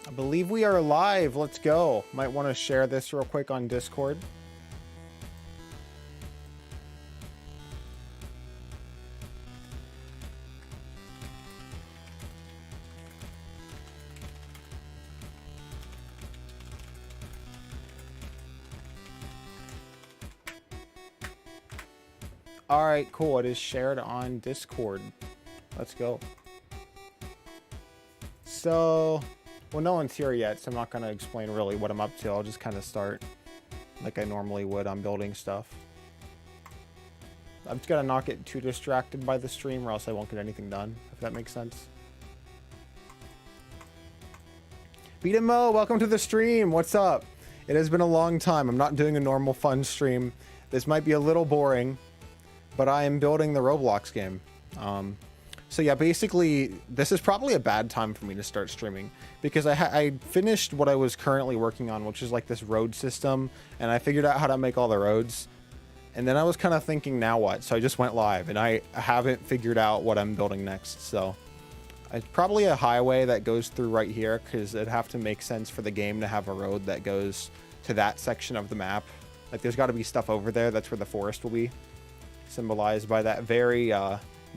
I believe we are live. Let's go. Might want to share this real quick on Discord. All right, cool. It is shared on Discord. Let's go. So, well, no one's here yet, so I'm not going to explain really what I'm up to. I'll just kind of start like I normally would on building stuff. I'm just going to not get too distracted by the stream or else I won't get anything done, if that makes sense. Beat and Mo, welcome to the stream. What's up? It has been a long time. I'm not doing a normal fun stream. This might be a little boring, but I am building the Roblox game. So yeah, basically, this is probably a bad time for me to start streaming because I finished what I was currently working on, which is like this road system, and I figured out how to make all the roads. And then I was kind of thinking, now what? So I just went live, and I haven't figured out what I'm building next. So it's probably a highway that goes through right here because it'd have to make sense for the game to have a road that goes to that section of the map. Like there's got to be stuff over there. That's where the forest will be, symbolized by that very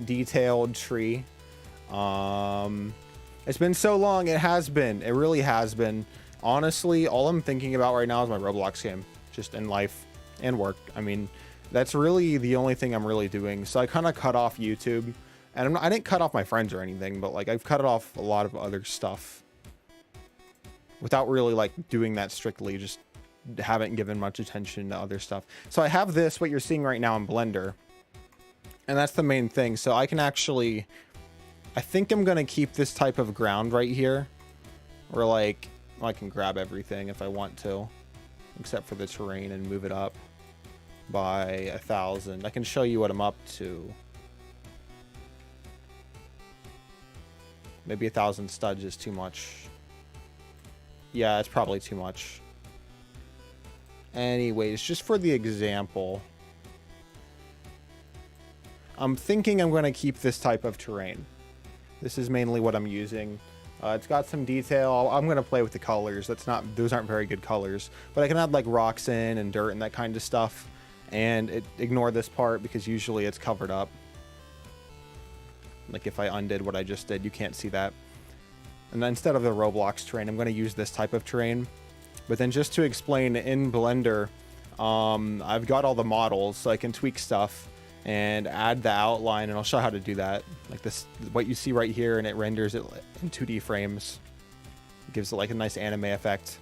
detailed tree. It's been so long. It has been. It really has been. Honestly, all I'm thinking about right now is my Roblox game, just in life and work. I mean, that's really the only thing I'm really doing. So I kind of cut off YouTube, and I didn't cut off my friends or anything, but like I've cut off a lot of other stuff without really like doing that strictly. Just haven't given much attention to other stuff. So I have this, what you're seeing right now in Blender. And that's the main thing. So I can actually, I think I'm going to keep this type of ground right here. Or like, I can grab everything if I want to. Except for the terrain and move it up by 1,000. I can show you what I'm up to. Maybe 1,000 studs is too much. Yeah, it's probably too much. Anyways, just for the example, I'm thinking I'm going to keep this type of terrain. This is mainly what I'm using. It's got some detail. I'm going to play with the colors. Those aren't very good colors, but I can add like rocks in and dirt and that kind of stuff. And ignore this part because usually it's covered up. Like if I undid what I just did, you can't see that. And then instead of the Roblox terrain, I'm going to use this type of terrain. But then just to explain, in Blender, I've got all the models, so I can tweak stuff and add the outline, and I'll show how to do that. Like this, what you see right here, and it renders it in 2D frames. It gives it like a nice anime effect.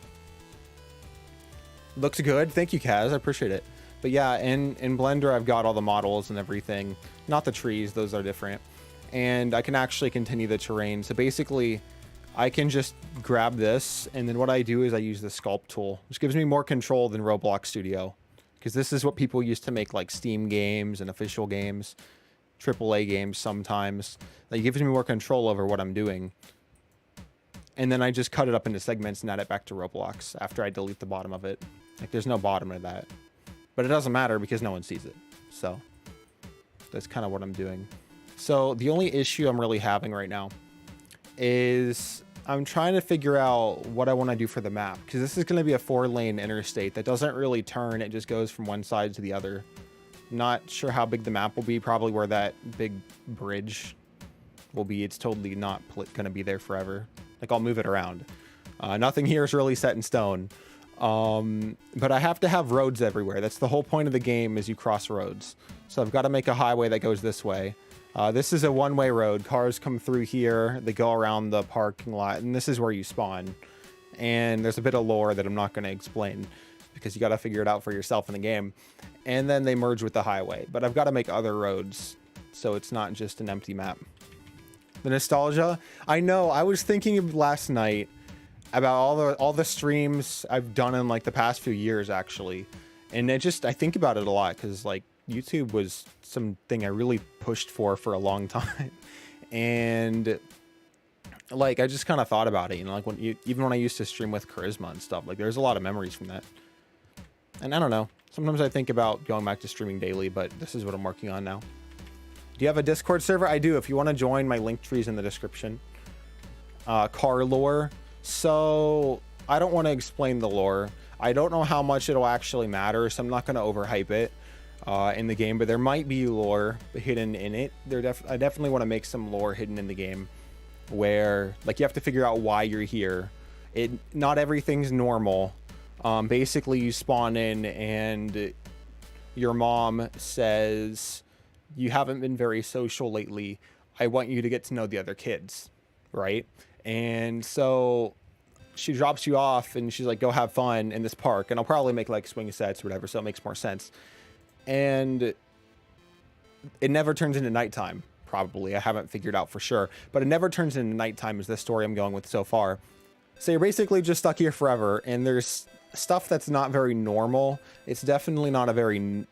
Looks good. Thank you, Kaz. I appreciate it. But yeah, in Blender, I've got all the models and everything. Not the trees. Those are different. And I can actually continue the terrain. So basically, I can just grab this, and then what I do is I use the sculpt tool, which gives me more control than Roblox Studio. Because this is what people used to make like Steam games and official games, AAA games sometimes. That gives me more control over what I'm doing. And then I just cut it up into segments and add it back to Roblox after I delete the bottom of it. Like there's no bottom to that. But it doesn't matter because no one sees it. So that's kind of what I'm doing. So the only issue I'm really having right now is I'm trying to figure out what I want to do for the map, because this is going to be a 4-lane interstate that doesn't really turn. It just goes from one side to the other. Not sure how big the map will be. Probably where that big bridge will be. It's totally not going to be there forever. Like I'll move it around. Nothing here is really set in stone. But I have to have roads everywhere. That's the whole point of the game, is you cross roads. So I've got to make a highway that goes this way. This is a one-way road. Cars come through here, they go around the parking lot, and this is where you spawn. And there's a bit of lore that I'm not going to explain because you got to figure it out for yourself in the game. And then they merge with the highway. But I've got to make other roads, so it's not just an empty map. The nostalgia, I know. I was thinking of last night about all the streams I've done in like the past few years, actually, and I think about it a lot because like YouTube was something I really pushed for a long time. And like I just kind of thought about it, you know, like even when I used to stream with Charisma and stuff, like there's a lot of memories from that. And I don't know, sometimes I think about going back to streaming daily, but this is what I'm working on now. Do you have a Discord server? I do. If you want to join, my link tree is in the description. Car lore, So I don't want to explain the lore. I don't know how much it'll actually matter, so I'm not going to overhype it in the game, but there might be lore hidden in it. I definitely want to make some lore hidden in the game where, like, you have to figure out why you're here. Not everything's normal. Basically, you spawn in and your mom says, you haven't been very social lately. I want you to get to know the other kids, right? And so she drops you off and she's like, go have fun in this park. And I'll probably make like swing sets or whatever, so it makes more sense. And it never turns into nighttime, probably. I haven't figured out for sure, but it never turns into nighttime is the story I'm going with so far. So you're basically just stuck here forever, and there's stuff that's not very normal. It's definitely not a very...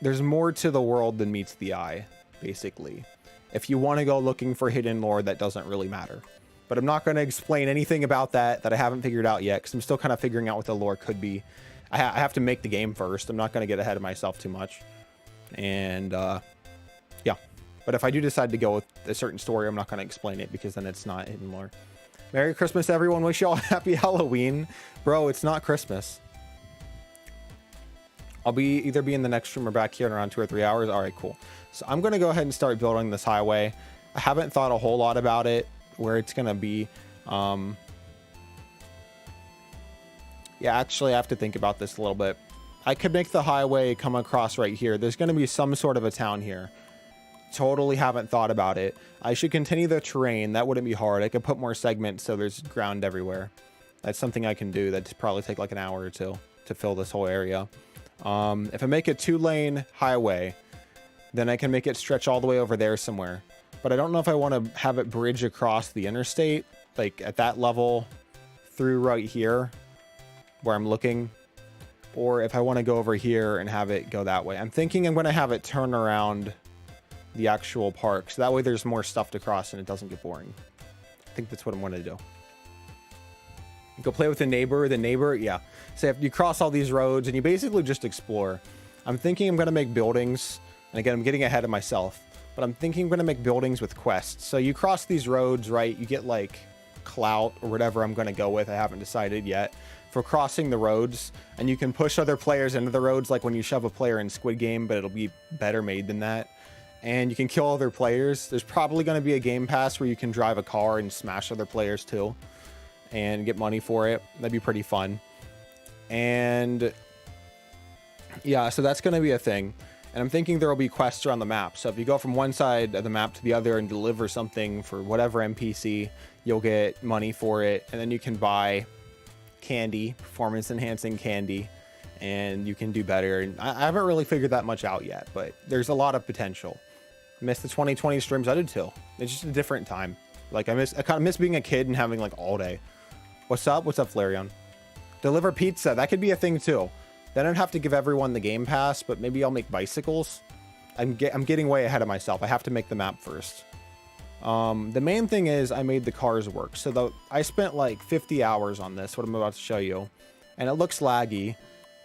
There's more to the world than meets the eye, basically. If you want to go looking for hidden lore, that doesn't really matter. But I'm not going to explain anything about that I haven't figured out yet, because I'm still kind of figuring out what the lore could be. I have to make the game first. I'm not going to get ahead of myself too much. And, yeah. But if I do decide to go with a certain story, I'm not going to explain it, because then it's not hidden lore. Merry Christmas, everyone. Wish you all happy Halloween. Bro, it's not Christmas. I'll either be in the next room or back here in around 2 or 3 hours. All right, cool. So I'm going to go ahead and start building this highway. I haven't thought a whole lot about it, where it's going to be. Yeah, actually, I have to think about this a little bit. I could make the highway come across right here. There's going to be some sort of a town here. Totally haven't thought about it. I should continue the terrain. That wouldn't be hard. I could put more segments so there's ground everywhere. That's something I can do. That'd probably take like an hour or two to fill this whole area. If I make a 2-lane highway, then I can make it stretch all the way over there somewhere. But I don't know if I want to have it bridge across the interstate, like at that level through right here where I'm looking, or if I want to go over here and have it go that way. I'm thinking I'm going to have it turn around the actual park, so that way there's more stuff to cross and it doesn't get boring. I think that's what I'm going to do. Go play with the neighbor, yeah. So if you cross all these roads and you basically just explore. I'm thinking I'm going to make buildings, and again, I'm getting ahead of myself, but I'm thinking I'm going to make buildings with quests. So you cross these roads, right? You get like clout or whatever I'm going to go with. I haven't decided yet for crossing the roads, and you can push other players into the roads like when you shove a player in Squid Game, but it'll be better made than that. And you can kill other players. There's probably going to be a game pass where you can drive a car and smash other players too and get money for it. That'd be pretty fun. And yeah, so that's going to be a thing. And I'm thinking there will be quests around the map. So if you go from one side of the map to the other and deliver something for whatever NPC, you'll get money for it. And then you can buy candy, performance enhancing candy, and you can do better. And I haven't really figured that much out yet, but there's a lot of potential. Missed the 2020 streams. I did too. It's just a different time. Like I kind of miss being a kid and having like all day. What's up? What's up, Flareon? Deliver pizza. That could be a thing too. Then I'd have to give everyone the game pass, but maybe I'll make bicycles. I'm getting way ahead of myself. I have to make the map first. The main thing is I made the cars work. So I spent like 50 hours on this, what I'm about to show you, and it looks laggy,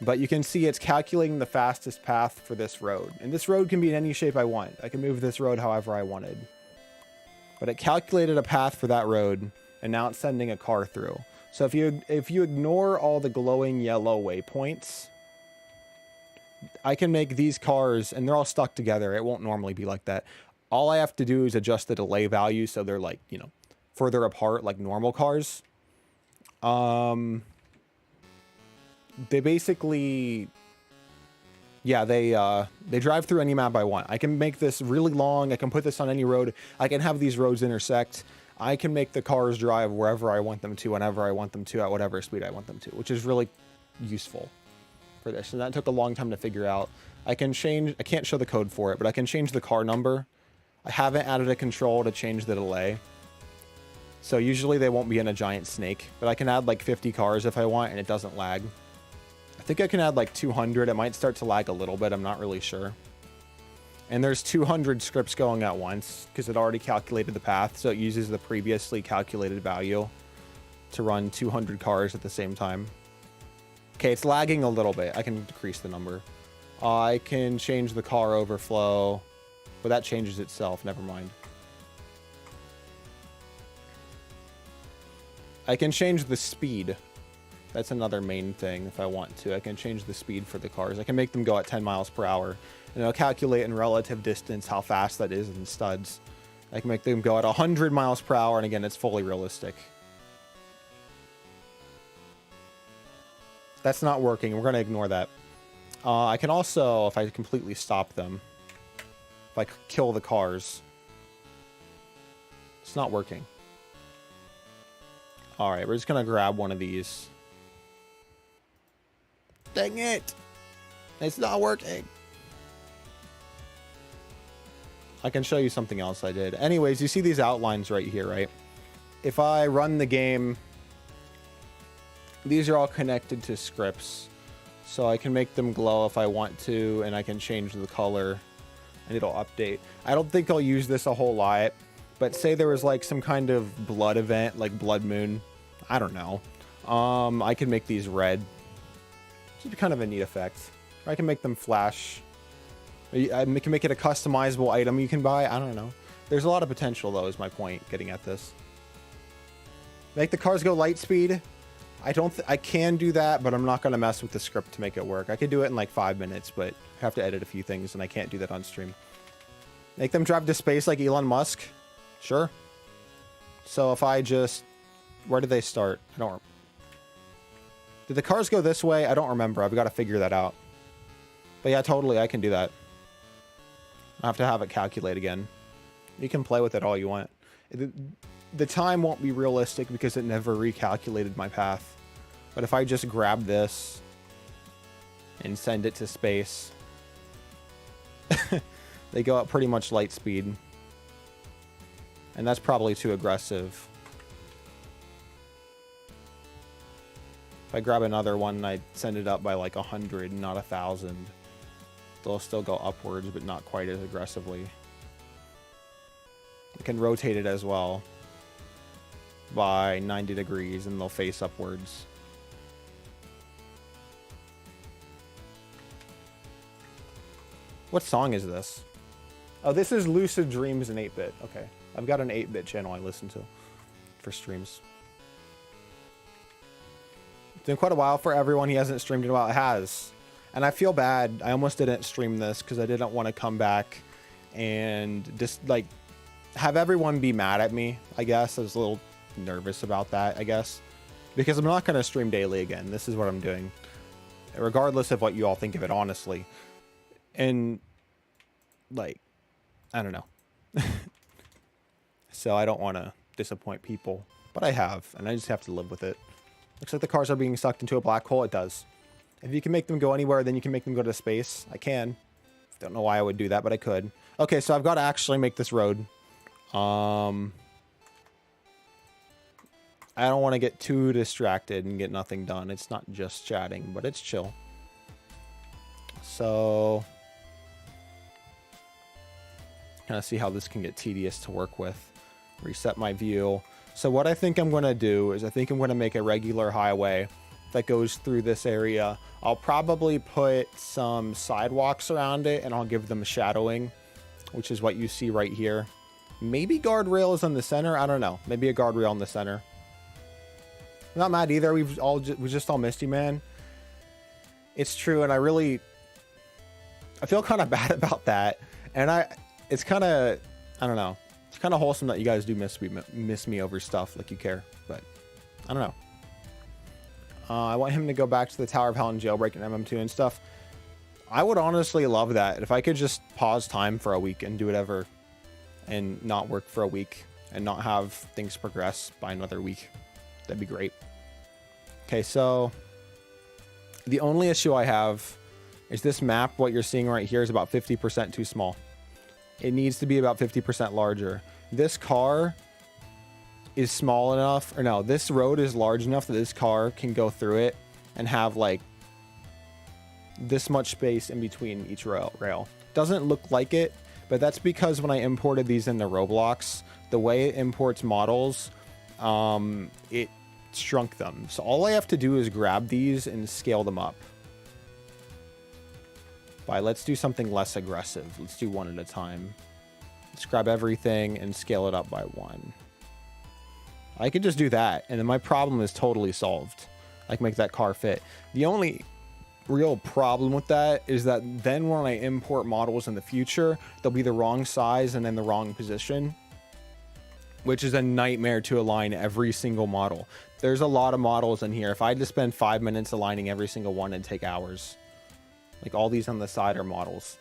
but you can see it's calculating the fastest path for this road. And this road can be in any shape I want. I can move this road however I wanted. But it calculated a path for that road, and now it's sending a car through. So if you ignore all the glowing yellow waypoints, I can make these cars, and they're all stuck together. It won't normally be like that. All I have to do is adjust the delay value so they're like, you know, further apart like normal cars. They basically, yeah, they drive through any map I want. I can make this really long. I can put this on any road. I can have these roads intersect. I can make the cars drive wherever I want them to, whenever I want them to, at whatever speed I want them to, which is really useful for this. And that took a long time to figure out. I can't show the code for it, but I can change the car number. I haven't added a control to change the delay. So usually they won't be in a giant snake, but I can add like 50 cars if I want and it doesn't lag. I think I can add like 200. It might start to lag a little bit. I'm not really sure. And there's 200 scripts going at once because it already calculated the path. So it uses the previously calculated value to run 200 cars at the same time. Okay, it's lagging a little bit. I can decrease the number. I can change the car overflow, but that changes itself. Never mind. I can change the speed. That's another main thing if I want to. I can change the speed for the cars. I can make them go at 10 miles per hour. And it'll calculate in relative distance how fast that is in studs. I can make them go at 100 miles per hour, and again, it's fully realistic. That's not working. We're going to ignore that. I can also, if I completely stop them, if I kill the cars, it's not working. All right, we're just going to grab one of these. Dang it! It's not working. I can show you something else I did. Anyways, you see these outlines right here, right? If I run the game, these are all connected to scripts. So I can make them glow if I want to, and I can change the color, and it'll update. I don't think I'll use this a whole lot, but say there was like some kind of blood event, like Blood Moon. I don't know. I can make these red. It's kind of a neat effect. Or I can make them flash. I can make it a customizable item you can buy. I don't know. There's a lot of potential, though, is my point getting at this. Make the cars go light speed. I can do that, but I'm not going to mess with the script to make it work. I could do it in like 5 minutes, but I have to edit a few things, and I can't do that on stream. Make them drive to space like Elon Musk? Sure. So if I just... Where did they start? I don't... Did the cars go this way? I don't remember. I've got to figure that out. But yeah, totally, I can do that. I have to have it calculate again. You can play with it all you want. The time won't be realistic because it never recalculated my path. But if I just grab this and send it to space, they go at pretty much light speed. And that's probably too aggressive. If I grab another one and I send it up by like 100, not 1,000, they'll still go upwards, but not quite as aggressively. I can rotate it as well by 90 degrees and they'll face upwards. What song is this? Oh, this is Lucid Dreams in 8-bit. Okay. I've got an 8-bit channel I listen to for streams. It's been quite a while for everyone. He hasn't streamed in a while. It has. And I feel bad. I almost didn't stream this because I didn't want to come back and just like have everyone be mad at me, I guess. I was a little nervous about that, I guess. Because I'm not going to stream daily again. This is what I'm doing. Regardless of what you all think of it, honestly. And like, I don't know. So I don't want to disappoint people, but I have, and I just have to live with it. Looks like the cars are being sucked into a black hole. It does. If you can make them go anywhere, then you can make them go to space. I can. Don't know why I would do that, but I could. Okay, so I've got to actually make this road. I don't want to get too distracted and get nothing done. It's not just chatting, but it's chill. So kind of see how this can get tedious to work with. Reset my view. So what I think I'm going to do is I think I'm going to make a regular highway that goes through this area. I'll probably put some sidewalks around it and I'll give them shadowing, which is what you see right here. Maybe guardrails in the center. I don't know. Maybe a guardrail in the center. I'm not mad either. We just all missed you, man. It's true. And I feel kind of bad about that. And it's kind of, I don't know. It's kind of wholesome that you guys do miss me over stuff like you care, but I don't know. I want him to go back to the Tower of Hell and jailbreak and MM2 and stuff. I would honestly love that. If I could just pause time for a week and do whatever and not work for a week and not have things progress by another week, that'd be great. Okay, so the only issue I have is this map. What you're seeing right here is about 50% too small. It needs to be about 50% larger. This car is small enough, or no, this road is large enough that this car can go through it and have like this much space in between each rail. Doesn't look like it, but that's because when I imported these into Roblox, the way it imports models, it shrunk them. So all I have to do is grab these and scale them up. Let's do something less aggressive. Let's do one at a time. Let's grab everything and scale it up by 1. I could just do that, and then my problem is totally solved. I can make that car fit. The only real problem with that is that then when I import models in the future, they'll be the wrong size and in the wrong position, which is a nightmare to align every single model. There's a lot of models in here. If I had to spend 5 minutes aligning every single one, it'd take hours. Like all these on the side are models.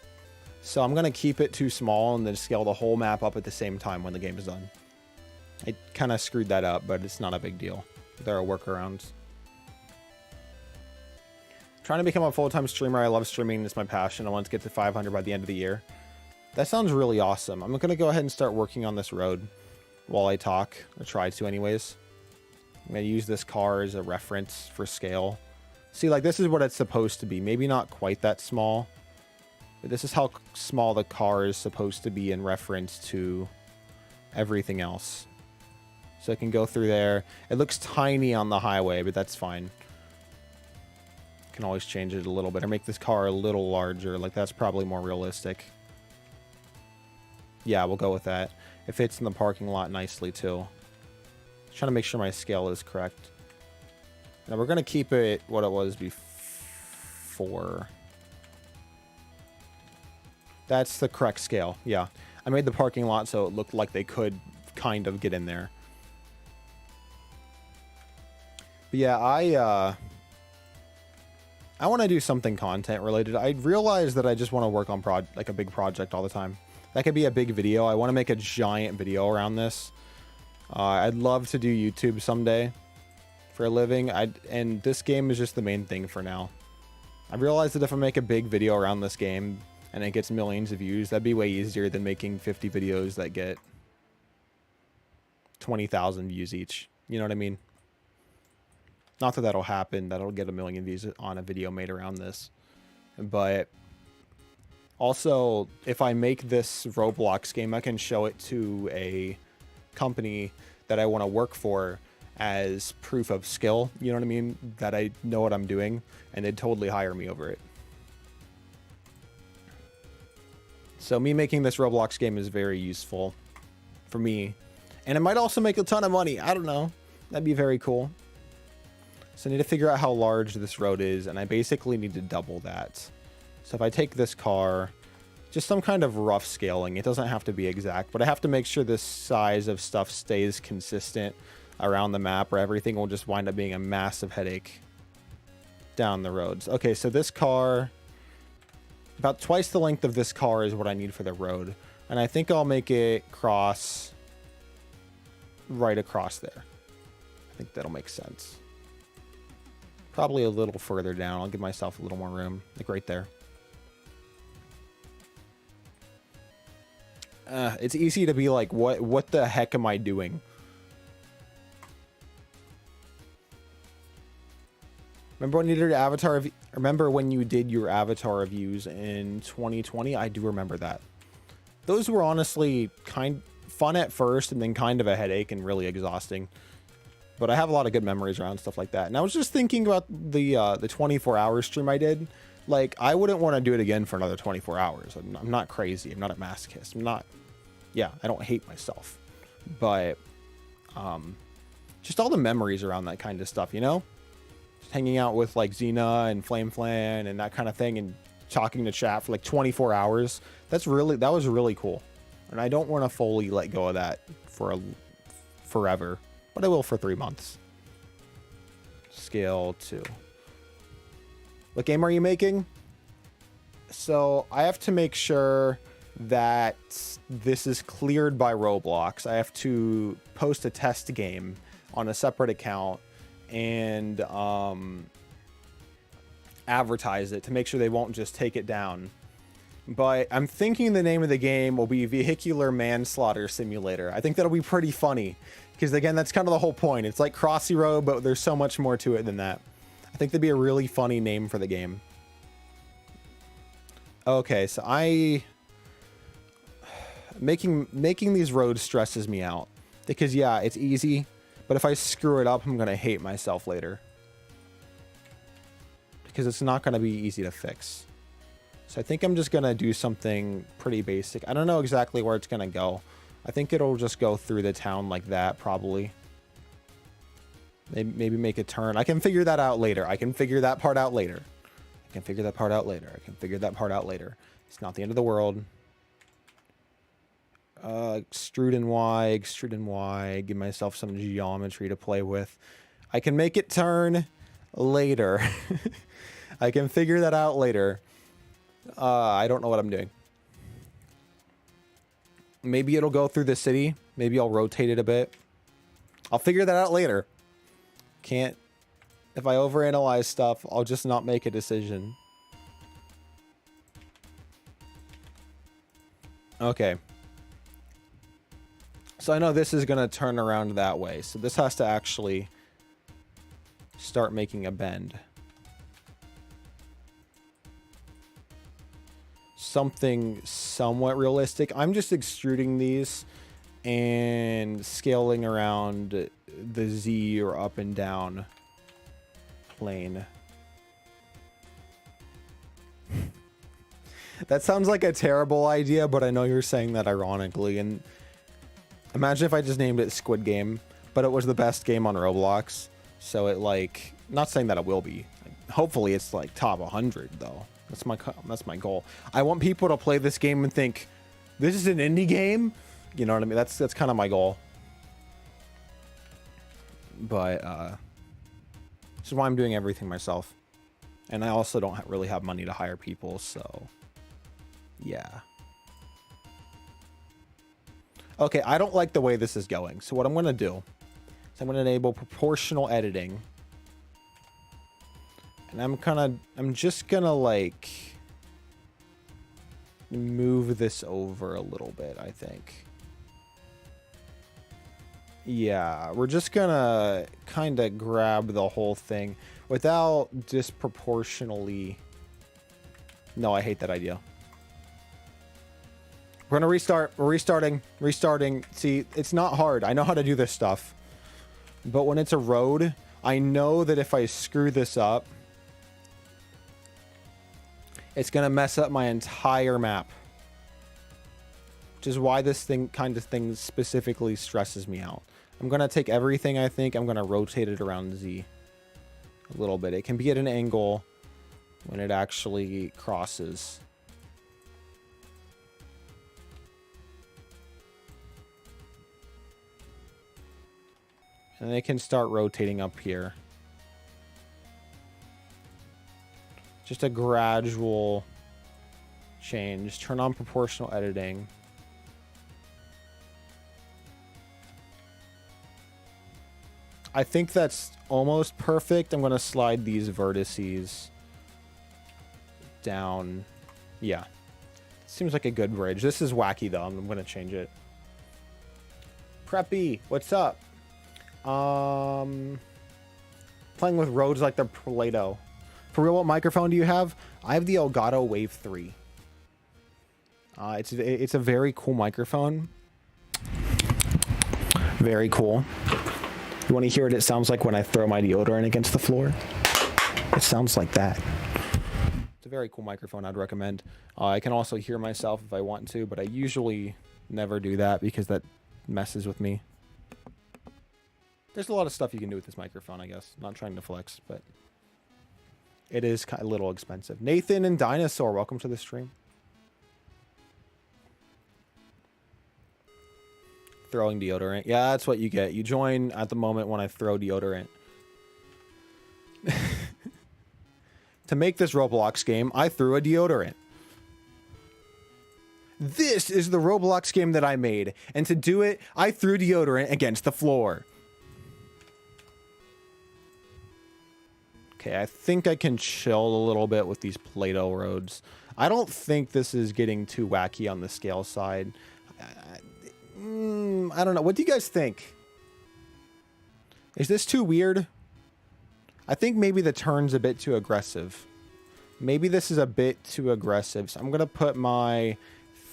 So I'm going to keep it too small and then scale the whole map up at the same time when the game is done. I kind of screwed that up, but it's not a big deal. There are workarounds. Trying to become a full-time streamer. I love streaming. It's my passion. I want to get to 500 by the end of the year. That sounds really awesome. I'm going to go ahead and start working on this road while I talk, or try to anyways. I'm going to use this car as a reference for scale. See, like, this is what it's supposed to be. Maybe not quite that small, but this is how small the car is supposed to be in reference to everything else. So I can go through there. It looks tiny on the highway, but that's fine. Can always change it a little bit or make this car a little larger. Like, that's probably more realistic. Yeah, we'll go with that. It fits in the parking lot nicely too. Trying to make sure my scale is correct. Now we're going to keep it what it was before. That's the correct scale. Yeah. I made the parking lot so it looked like they could kind of get in there. But yeah, I want to do something content related. I realized that I just want to work on like a big project all the time. That could be a big video. I want to make a giant video around this. I'd love to do YouTube someday for a living. And this game is just the main thing for now. I realized that if I make a big video around this game and it gets millions of views, that'd be way easier than making 50 videos that get 20,000 views each. You know what I mean? Not that that'll happen. That'll get 1 million views on a video made around this. But also, if I make this Roblox game, I can show it to a company that I want to work for as proof of skill. You know what I mean? That I know what I'm doing, and they'd totally hire me over it. So me making this Roblox game is very useful for me. And it might also make a ton of money. I don't know. That'd be very cool. So I need to figure out how large this road is, and I basically need to double that. So if I take this car, just some kind of rough scaling. It doesn't have to be exact, but I have to make sure this size of stuff stays consistent around the map, or everything will just wind up being a massive headache down the roads. Okay, so this car, about twice the length of this car is what I need for the road. And I think I'll make it cross right across there. I think that'll make sense. Probably a little further down. I'll give myself a little more room, like right there. It's easy to be like, what the heck am I doing? Remember when you did your avatar? Remember when you did your avatar reviews in 2020? I do remember that. Those were honestly kind fun at first, and then kind of a headache and really exhausting. But I have a lot of good memories around stuff like that. And I was just thinking about the 24-hour stream I did. Like, I wouldn't want to do it again for another 24 hours. I'm not crazy. I'm not a masochist. I'm not... Yeah, I don't hate myself. But just all the memories around that kind of stuff, you know? Just hanging out with, like, Xena and Flameflan and that kind of thing, and talking to chat for, like, 24 hours. That was really cool. And I don't want to fully let go of that for forever. But I will for 3 months. Scale 2. What game are you making? So I have to make sure that this is cleared by Roblox. I have to post a test game on a separate account and advertise it to make sure they won't just take it down. But I'm thinking the name of the game will be Vehicular Manslaughter Simulator. I think that'll be pretty funny. Because, again, that's kind of the whole point. It's like Crossy Road, but there's so much more to it than that. I think that'd be a really funny name for the game. Okay, so making these roads stresses me out. Because, yeah, it's easy. But if I screw it up, I'm going to hate myself later. Because it's not going to be easy to fix. So I think I'm just going to do something pretty basic. I don't know exactly where it's going to go. I think it'll just go through the town like that, probably. Maybe make a turn. I can figure that out later. I can figure that part out later. I can figure that part out later. I can figure that part out later. It's not the end of the world. Extrude in Y. Give myself some geometry to play with. I can make it turn later. I can figure that out later. I don't know what I'm doing. Maybe it'll go through the city. Maybe I'll rotate it a bit. I'll figure that out later. Can't. If I overanalyze stuff, I'll just not make a decision. Okay. So I know this is going to turn around that way. So this has to actually start making a bend. Something somewhat realistic. I'm just extruding these and scaling around the Z or up and down plane. That sounds like a terrible idea, but I know you're saying that ironically. And imagine if I just named it Squid Game, but it was the best game on Roblox. So it like, not saying that it will be. Hopefully it's like top 100 though. That's my goal. I want people to play this game and think, this is an indie game? You know what I mean? That's kind of my goal. But this is why I'm doing everything myself. And I also don't really have money to hire people, so yeah. Okay, I don't like the way this is going. So what I'm going to do is I'm going to enable proportional editing. And I'm just going to like move this over a little bit, I think. Yeah, we're just going to kind of grab the whole thing without disproportionately. No, I hate that idea. We're going to restart. We're restarting. See, it's not hard. I know how to do this stuff. But when it's a road, I know that if I screw this up, it's going to mess up my entire map. Which is why this kind of thing specifically stresses me out. I'm going to take everything, I think. I'm going to rotate it around Z a little bit. It can be at an angle when it actually crosses. And they can start rotating up here. Just a gradual change. Turn on proportional editing. I think that's almost perfect. I'm going to slide these vertices down. Yeah. Seems like a good bridge. This is wacky, though. I'm going to change it. Preppy, what's up? Playing with roads like they're Play-Doh. For real, what microphone do you have? I have the Elgato Wave 3. It's a very cool microphone. Very cool. You want to hear what it sounds like when I throw my deodorant against the floor? It sounds like that. It's a very cool microphone. I'd recommend. I can also hear myself if I want to, but I usually never do that because that messes with me. There's a lot of stuff you can do with this microphone, I guess. Not trying to flex, but it is a little expensive. Nathan and Dinosaur, welcome to the stream. Throwing deodorant. Yeah, that's what you get. You join at the moment when I throw deodorant. To make this Roblox game, I threw a deodorant. This is the Roblox game that I made. And to do it, I threw deodorant against the floor. Okay, I think I can chill a little bit with these Play-Doh roads. I don't think this is getting too wacky on the scale side. I don't know. What do you guys think? Is this too weird? I think maybe the turn's a bit too aggressive. Maybe this is a bit too aggressive. So I'm going to put my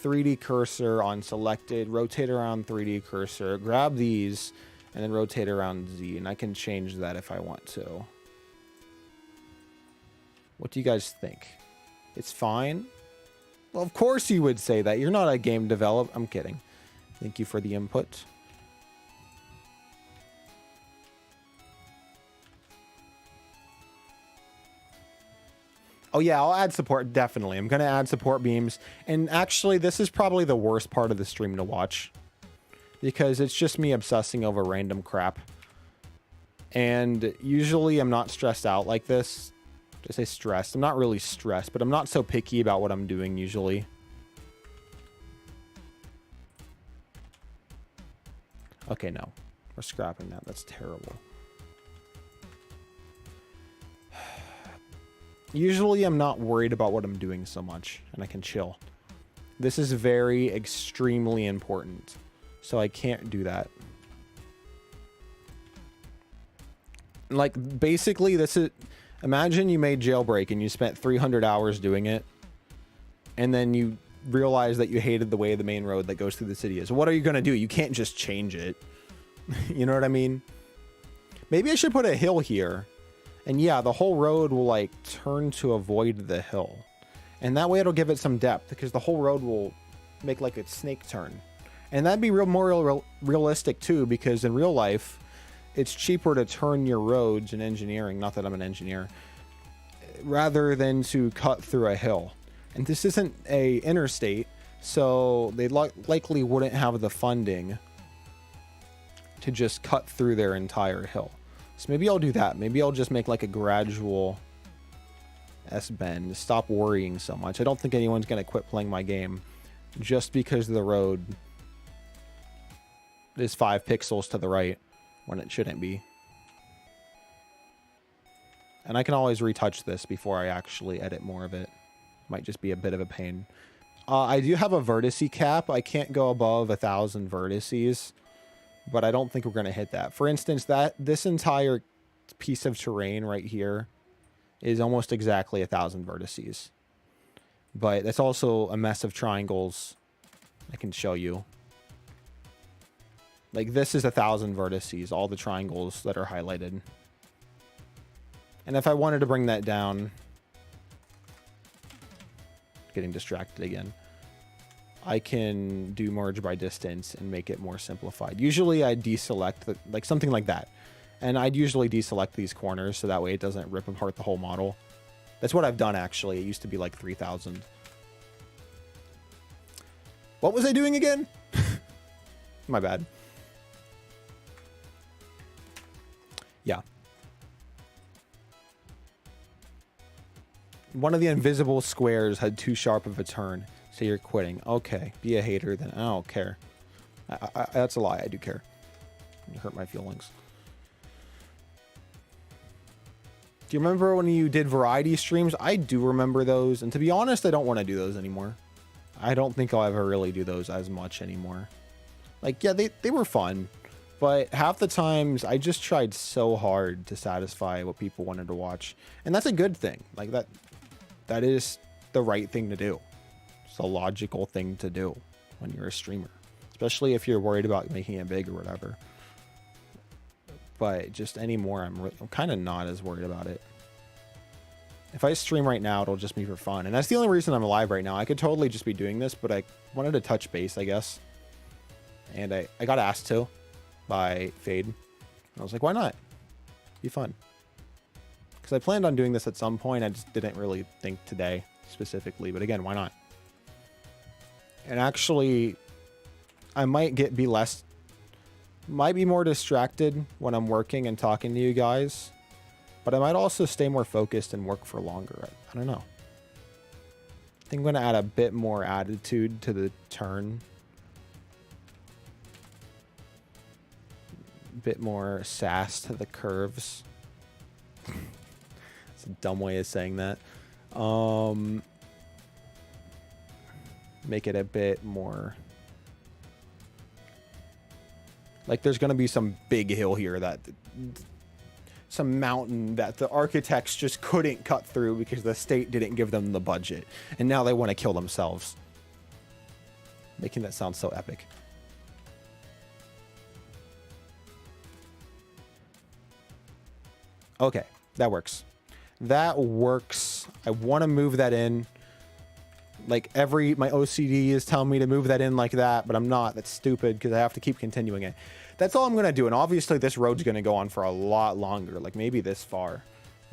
3D cursor on selected, rotate around 3D cursor, grab these, and then rotate around Z. And I can change that if I want to. What do you guys think? It's fine? Well, of course you would say that. You're not a game developer. I'm kidding. Thank you for the input. Oh yeah, I'll add support, definitely. I'm gonna add support beams. And actually, this is probably the worst part of the stream to watch, because it's just me obsessing over random crap. And usually I'm not stressed out like this. Did I say stressed? I'm not really stressed, but I'm not so picky about what I'm doing usually. Okay, no. We're scrapping that. That's terrible. Usually I'm not worried about what I'm doing so much, and I can chill. This is very extremely important, so I can't do that. Like, basically, this is... Imagine you made Jailbreak and you spent 300 hours doing it, and then you realize that you hated the way the main road that goes through the city is. What are you going to do? You can't just change it. You know what I mean? Maybe I should put a hill here. And yeah, the whole road will like turn to avoid the hill. And that way it'll give it some depth, because the whole road will make like a snake turn. And that'd be more realistic too, because in real life, it's cheaper to turn your roads in engineering, not that I'm an engineer, rather than to cut through a hill. And this isn't a interstate, so they likely wouldn't have the funding to just cut through their entire hill. So maybe I'll do that. Maybe I'll just make like a gradual S-bend. Stop worrying so much. I don't think anyone's going to quit playing my game just because the road is 5 pixels to the right when it shouldn't be. And I can always retouch this before I actually edit more of it. Might just be a bit of a pain. I do have a vertice cap. I can't go above 1,000 vertices, but I don't think we're going to hit that. For instance, this entire piece of terrain right here is almost exactly 1,000 vertices. But that's also a mess of triangles. I can show you. Like, this is 1,000 vertices, all the triangles that are highlighted. And if I wanted to bring that down... Getting distracted again. I can do merge by distance and make it more simplified. Usually I deselect, like something like that. And I'd usually deselect these corners so that way it doesn't rip apart the whole model. That's what I've done, actually. It used to be like 3,000. What was I doing again? My bad. Yeah. One of the invisible squares had too sharp of a turn, so you're quitting. Okay, be a hater then. I don't care. That's a lie. I do care. You hurt my feelings. Do you remember when you did variety streams? I do remember those, and to be honest, I don't want to do those anymore. I don't think I'll ever really do those as much anymore. Like, yeah, they were fun, but half the times I just tried so hard to satisfy what people wanted to watch, and that's a good thing. Like, that is the right thing to do. It's a logical thing to do when you're a streamer, especially if you're worried about making it big or whatever. But just anymore, I'm kind of not as worried about it. If I stream right now, it'll just be for fun. And that's the only reason I'm alive right now. I could totally just be doing this, but I wanted to touch base, I guess. And I got asked to by Fade. And I was like, why not? Be fun. Because I planned on doing this at some point. I just didn't really think today specifically. But again, why not? And actually, I might be more distracted when I'm working and talking to you guys. But I might also stay more focused and work for longer. I don't know. I think I'm going to add a bit more attitude to the turn. A bit more sass to the curves. It's a dumb way of saying that. Make it a bit more... Like, there's going to be some big hill here that... Some mountain that the architects just couldn't cut through because the state didn't give them the budget. And now they want to kill themselves. Making that sound so epic. Okay, that works. That works. I want to move that in. Like, my OCD is telling me to move that in like that, but I'm not. That's stupid because I have to keep continuing it. That's all I'm going to do. And obviously this road's going to go on for a lot longer, like maybe this far.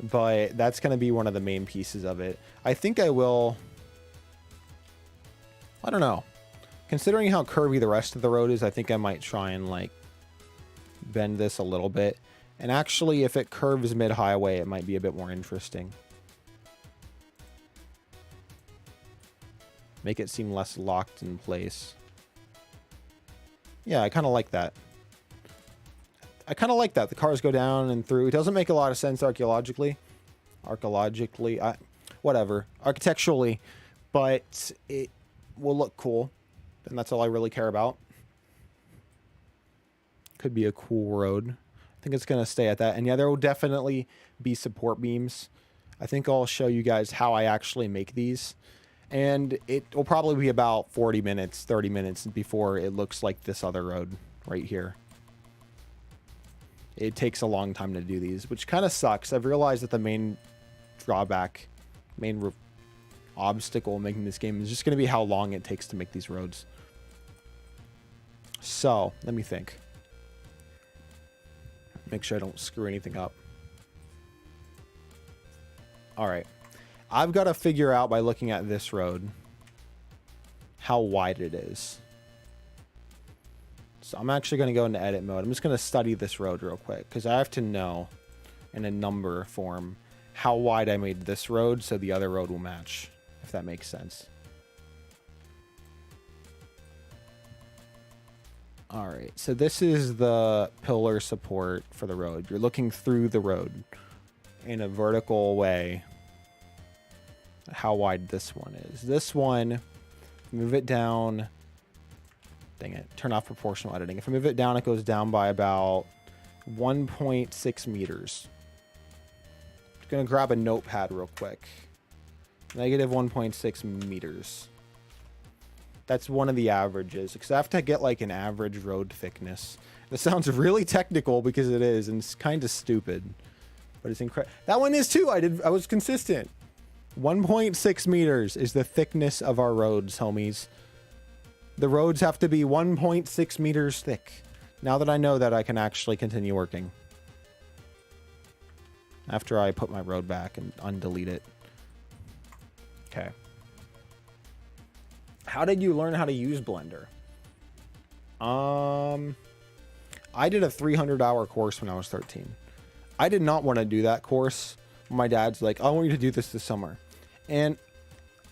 but that's going to be one of the main pieces of it. I think I will, I don't know. Considering how curvy the rest of the road is, I think I might try and like bend this a little bit. And actually, if it curves mid-highway, it might be a bit more interesting. Make it seem less locked in place. Yeah, I kind of like that. I kind of like that. The cars go down and through. It doesn't make a lot of sense archaeologically. Whatever. Architecturally. But it will look cool. And that's all I really care about. Could be a cool road. I think it's going to stay at that. And yeah, there will definitely be support beams. I think I'll show you guys how I actually make these. And it will probably be about 40 minutes, 30 minutes before it looks like this other road right here. It takes a long time to do these, which kind of sucks. I've realized that the main drawback, obstacle making this game is just going to be how long it takes to make these roads. So, let me think. Make sure I don't screw anything up. All right. I've got to figure out by looking at this road how wide it is. So I'm actually going to go into edit mode. I'm just going to study this road real quick because I have to know in a number form how wide I made this road so the other road will match, if that makes sense. All right, so this is the pillar support for the road. You're looking through the road in a vertical way. How wide this one is. This one, move it down. Dang it, turn off proportional editing. If I move it down, it goes down by about 1.6 meters. I'm gonna grab a notepad real quick. Negative 1.6 meters. That's one of the averages, because I have to get like an average road thickness. This sounds really technical because it is, and it's kind of stupid, but it's incredible. That one is too. I was consistent. 1.6 meters is the thickness of our roads, homies. The roads have to be 1.6 meters thick. Now that I know that, I can actually continue working. After I put my road back and undelete it. Okay. How did you learn how to use Blender? I did a 300-hour course when I was 13. I did not want to do that course. My dad's like, I want you to do this summer. And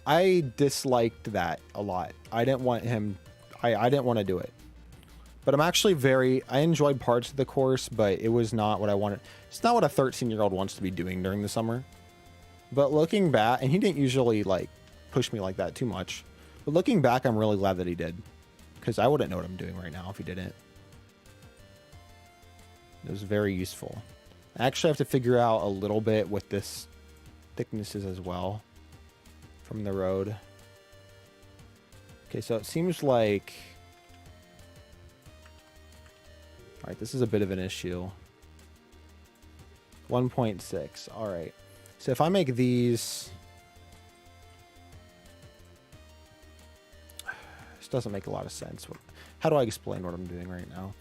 I disliked that a lot. I didn't want him, I didn't want to do it. But I'm actually I enjoyed parts of the course, but it was not what I wanted. It's not what a 13-year-old wants to be doing during the summer. But looking back, and he didn't usually like push me like that too much. But looking back, I'm really glad that he did. Because I wouldn't know what I'm doing right now if he didn't. It was very useful. I actually have to figure out a little bit what this thickness is as well from the road. Okay, so it seems like... Alright, this is a bit of an issue. 1.6. Alright. So if I make these... This doesn't make a lot of sense. How do I explain what I'm doing right now?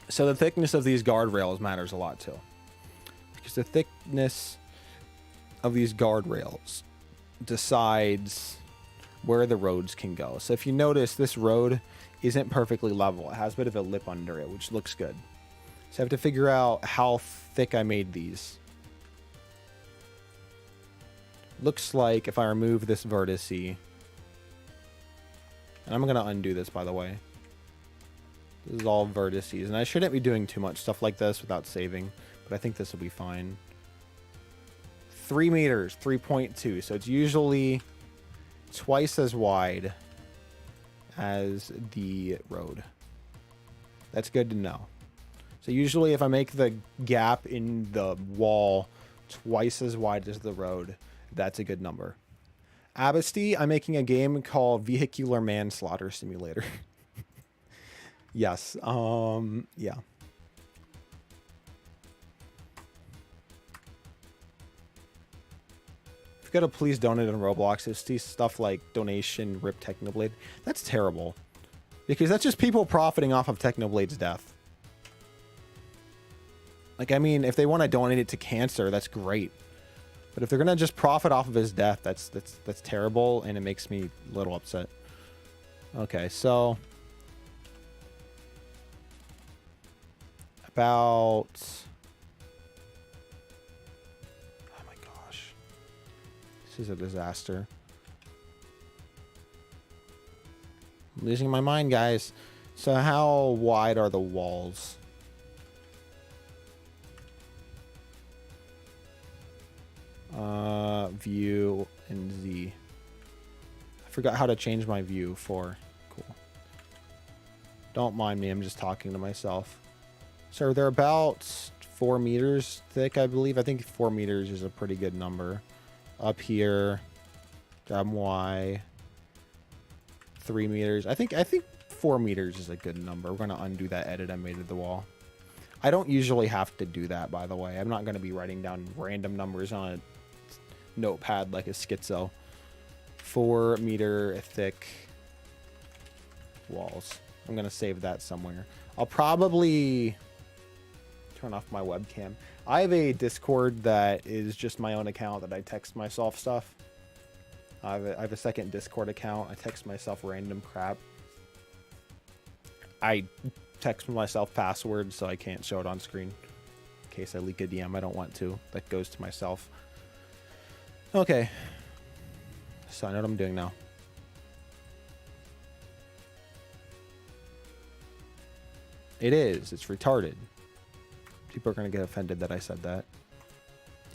So the thickness of these guardrails matters a lot too. Because the thickness of these guardrails decides where the roads can go. So if you notice, this road isn't perfectly level. It has a bit of a lip under it, which looks good. So I have to figure out how thick I made these. Looks like if I remove this vertex, and I'm going to undo this, by the way. This is all vertices, and I shouldn't be doing too much stuff like this without saving, but I think this will be fine. 3 meters, 3.2, so it's usually twice as wide as the road. That's good to know. So usually if I make the gap in the wall twice as wide as the road, that's a good number. Abesty, I'm making a game called Vehicular Manslaughter Simulator. Yes, yeah. If you gotta please donate on Roblox, it's stuff like donation, rip Technoblade. That's terrible. Because that's just people profiting off of Technoblade's death. Like, I mean, if they want to donate it to cancer, that's great. But if they're gonna just profit off of his death, that's terrible, and it makes me a little upset. Okay, so about, oh my gosh, this is a disaster. I'm losing my mind, guys. So how wide are the walls? View and Z. I forgot how to change my view for. Cool. Don't mind me, I'm just talking to myself. So they're about 4 meters thick, I believe. I think 4 meters is a pretty good number. Up here, grab Y. 3 meters. I think 4 meters is a good number. We're gonna undo that edit I made of the wall. I don't usually have to do that, by the way. I'm not gonna be writing down random numbers on a notepad like a schizo. 4 meter thick walls. I'm gonna save that somewhere. I'll probably turn off my webcam. I have a Discord that is just my own account that I text myself stuff. I have a second Discord account. I text myself random crap. I text myself passwords so I can't show it on screen. In case I leak a DM I don't want to. That goes to myself. Okay. So I know what I'm doing now. It is. It's retarded. People are going to get offended that I said that.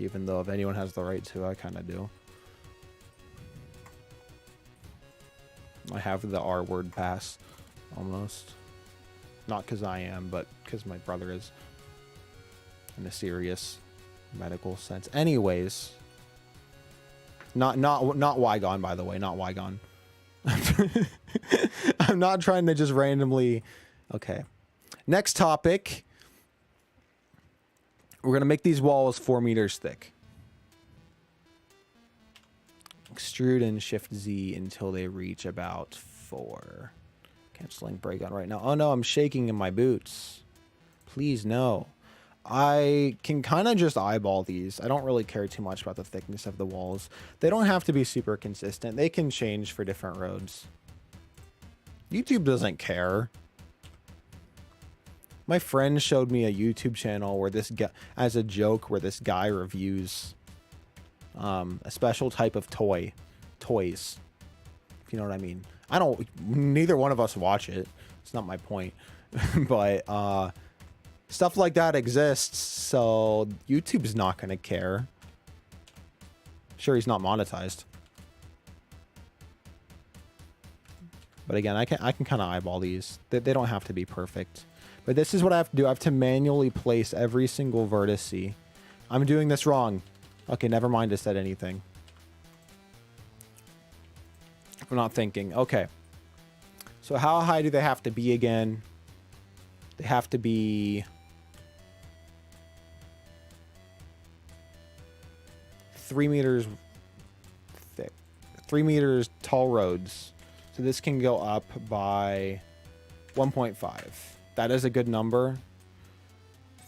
Even though if anyone has the right to, I kind of do. I have the R word pass, almost. Not because I am, but because my brother is. In a serious medical sense. Anyways. Not Wygon, by the way. Not Wygon. I'm not trying to just randomly... Okay. Next topic. We're going to make these walls 4 meters thick. Extrude and Shift Z until they reach about 4. Canceling break on right now. Oh no, I'm shaking in my boots. Please no. I can kind of just eyeball these. I don't really care too much about the thickness of the walls. They don't have to be super consistent. They can change for different roads. YouTube doesn't care. My friend showed me a YouTube channel where this guy, as a joke, where this guy reviews a special type of toys, if you know what I mean. Neither one of us watch it. It's not my point. But stuff like that exists, so YouTube's not going to care. Sure, he's not monetized. But again, I can kind of eyeball these. They don't have to be perfect. But this is what I have to do. I have to manually place every single vertice. I'm doing this wrong. Okay, never mind. I said anything. I'm not thinking. Okay. So how high do they have to be again? They have to be 3 meters thick. 3 meters tall roads. So this can go up by 1.5. That is a good number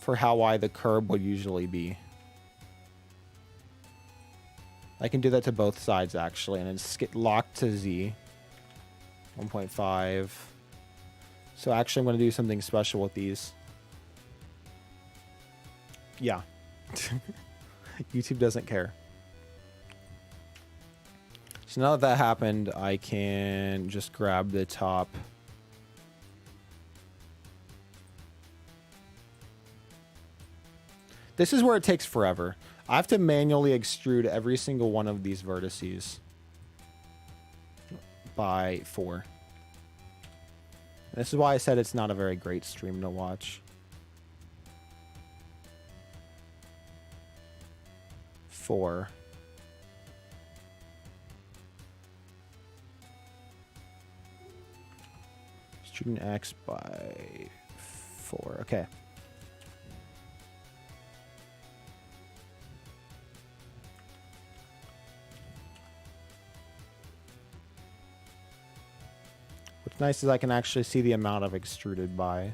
for how wide the curb would usually be. I can do that to both sides, actually, and it's locked to Z. 1.5. So actually, I'm going to do something special with these. Yeah. YouTube doesn't care. So now that happened, I can just grab the top. This is where it takes forever. I have to manually extrude every single one of these vertices by 4. This is why I said it's not a very great stream to watch. 4. Extrude X by 4. Okay. What's nice is I can actually see the amount of extruded by.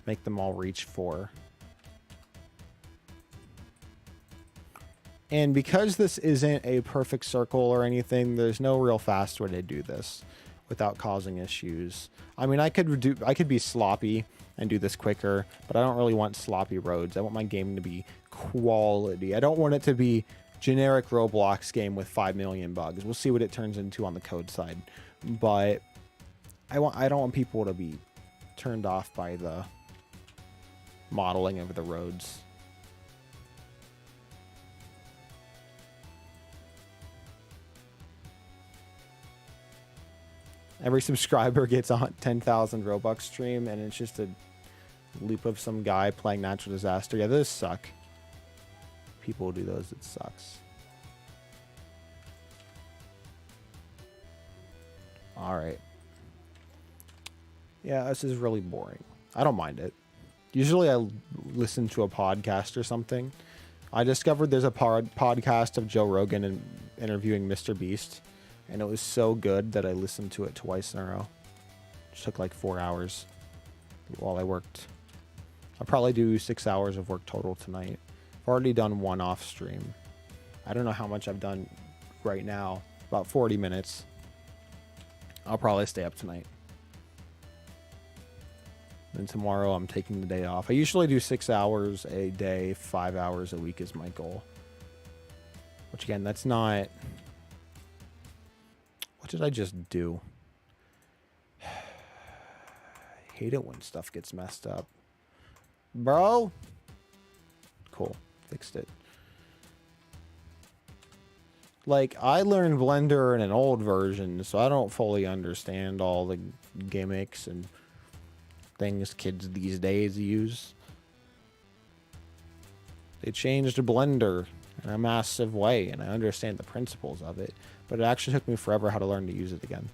make them all reach 4. And because this isn't a perfect circle or anything, there's no real fast way to do this without causing issues. I mean, I could be sloppy and do this quicker, but I don't really want sloppy roads. I want my game to be quality. I don't want it to be generic Roblox game with 5 million bugs. We'll see what it turns into on the code side. But I don't want people to be turned off by the modeling of the roads. Every subscriber gets a 10,000 Robux stream, and it's just a loop of some guy playing Natural Disaster. Yeah, those suck. People do those. It sucks. All right. Yeah, this is really boring. I don't mind it. Usually I listen to a podcast or something. I discovered there's a podcast of Joe Rogan interviewing Mr. Beast. And it was so good that I listened to it twice in a row. It took like 4 hours while I worked. I'll probably do 6 hours of work total tonight. I've already done one off stream. I don't know how much I've done right now. About 40 minutes. I'll probably stay up tonight. Then tomorrow I'm taking the day off. I usually do 6 hours a day, 5 hours a week is my goal. Which again, that's not... What did I just do? I hate it when stuff gets messed up. Bro? Cool. Fixed it. Like, I learned Blender in an old version, so I don't fully understand all the gimmicks and things kids these days use. They changed Blender in a massive way, and I understand the principles of it. But it actually took me forever how to learn to use it again.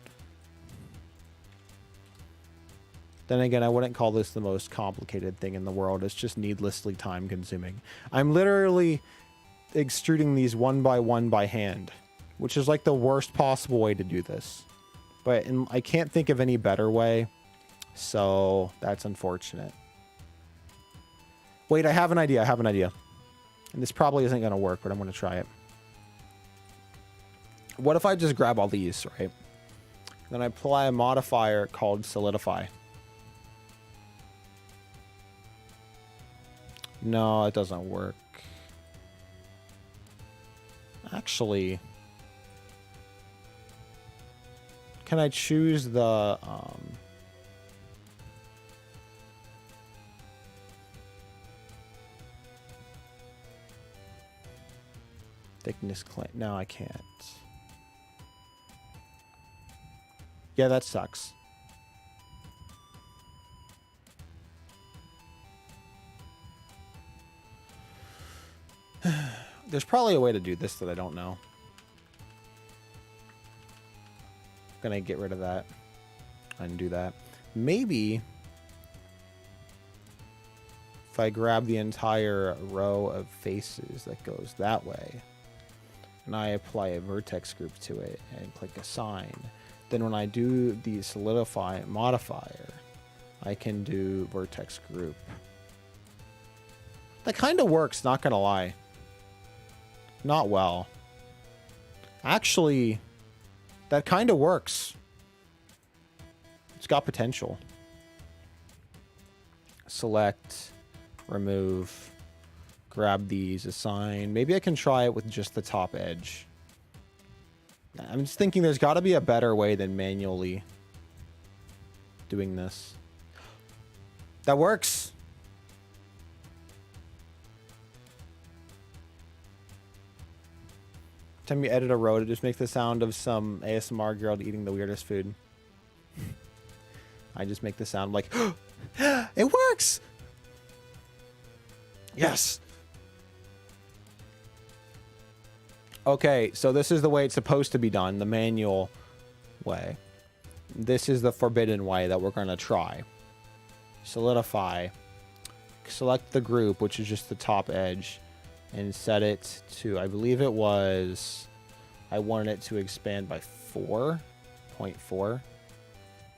Then again, I wouldn't call this the most complicated thing in the world. It's just needlessly time consuming. I'm literally extruding these one by hand, which is like the worst possible way to do this. But I can't think of any better way, so that's unfortunate. Wait, I have an idea. And this probably isn't going to work, but I'm going to try it. What if I just grab all these, right? Then I apply a modifier called solidify. No, it doesn't work. Actually, can I choose the thickness claim? No, I can't. Yeah, that sucks. There's probably a way to do this that I don't know. I'm gonna get rid of that. Undo that. Maybe if I grab the entire row of faces that goes that way, and I apply a vertex group to it and click assign, then when I do the solidify modifier, I can do vertex group. That kind of works, not gonna lie. Not well. Actually, that kind of works. It's got potential. Select, remove, grab these, assign. Maybe I can try it with just the top edge. I'm just thinking there's got to be a better way than manually doing this. That works. Time you edit a road, it just makes the sound of some ASMR girl eating the weirdest food. I just make the sound like, it works! Yes! Okay, so this is the way it's supposed to be done, the manual way. This is the forbidden way that we're going to try. Solidify. Select the group, which is just the top edge, and set it to, I believe it was, I wanted it to expand by 4.4.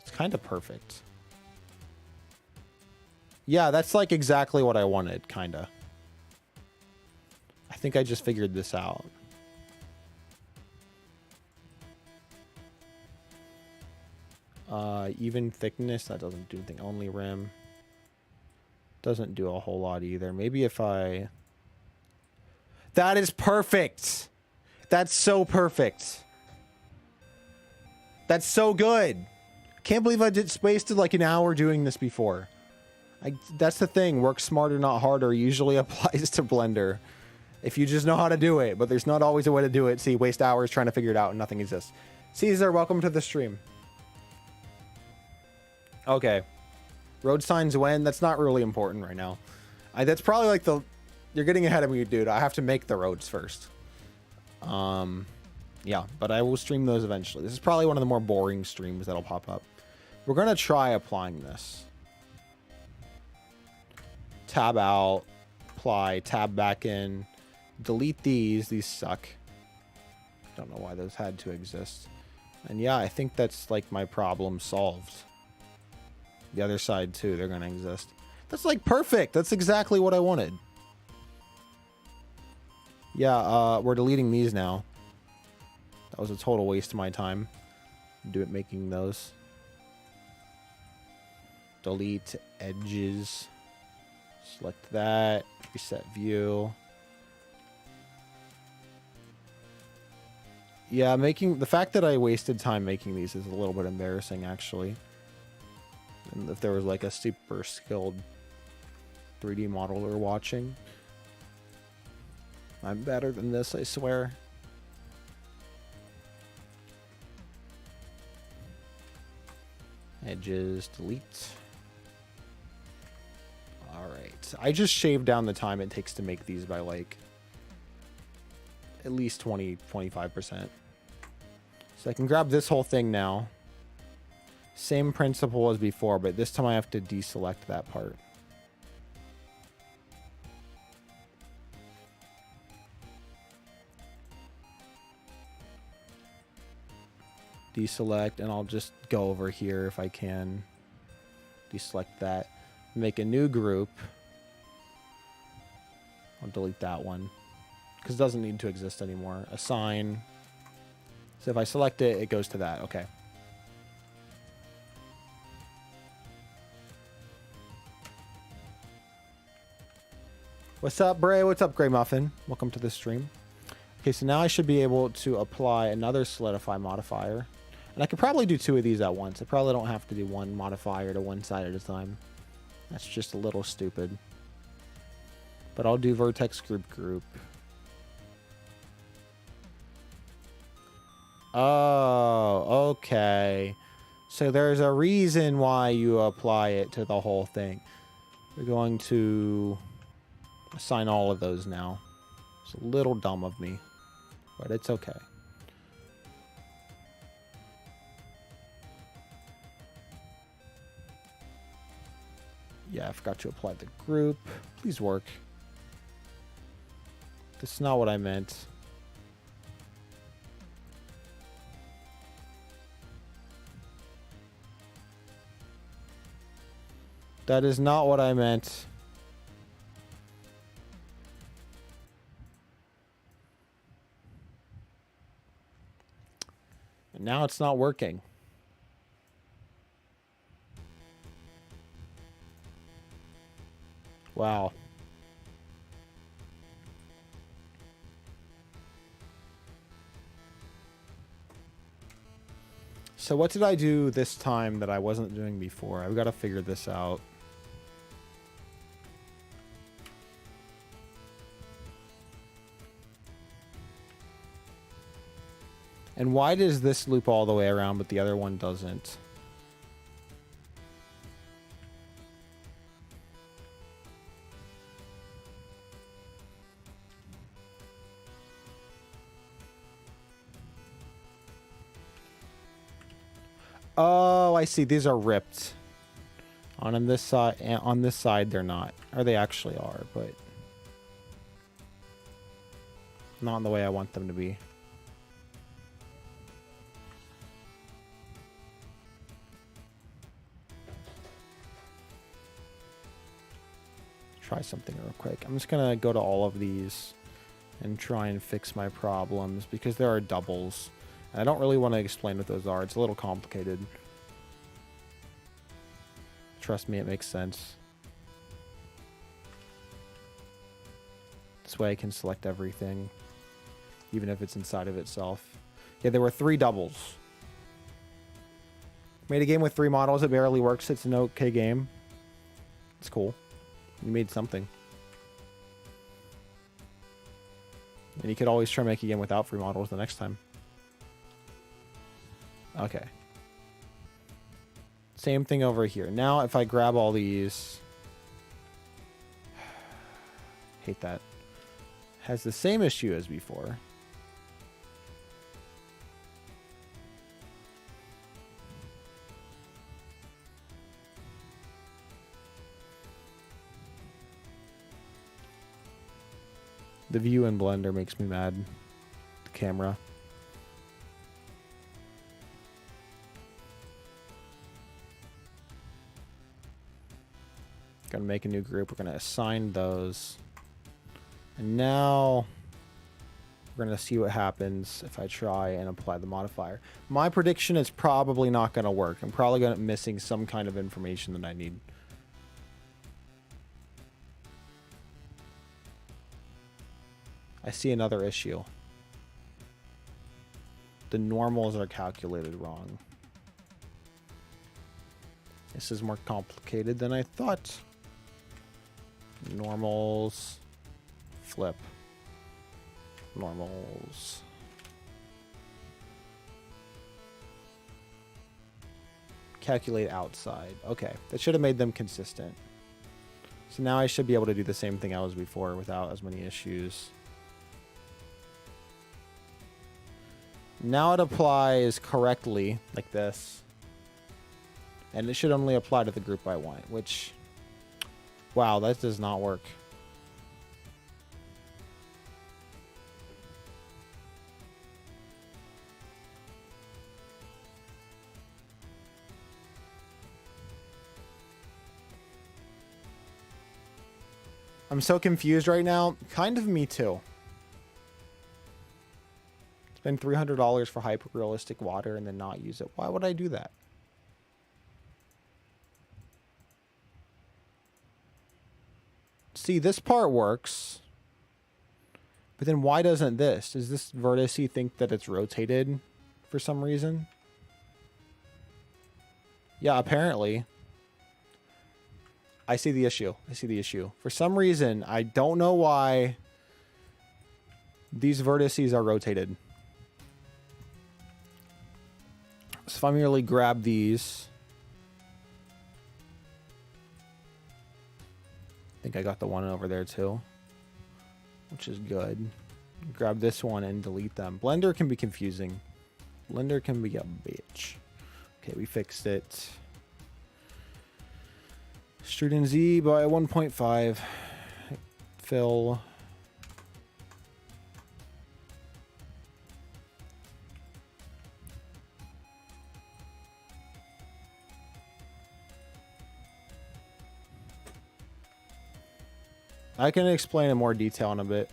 It's kind of perfect. Yeah, that's like exactly what I wanted, kinda. I think I just figured this out. Even thickness, that doesn't do anything. Only rim. Doesn't do a whole lot either. Maybe if I... That is perfect! That's so perfect. That's so good. Can't believe I wasted like an hour doing this before. That's the thing. Work smarter, not harder usually applies to Blender. If you just know how to do it, but there's not always a way to do it. So you waste hours trying to figure it out and nothing exists. Caesar, welcome to the stream. Okay. Road signs when? That's not really important right now. That's probably like the... You're getting ahead of me, dude. I have to make the roads first. Yeah, but I will stream those eventually. This is probably one of the more boring streams that'll pop up. We're going to try applying this. Tab out. Apply. Tab back in. Delete these. These suck. Don't know why those had to exist. And yeah, I think that's like my problem solved. The other side too, they're going to exist. That's like perfect. That's exactly what I wanted. Yeah, we're deleting these now. That was a total waste of my time. Do it making those. Delete edges. Select that. Reset view. Yeah, the fact that I wasted time making these is a little bit embarrassing, actually. And if there was like a super skilled 3D modeler watching. I'm better than this, I swear. Edges, delete. Alright. I just shaved down the time it takes to make these by like at least 20-25%. So I can grab this whole thing now. Same principle as before, but this time I have to deselect that part. Deselect, and I'll just go over here if I can. Deselect that. Make a new group. I'll delete that one because it doesn't need to exist anymore. Assign. So if I select it, it goes to that. Okay. What's up, Bray? What's up, Grey Muffin? Welcome to the stream. Okay, so now I should be able to apply another solidify modifier. And I could probably do two of these at once. I probably don't have to do one modifier to one side at a time. That's just a little stupid. But I'll do vertex group. Oh, okay. So there's a reason why you apply it to the whole thing. We're going to assign all of those now. It's a little dumb of me, but it's okay. Yeah, I forgot to apply the group. Please work. That's not what I meant. That is not what I meant. And now it's not working. Wow. So what did I do this time that I wasn't doing before? I've got to figure this out. And why does this loop all the way around, but the other one doesn't? Oh, I see. These are ripped. On this side, they're not. Or they actually are, but not in the way I want them to be. Try something real quick. I'm just gonna go to all of these and try and fix my problems because there are doubles. And I don't really want to explain what those are. It's a little complicated. Trust me, it makes sense. This way I can select everything, even if it's inside of itself. Yeah, there were 3 doubles. Made a game with 3 models. It barely works. It's an okay game. It's cool. You made something. And you could always try to make a game without 3 models the next time. Okay. Same thing over here. Now if I grab all these... Hate that. Has the same issue as before. The view in Blender makes me mad. The camera. Gonna make a new group. We're gonna assign those. And now we're gonna see what happens if I try and apply the modifier. My prediction is probably not gonna work. I'm probably gonna missing some kind of information that I need. I see another issue. The normals are calculated wrong. This is more complicated than I thought. Normals. Flip. Normals. Calculate outside. Okay, that should have made them consistent. So now I should be able to do the same thing I was before without as many issues. Now it applies correctly, like this. And it should only apply to the group I want, which... Wow, that does not work. I'm so confused right now. Kind of me too. Spend $300 for hyper-realistic water and then not use it. Why would I do that? See, this part works. But then why doesn't this? Does this vertice think that it's rotated for some reason? Yeah, apparently. I see the issue. I see the issue. For some reason, I don't know why these vertices are rotated. So if I merely grab these, I think I got the one over there too, which is good. Grab this one and delete them. Blender can be confusing. Blender can be a bitch. Okay, we fixed it. Student Z by 1.5. Fill. I can explain in more detail in a bit.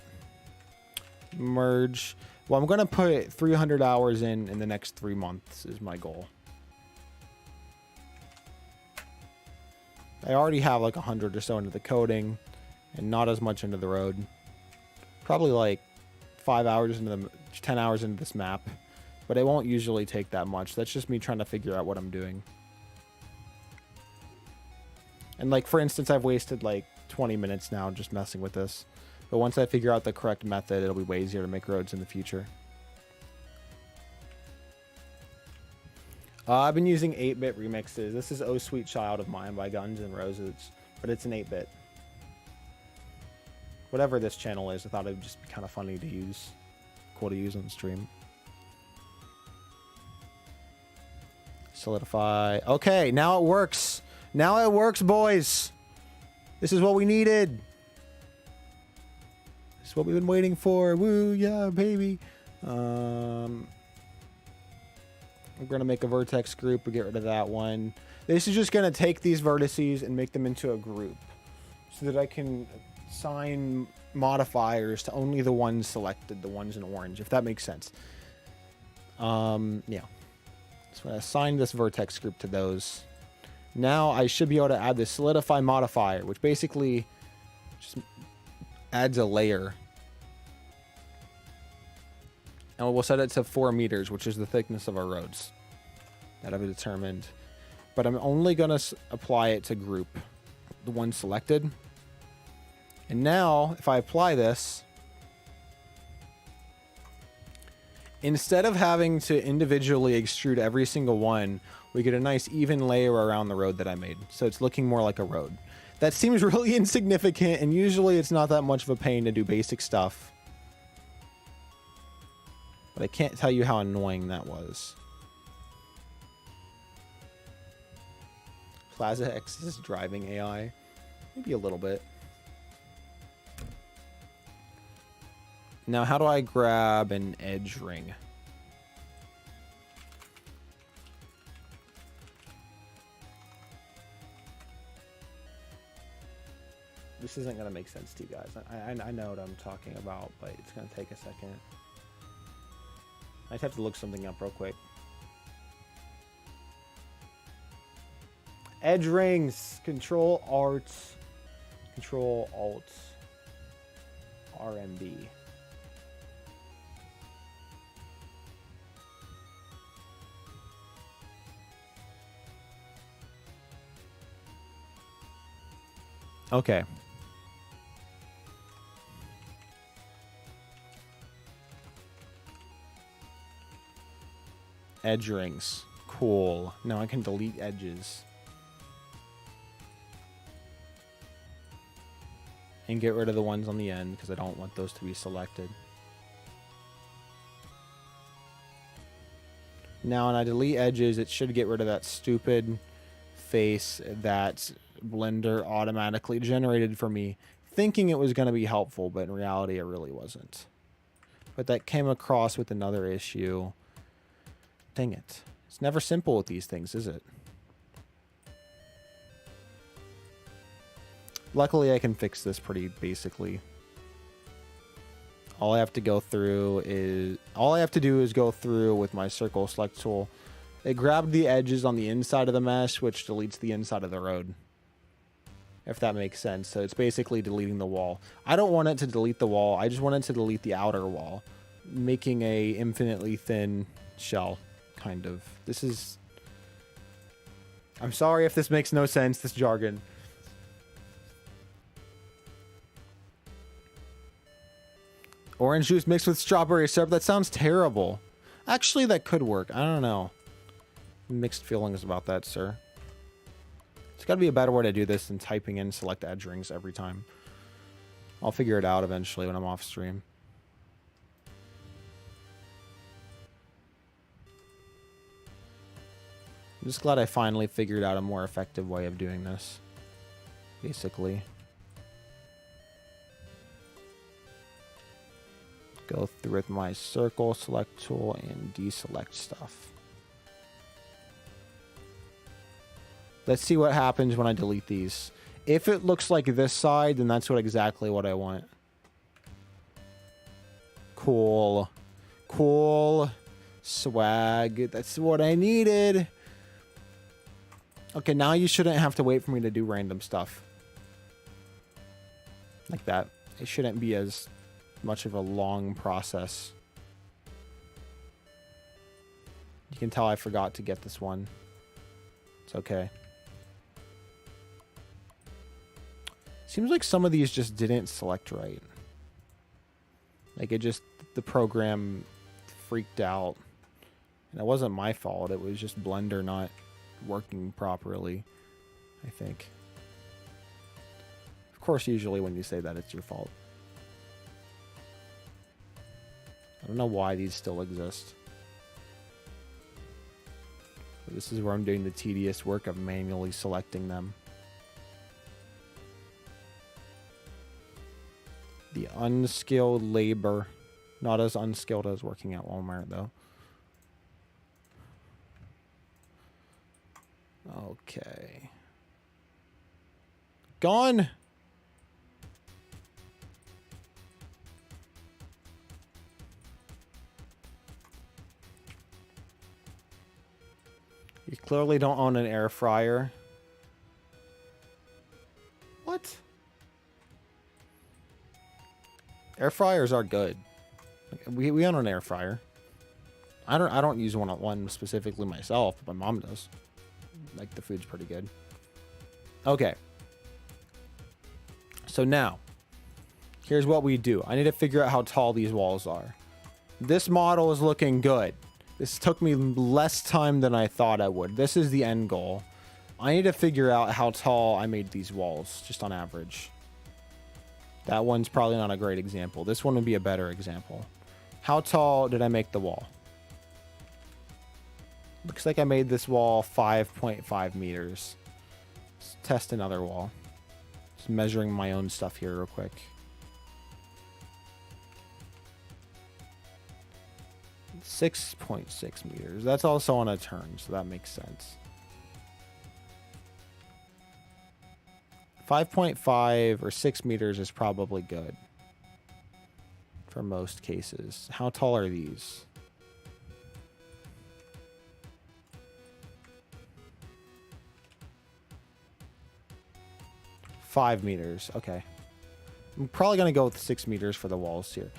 Merge. Well, I'm going to put 300 hours in the next 3 months is my goal. I already have like 100 or so into the coding and not as much into the road. Probably like 5 hours into the 10 hours into this map, but it won't usually take that much. That's just me trying to figure out what I'm doing. And like, for instance, I've wasted like 20 minutes now just messing with this. But once I figure out the correct method, it'll be way easier to make roads in the future. I've been using 8-bit remixes. This is Oh Sweet Child of Mine by Guns N' Roses, but it's an 8-bit. Whatever this channel is, I thought it would just be kind of funny to use. Cool to use on stream. Solidify. Okay, now it works. Now it works, boys. This is what we needed. This is what we've been waiting for. Woo, yeah, baby. We're going to make a vertex group. We get rid of that one. This is just going to take these vertices and make them into a group. so that I can assign modifiers to only the ones selected, the ones in orange, if that makes sense. Yeah. So I assign this vertex group to those. Now I should be able to add the solidify modifier, which basically just adds a layer. And we'll set it to 4 meters, which is the thickness of our roads that I've determined. But I'm only going to apply it to group, the one selected. And now, if I apply this, instead of having to individually extrude every single one, we get a nice even layer around the road that I made. So it's looking more like a road. That seems really insignificant, and usually it's not that much of a pain to do basic stuff. But I can't tell you how annoying that was. Plaza X is driving AI. Maybe a little bit. Now, how do I grab an edge ring? This isn't going to make sense to you guys. I know what I'm talking about, but it's going to take a second. I just have to look something up real quick. Edge rings. Control Alt, RMB. Okay. Edge rings. Cool. Now I can delete edges. And get rid of the ones on the end because I don't want those to be selected. Now when I delete edges, it should get rid of that stupid face that Blender automatically generated for me, thinking it was going to be helpful, but in reality it really wasn't. But that came across with another issue. Dang it. It's never simple with these things, is it? Luckily, I can fix this pretty basically. All I have to do is go through with my circle select tool. It grabbed the edges on the inside of the mesh, which deletes the inside of the road. If that makes sense. So it's basically deleting the wall. I don't want it to delete the wall. I just want it to delete the outer wall, making a infinitely thin shell, kind of. This is... I'm sorry if this makes no sense, this jargon. Orange juice mixed with strawberry syrup. That sounds terrible. Actually, that could work. I don't know. Mixed feelings about that, sir. There's got to be a better way to do this than typing in select edge rings every time. I'll figure it out eventually when I'm off stream. I'm just glad I finally figured out a more effective way of doing this. Basically. Go through with my circle select tool and deselect stuff. Let's see what happens when I delete these. If it looks like this side, then that's exactly what I want. Cool. Cool. Swag. That's what I needed. Okay, now you shouldn't have to wait for me to do random stuff. Like that. It shouldn't be as much of a long process. You can tell I forgot to get this one. It's okay. Seems like some of these just didn't select right. Like it just, the program freaked out. And it wasn't my fault. It was just Blender not working properly, I think. Of course, usually when you say that, it's your fault. I don't know why these still exist. But this is where I'm doing the tedious work of manually selecting them. The unskilled labor. Not as unskilled as working at Walmart, though. Okay. Gone! clearly don't own an air fryer. What? Air fryers are good. We own an air fryer. I don't use one specifically myself, but my mom does. Like, the food's pretty good. Okay. So now, here's what we do. I need to figure out how tall these walls are. This model is looking good. This took me less time than I thought I would. This is the end goal. I need to figure out how tall I made these walls, just on average. That one's probably not a great example. This one would be a better example. How tall did I make the wall? Looks like I made this wall 5.5 meters. Let's test another wall. Just measuring my own stuff here real quick. 6.6 meters. That's also on a turn, so that makes sense. 5.5 or 6 meters is probably good for most cases. How tall are these? $5 meters. Okay. I'm probably going to go with 6 meters for the walls here.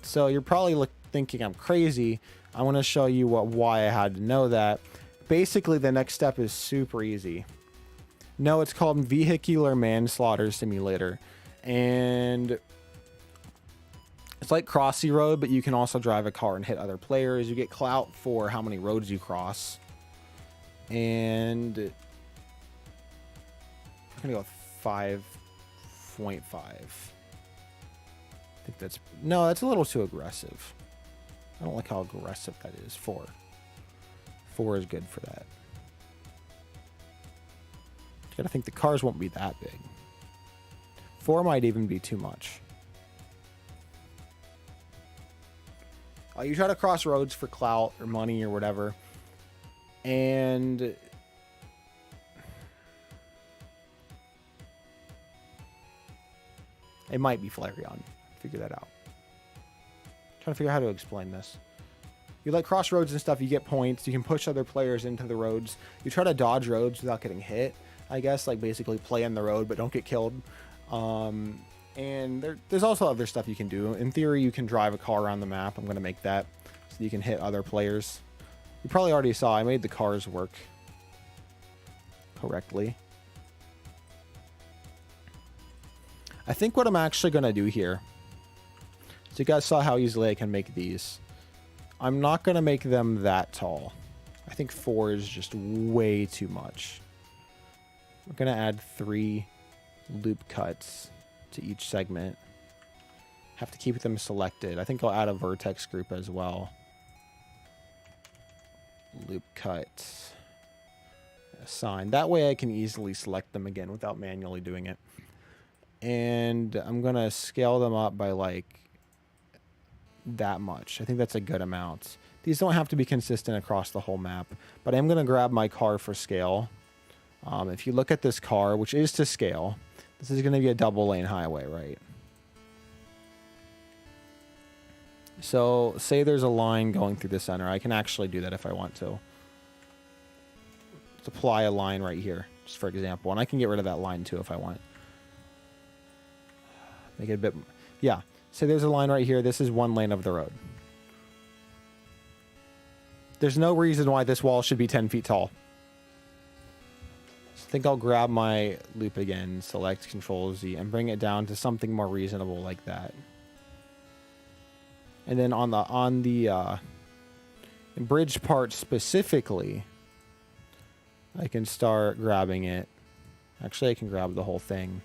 So you're probably thinking I'm crazy. I want to show you why I had to know that. Basically, the next step is super easy. No, it's called Vehicular Manslaughter Simulator. And it's like Crossy Road, but you can also drive a car and hit other players. You get clout for how many roads you cross. And I'm going to go 5.5. I think that's... No, that's a little too aggressive. I don't like how aggressive that is. 4. 4 is good for that. You gotta think the cars won't be that big. 4 might even be too much. You try to cross roads for clout or money or whatever. And... it might be Flareon. Figure that out. Trying to figure out how to explain this. You like cross roads and stuff, you get points. You can push other players into the roads. You try to dodge roads without getting hit, I guess. Like, basically play in the road, but don't get killed. And there's also other stuff you can do. In theory, you can drive a car around the map. I'm going to make that so you can hit other players. You probably already saw I made the cars work correctly. I think what I'm actually going to do here... so you guys saw how easily I can make these. I'm not going to make them that tall. I think 4 is just way too much. We're going to add 3 loop cuts to each segment. Have to keep them selected. I think I'll add a vertex group as well. Loop cut. Assign. That way I can easily select them again without manually doing it. And I'm going to scale them up by like that much. I think that's a good amount. These don't have to be consistent across the whole map, but I'm going to grab my car for scale. If you look at this car, which is to scale, this is going to be a double lane highway, right? So say there's a line going through the center. I can actually do that if I want to. Let's apply a line right here, just for example. And I can get rid of that line too if I want. Make it a bit... yeah. So there's a line right here. This is one lane of the road. There's no reason why this wall should be 10 feet tall. So I think I'll grab my loop again, select Control Z, and bring it down to something more reasonable like that. And then on the bridge part specifically, I can start grabbing it. Actually, I can grab the whole thing.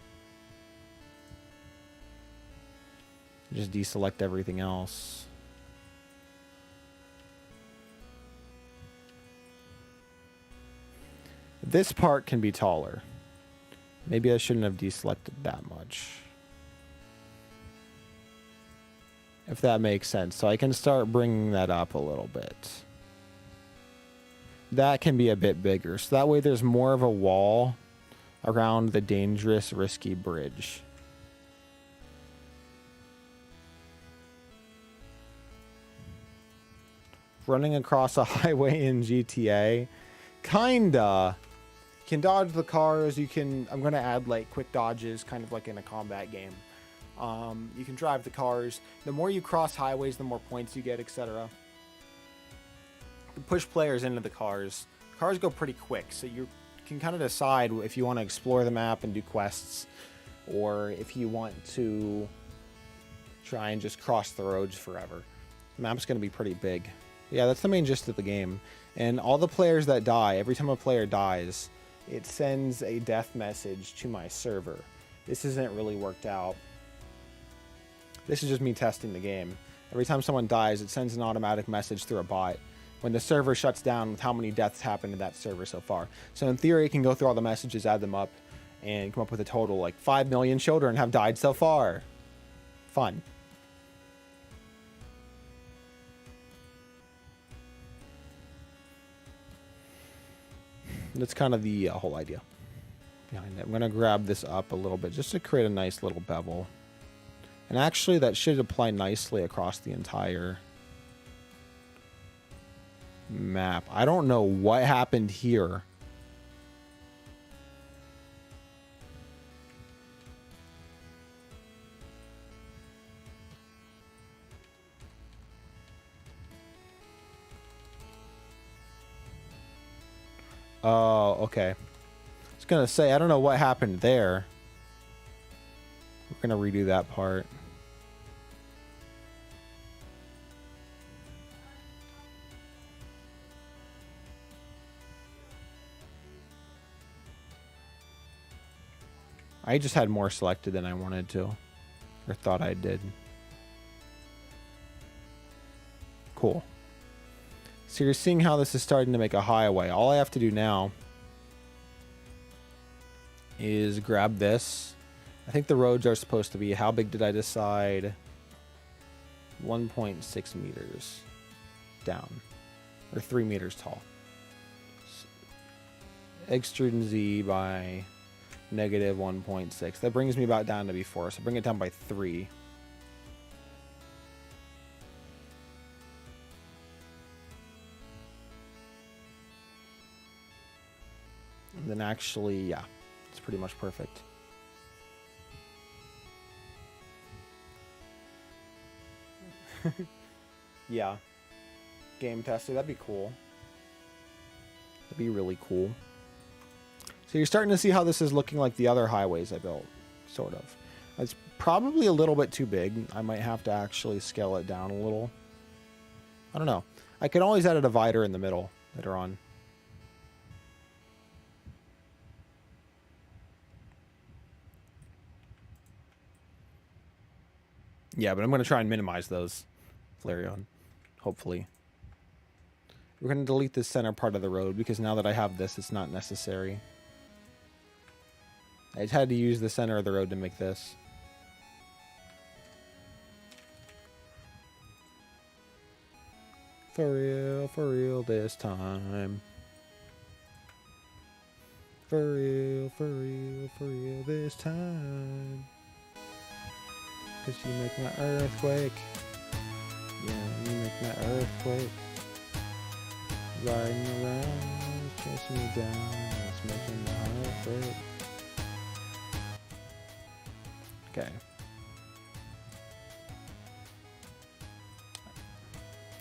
Just deselect everything else. This part can be taller. Maybe I shouldn't have deselected that much. If that makes sense. So I can start bringing that up a little bit. That can be a bit bigger. So that way there's more of a wall around the dangerous, risky bridge. Running across a highway in GTA kinda. You can dodge the cars. You can, I'm going to add like quick dodges, kind of like in a combat game. You can drive the cars. The more you cross highways, the more points you get, etc. Push players into the cars. Cars go pretty quick, so you can kind of decide if you want to explore the map and do quests, or if you want to try and just cross the roads forever. The map's going to be pretty big. Yeah, that's the main gist of the game. And all the players that die, every time a player dies, it sends a death message to my server. This isn't really worked out. This is just me testing the game. Every time someone dies, it sends an automatic message through a bot when the server shuts down with how many deaths happened in that server so far. So in theory, it can go through all the messages, add them up, and come up with a total like 5 million children have died so far. Fun. That's kind of the whole idea behind it. I'm going to grab this up a little bit just to create a nice little bevel. And actually, that should apply nicely across the entire map. I don't know what happened here. Oh, okay. I was going to say, I don't know what happened there. We're going to redo that part. I just had more selected than I wanted to, or thought I did. Cool. So you're seeing how this is starting to make a highway. All I have to do now is grab this. I think the roads are supposed to be, how big did I decide? 1.6 meters down, or 3 meters tall. Extrude Z by negative 1.6. That brings me about down to be 4, so bring it down by 3. And then actually, yeah, it's pretty much perfect. Yeah. Game tester, that'd be cool. That'd be really cool. So you're starting to see how this is looking like the other highways I built, sort of. It's probably a little bit too big. I might have to actually scale it down a little. I don't know. I could always add a divider in the middle later on. Yeah, but I'm going to try and minimize those, Flareon, hopefully. We're going to delete this center part of the road because now that I have this, it's not necessary. I just had to use the center of the road to make this. For real this time. For real this time. 'Cause you make my earthquake. Yeah, you make my earthquake. Riding around, chasing me down, it's making my heart break. Okay.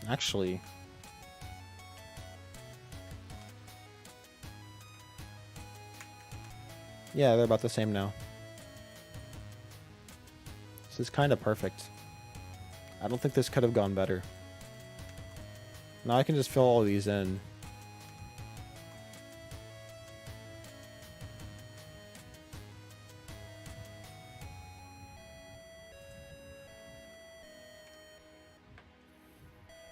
Actually, yeah, they're about the same now. This is kind of perfect. I don't think this could have gone better. Now I can just fill all these in.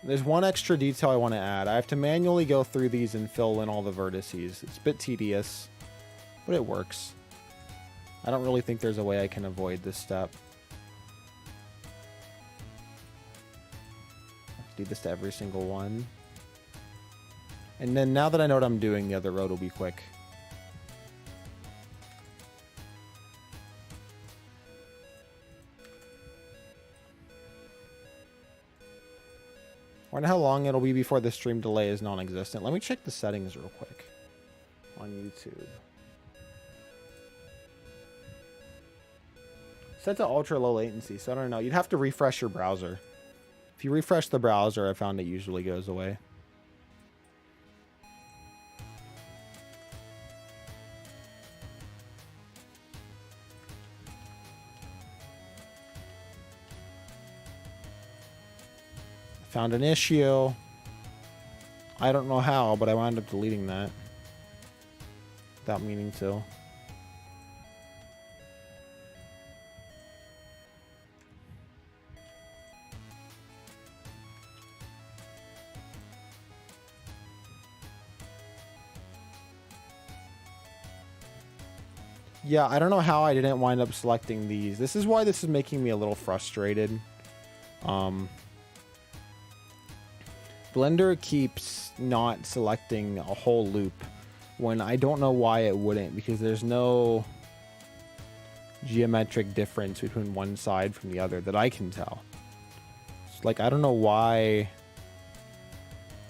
There's one extra detail I want to add. I have to manually go through these and fill in all the vertices. It's a bit tedious, but it works. I don't really think there's a way I can avoid this step. Do this to every single one. And then now that I know what I'm doing, the other road will be quick. I wonder how long it'll be before the stream delay is non-existent. Let me check the settings real quick. YouTube. Set to ultra low latency, so I don't know. You'd have to refresh your browser. If you refresh the browser, I found it usually goes away. Found an issue. I don't know how, but I wound up deleting that without meaning to. Yeah, I don't know how I didn't wind up selecting these. This is why this is making me a little frustrated. Blender keeps not selecting a whole loop when I don't know why it wouldn't, because there's no geometric difference between one side from the other that I can tell. It's like, I don't know why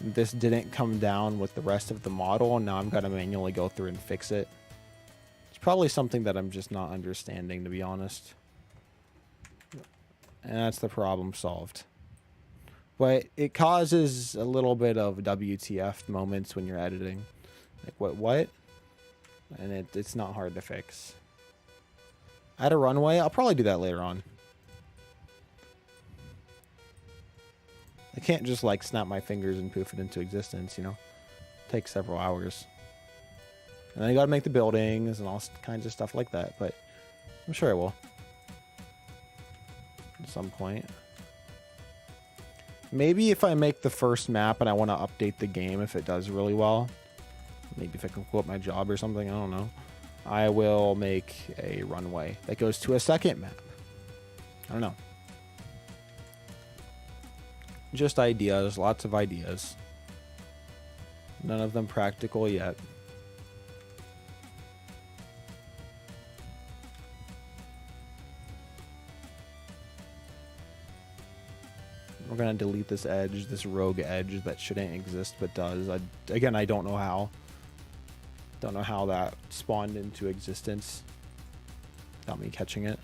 this didn't come down with the rest of the model, and now I'm going to manually go through and fix it. It's probably something that I'm just not understanding, to be honest. And that's the problem solved. But it causes a little bit of WTF moments when you're editing. Like, what? And it's not hard to fix. Add a runway? I'll probably do that later on. I can't just, like, snap my fingers and poof it into existence, you know? It takes several hours. And then you gotta make the buildings and all kinds of stuff like that, but I'm sure I will. At some point. Maybe if I make the first map and I want to update the game, if it does really well, maybe if I can quit my job or something, I don't know, I will make a runway that goes to a second map. I don't know. Just ideas, lots of ideas. None of them practical yet. We're going to delete this edge, this rogue edge that shouldn't exist but does. Again, I don't know how. Don't know how that spawned into existence without me catching it.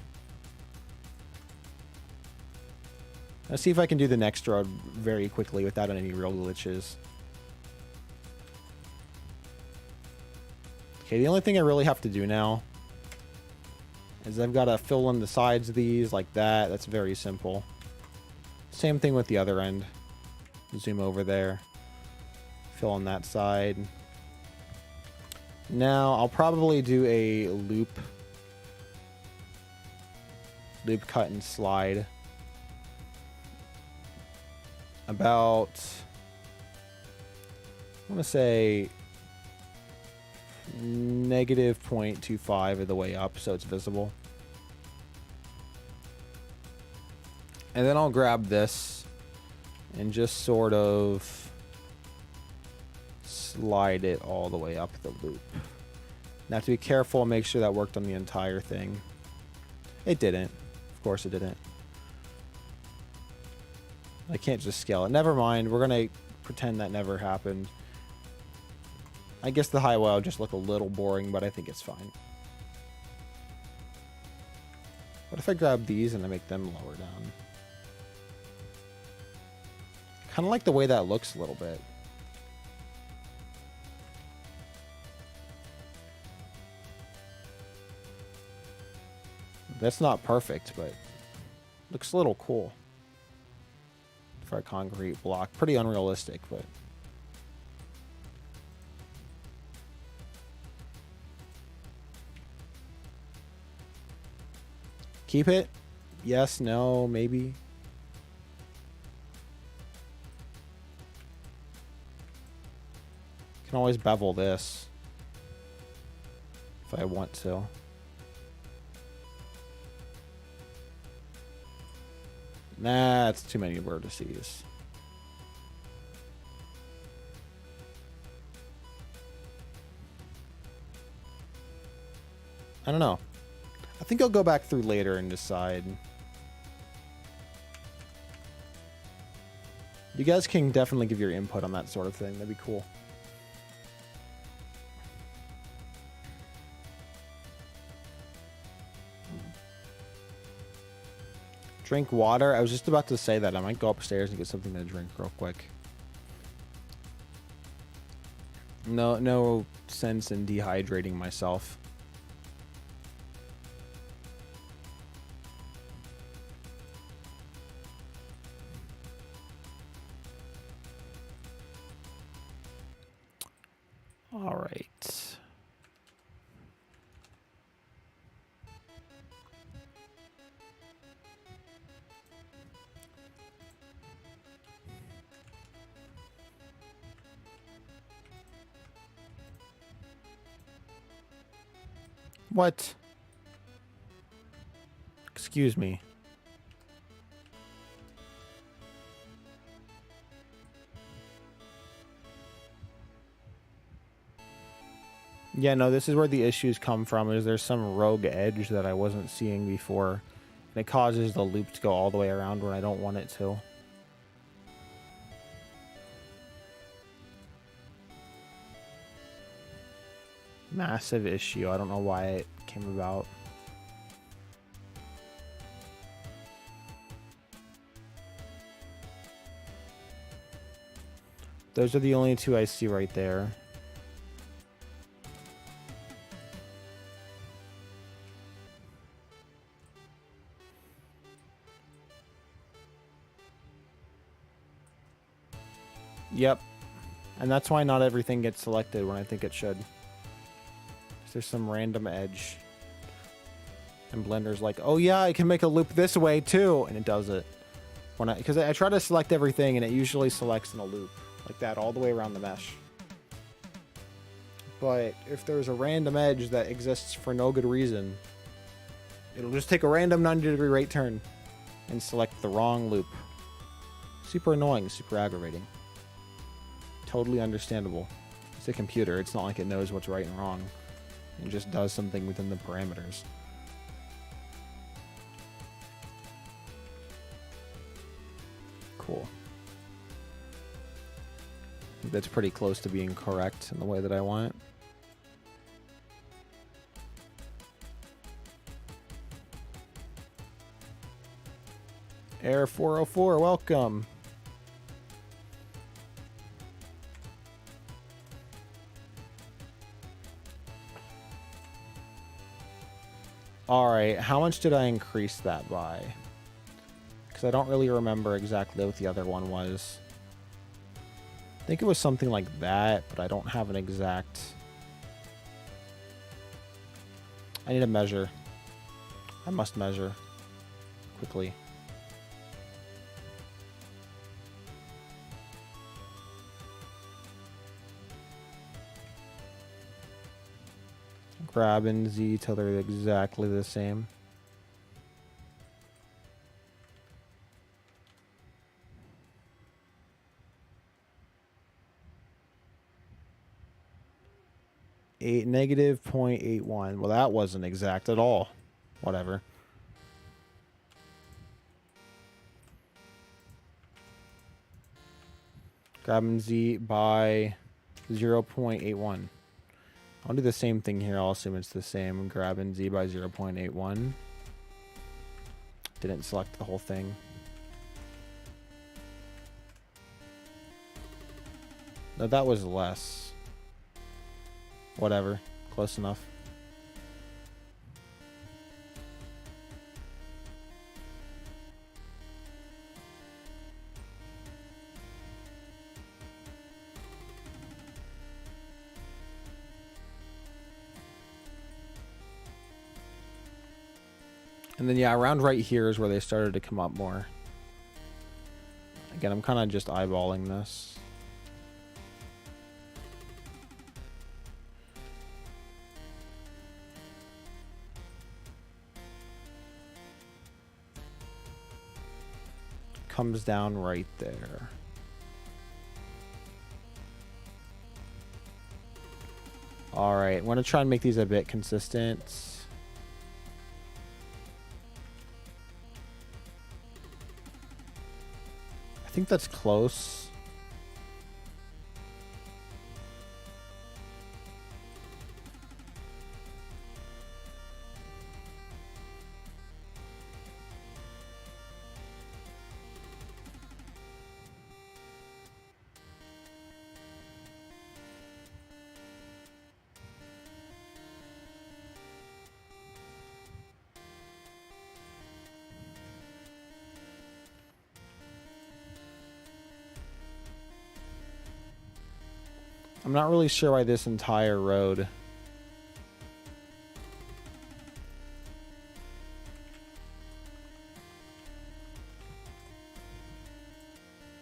Let's see if I can do the next road very quickly without any real glitches. Okay, the only thing I really have to do now is I've got to fill in the sides of these like that. That's very simple. Same thing with the other end. Zoom over there. Fill on that side. Now, I'll probably do a loop. Loop, cut, and slide. About, I want to say, negative 0.25 of the way up, so it's visible. And then I'll grab this and just sort of slide it all the way up the loop. Now, have to be careful and make sure that worked on the entire thing. It didn't. Of course it didn't. I can't just scale it. Never mind. We're going to pretend that never happened. I guess the highway will just look a little boring, but I think it's fine. What if I grab these and I make them lower down? Kind of like the way that looks a little bit. That's not perfect, but looks a little cool. For a concrete block. Pretty unrealistic, but... Keep it? Yes, no, maybe. Can always bevel this if I want to. Nah, it's too many vertices. I don't know. I think I'll go back through later and decide. You guys can definitely give your input on that sort of thing. That'd be cool. Drink water. I was just about to say that. I might go upstairs and get something to drink real quick. No sense in dehydrating myself. All right. What? Excuse me. Yeah, no, this is where the issues come from, is there's some rogue edge that I wasn't seeing before. And it causes the loop to go all the way around when I don't want it to. Massive issue. I don't know why it came about. Those are the only two I see right there. Yep. And that's why not everything gets selected when I think it should. There's some random edge. And Blender's like, oh yeah, I can make a loop this way too. And it does it. Because I try to select everything and it usually selects in a loop. Like that all the way around the mesh. But if there's a random edge that exists for no good reason, it'll just take a random 90-degree right turn and select the wrong loop. Super annoying, super aggravating. Totally understandable. It's a computer. It's not like it knows what's right and wrong. It just does something within the parameters. Cool. I think that's pretty close to being correct in the way that I want it. Air 404, welcome. All right, how much did I increase that by? Because I don't really remember exactly what the other one was. I think it was something like that, but I don't have an exact... I need to measure. I must measure quickly. Grab and Z till they're exactly the same. Negative 0.81. Well, that wasn't exact at all. Whatever. Grab and Z by 0.81. I'll do the same thing here. I'll assume it's the same. Grab and Z by 0.81. Didn't select the whole thing. No, that was less. Whatever. Close enough. And then, yeah, around right here is where they started to come up more. Again, I'm kind of just eyeballing this. Comes down right there. All right, I'm going to try and make these a bit consistent. I think that's close. I'm not really sure why this entire road...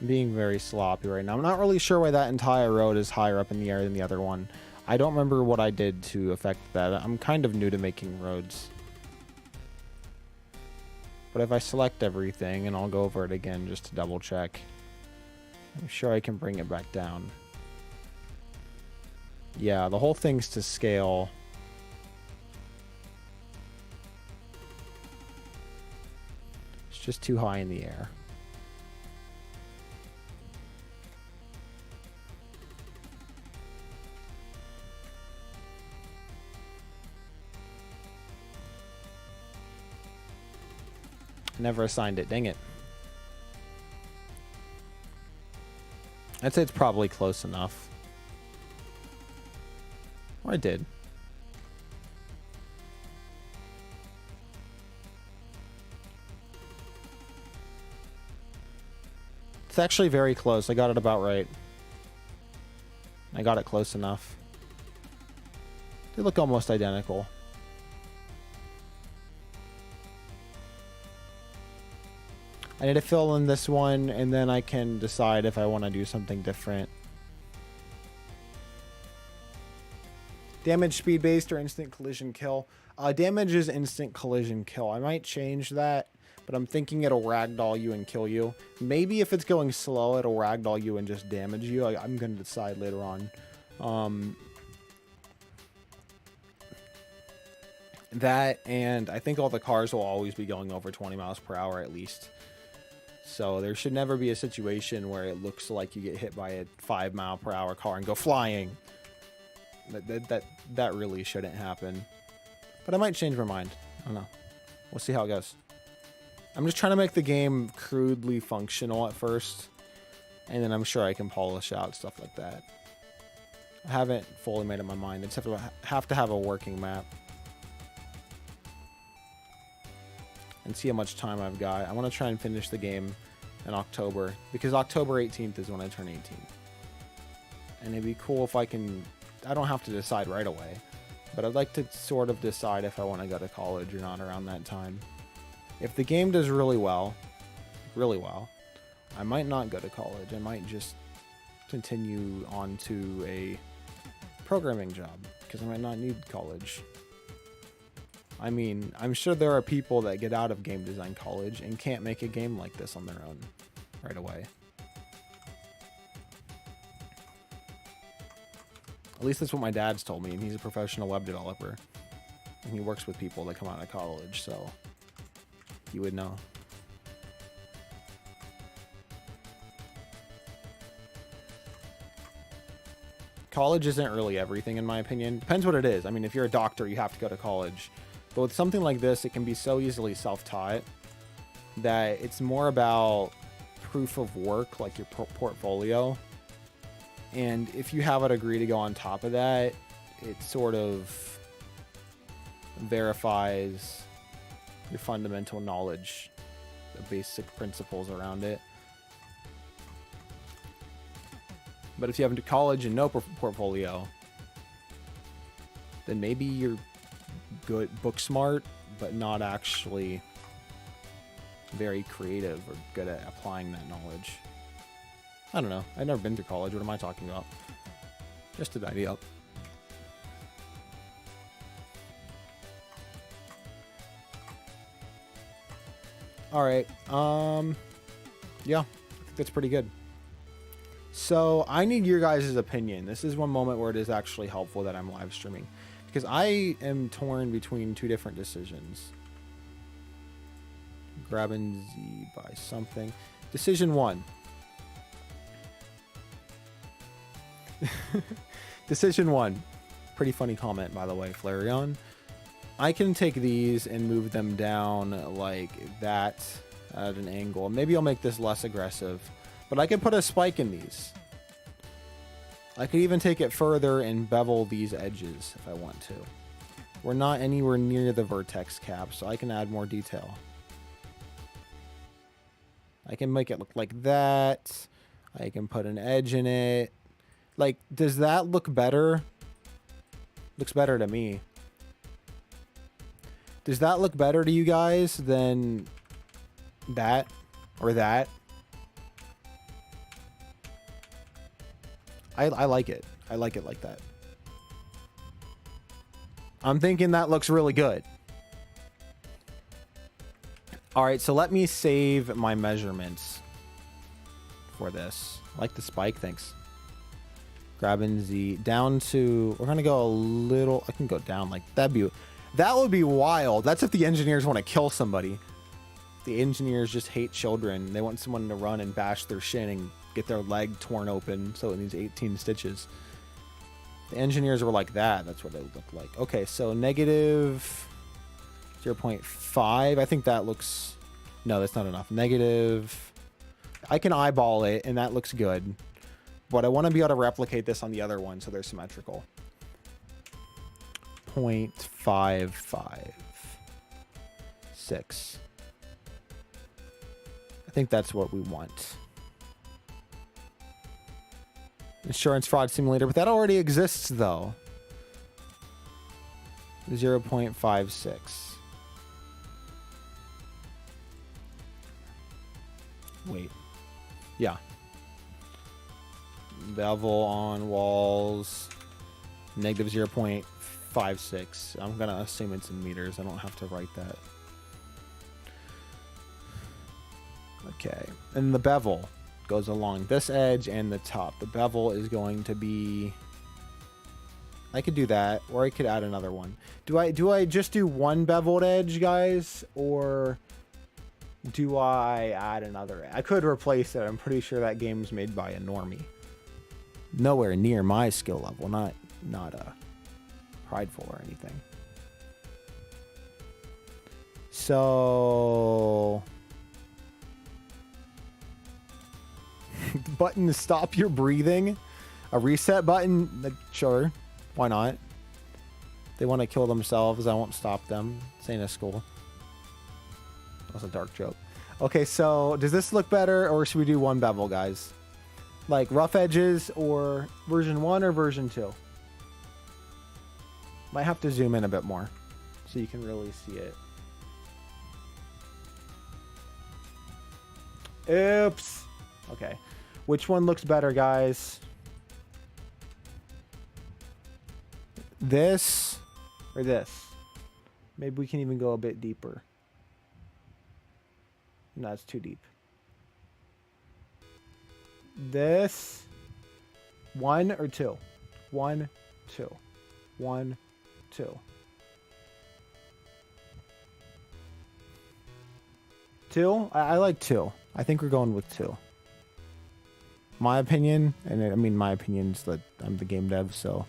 I'm being very sloppy right now. I'm not really sure why that entire road is higher up in the air than the other one. I don't remember what I did to affect that. I'm kind of new to making roads. But if I select everything, and I'll go over it again just to double check. I'm sure I can bring it back down. Yeah, the whole thing's to scale. It's just too high in the air. Never assigned it, dang it. I'd say it's probably close enough. Or I did. It's actually very close. I got it about right. I got it close enough. They look almost identical. I need to fill in this one, and then I can decide if I want to do something different. Damage speed based or instant collision kill? Damage is instant collision kill. I might change that, but I'm thinking it'll ragdoll you and kill you. Maybe if it's going slow, it'll ragdoll you and just damage you. I'm going to decide later on. That, and I think all the cars will always be going over 20 miles per hour at least. So there should never be a situation where it looks like you get hit by a 5 mile per hour car and go flying. That really shouldn't happen. But I might change my mind. I don't know. We'll see how it goes. I'm just trying to make the game crudely functional at first. And then I'm sure I can polish out stuff like that. I haven't fully made up my mind. I just have to have a working map. And see how much time I've got. I want to try and finish the game in October, because October 18th is when I turn 18. And it'd be cool if I don't have to decide right away, but I'd like to sort of decide if I want to go to college or not around that time. If the game does really well, I might not go to college. I might just continue on to a programming job, because I might not need college. I mean, I'm sure there are people that get out of game design college and can't make a game like this on their own right away. At least that's what my dad's told me, and he's a professional web developer. And he works with people that come out of college, so he would know. College isn't really everything, in my opinion. Depends what it is. I mean, if you're a doctor, you have to go to college. But with something like this, it can be so easily self-taught that it's more about proof of work, like your portfolio. And if you have a degree to go on top of that, it sort of verifies your fundamental knowledge, the basic principles around it. But if you have to college and no portfolio, then maybe you're good, book smart, but not actually very creative or good at applying that knowledge. I don't know. I've never been through college. What am I talking about? Just an idea. All right. Yeah, I think that's pretty good. So I need your guys' opinion. This is one moment where it is actually helpful that I'm live streaming, because I am torn between two different decisions. Grabbing Z by something. Decision one. Decision one. Pretty funny comment, by the way, Flareon. I can take these and move them down like that at an angle. Maybe I'll make this less aggressive, but I could put a spike in these. I could even take it further and bevel these edges if I want to. We're not anywhere near the vertex cap, so I can add more detail. I can make it look like that. I can put an edge in it. Like, does that look better? Looks better to me. Does that look better to you guys than that or that? I like it. I like it like that. I'm thinking that looks really good. All right, so let me save my measurements for this. I like the spike, thanks. Grabbing Z down to, we're gonna go a little, I can go down like that would be wild. That's if the engineers want to kill somebody. The engineers just hate children. They want someone to run and bash their shin and get their leg torn open so it needs 18 stitches. The engineers were like that. That's what they look like. Okay, so negative 0.5. I think that looks... No, that's not enough. Negative... I can eyeball it, and that looks good. But I want to be able to replicate this on the other one so they're symmetrical. 0.556. I think that's what we want. Insurance fraud simulator, but that already exists though. 0.56. Wait. Yeah. Bevel on walls. Negative 0.56. I'm gonna assume it's in meters. I don't have to write that. Okay. And the bevel goes along this edge and the top. The bevel is going to be... I could do that, or I could add another one. Do I just do one beveled edge, guys? Or do I add another? I could replace it. I'm pretty sure that game's made by a normie. Nowhere near my skill level. Not prideful or anything. So... button to stop your breathing. A reset button? Like, sure. Why not? They want to kill themselves. I won't stop them. This ain't a school. That was a dark joke. Okay, so does this look better, or should we do one bevel, guys? Like rough edges, or version 1 or version 2? Might have to zoom in a bit more so you can really see it. Oops. Okay. Which one looks better, guys? This or this? Maybe we can even go a bit deeper. No, it's too deep. This. 1 or 2? 1, 2. 1, 2. 2? I like 2. I think we're going with 2. My opinion, and I mean my opinion's that I'm the game dev, so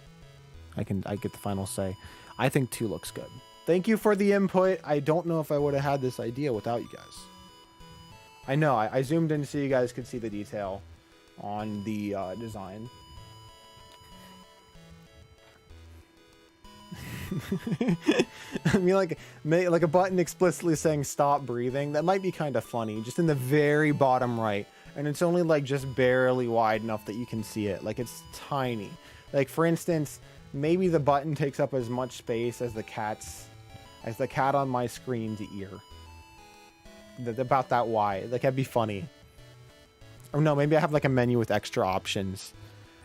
I get the final say. I think 2 looks good. Thank you for the input. I don't know if I would have had this idea without you guys. I know I zoomed in so you guys could see the detail on the design. I mean, like a button explicitly saying stop breathing. That might be kind of funny, just in the very bottom right. And it's only like just barely wide enough that you can see it. Like it's tiny. Like for instance, maybe the button takes up as much space as the cat on my screen's ear. About that wide. Like that'd be funny. Or no, maybe I have like a menu with extra options.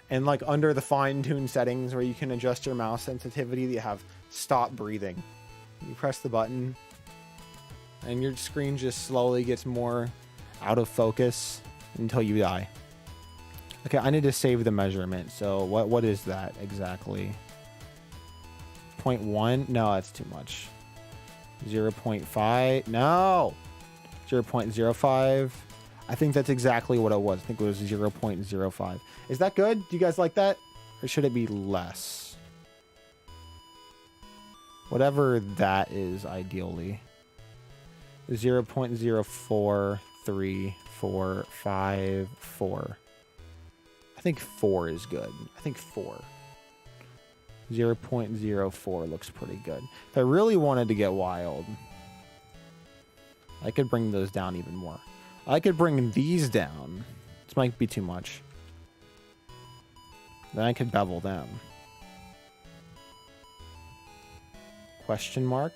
And like under the fine-tuned settings where you can adjust your mouse sensitivity, you have stop breathing. You press the button and your screen just slowly gets more out of focus until you die. Okay, I need to save the measurement. So what is that exactly? 0.1? No, that's too much. 0.5? No! 0.05? I think that's exactly what it was. I think it was 0.05. Is that good? Do you guys like that? Or should it be less? Whatever that is, ideally. 0.04345 I think 4 is good. I think 4. 0.04 looks pretty good. If I really wanted to get wild, I could bring those down even more. I could bring these down. This might be too much. Then I could bevel them. Question mark.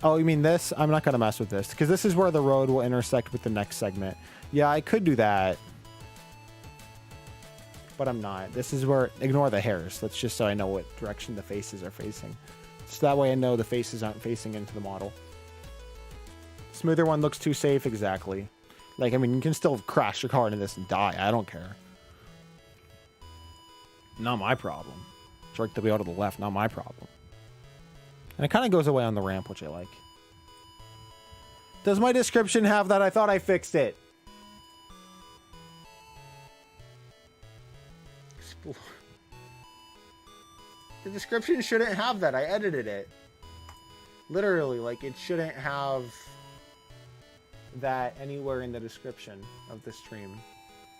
Oh, you mean this? I'm not going to mess with this because this is where the road will intersect with the next segment. Yeah, I could do that. But I'm not. This is where... Ignore the hairs. That's just so I know what direction the faces are facing. So that way I know the faces aren't facing into the model. Smoother one looks too safe. Exactly. Like, I mean, you can still crash your car into this and die. I don't care. Not my problem. Jerk the wheel to the left. Not my problem. And it kind of goes away on the ramp, which I like. Does my description have that? I thought I fixed it. The description shouldn't have that. I edited it. Literally, like, it shouldn't have that anywhere in the description of the stream.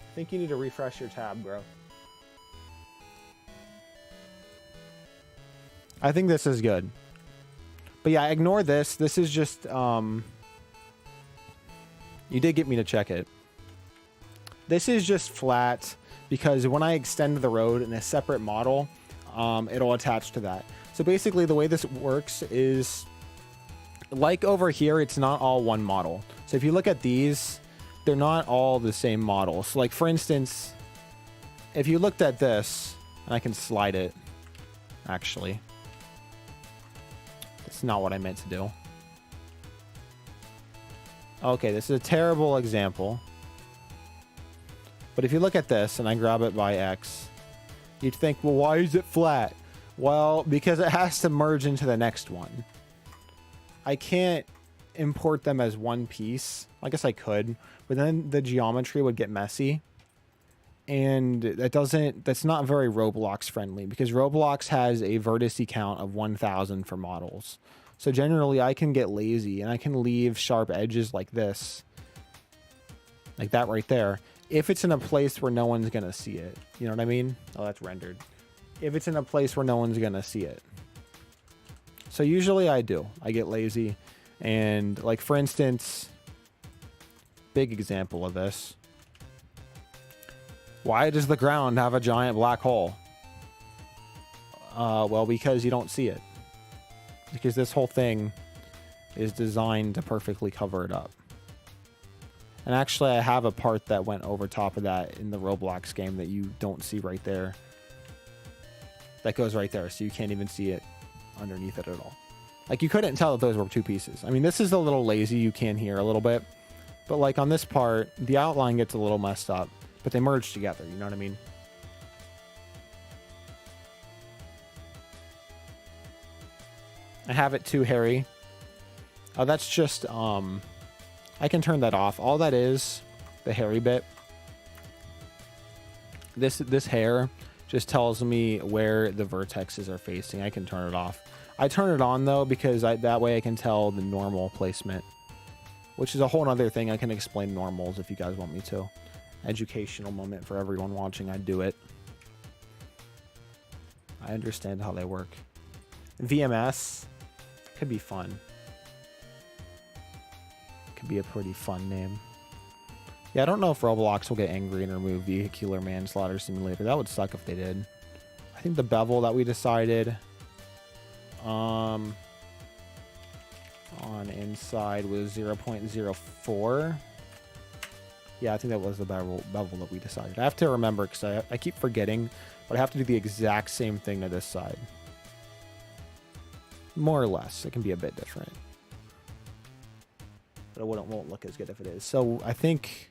I think you need to refresh your tab, bro. I think this is good. But yeah, ignore this. This is just, you did get me to check it. This is just flat because when I extend the road in a separate model, it'll attach to that. So basically the way this works is like over here, it's not all one model. So if you look at these, they're not all the same model. So like for instance, if you looked at this, and I can slide it actually. That's not what I meant to do. Okay, this is a terrible example. But if you look at this and I grab it by X, you'd think, well, why is it flat? Well, because it has to merge into the next one. I can't import them as one piece. I guess I could, but then the geometry would get messy. And that's not very Roblox friendly because Roblox has a vertice count of 1,000 for models. So generally I can get lazy and I can leave sharp edges like this, like that right there, if it's in a place where no one's going to see it. You know what I mean? Oh, that's rendered. If it's in a place where no one's going to see it. So usually I get lazy. And like, for instance, big example of this. Why does the ground have a giant black hole? Well, because you don't see it. Because this whole thing is designed to perfectly cover it up. And actually, I have a part that went over top of that in the Roblox game that you don't see right there. That goes right there, so you can't even see it underneath it at all. Like, you couldn't tell that those were two pieces. I mean, this is a little lazy. You can hear a little bit. But, like, on this part, the outline gets a little messed up. But they merge together, you know what I mean? I have it too hairy. Oh, that's just, I can turn that off. All that is, the hairy bit. This hair just tells me where the vertexes are facing. I can turn it off. I turn it on, though, because that way I can tell the normal placement. Which is a whole other thing. I can explain normals if you guys want me to. Educational moment for everyone watching. I'd do it. I understand how they work. VMS could be fun. Could be a pretty fun name. Yeah, I don't know if Roblox will get angry and remove vehicular manslaughter simulator. That would suck if they did. I think the bevel that we decided on inside was 0.04. Yeah, I think that was the bevel that we decided. I have to remember because I keep forgetting, but I have to do the exact same thing to this side. More or less. It can be a bit different. But it won't look as good if it is. So I think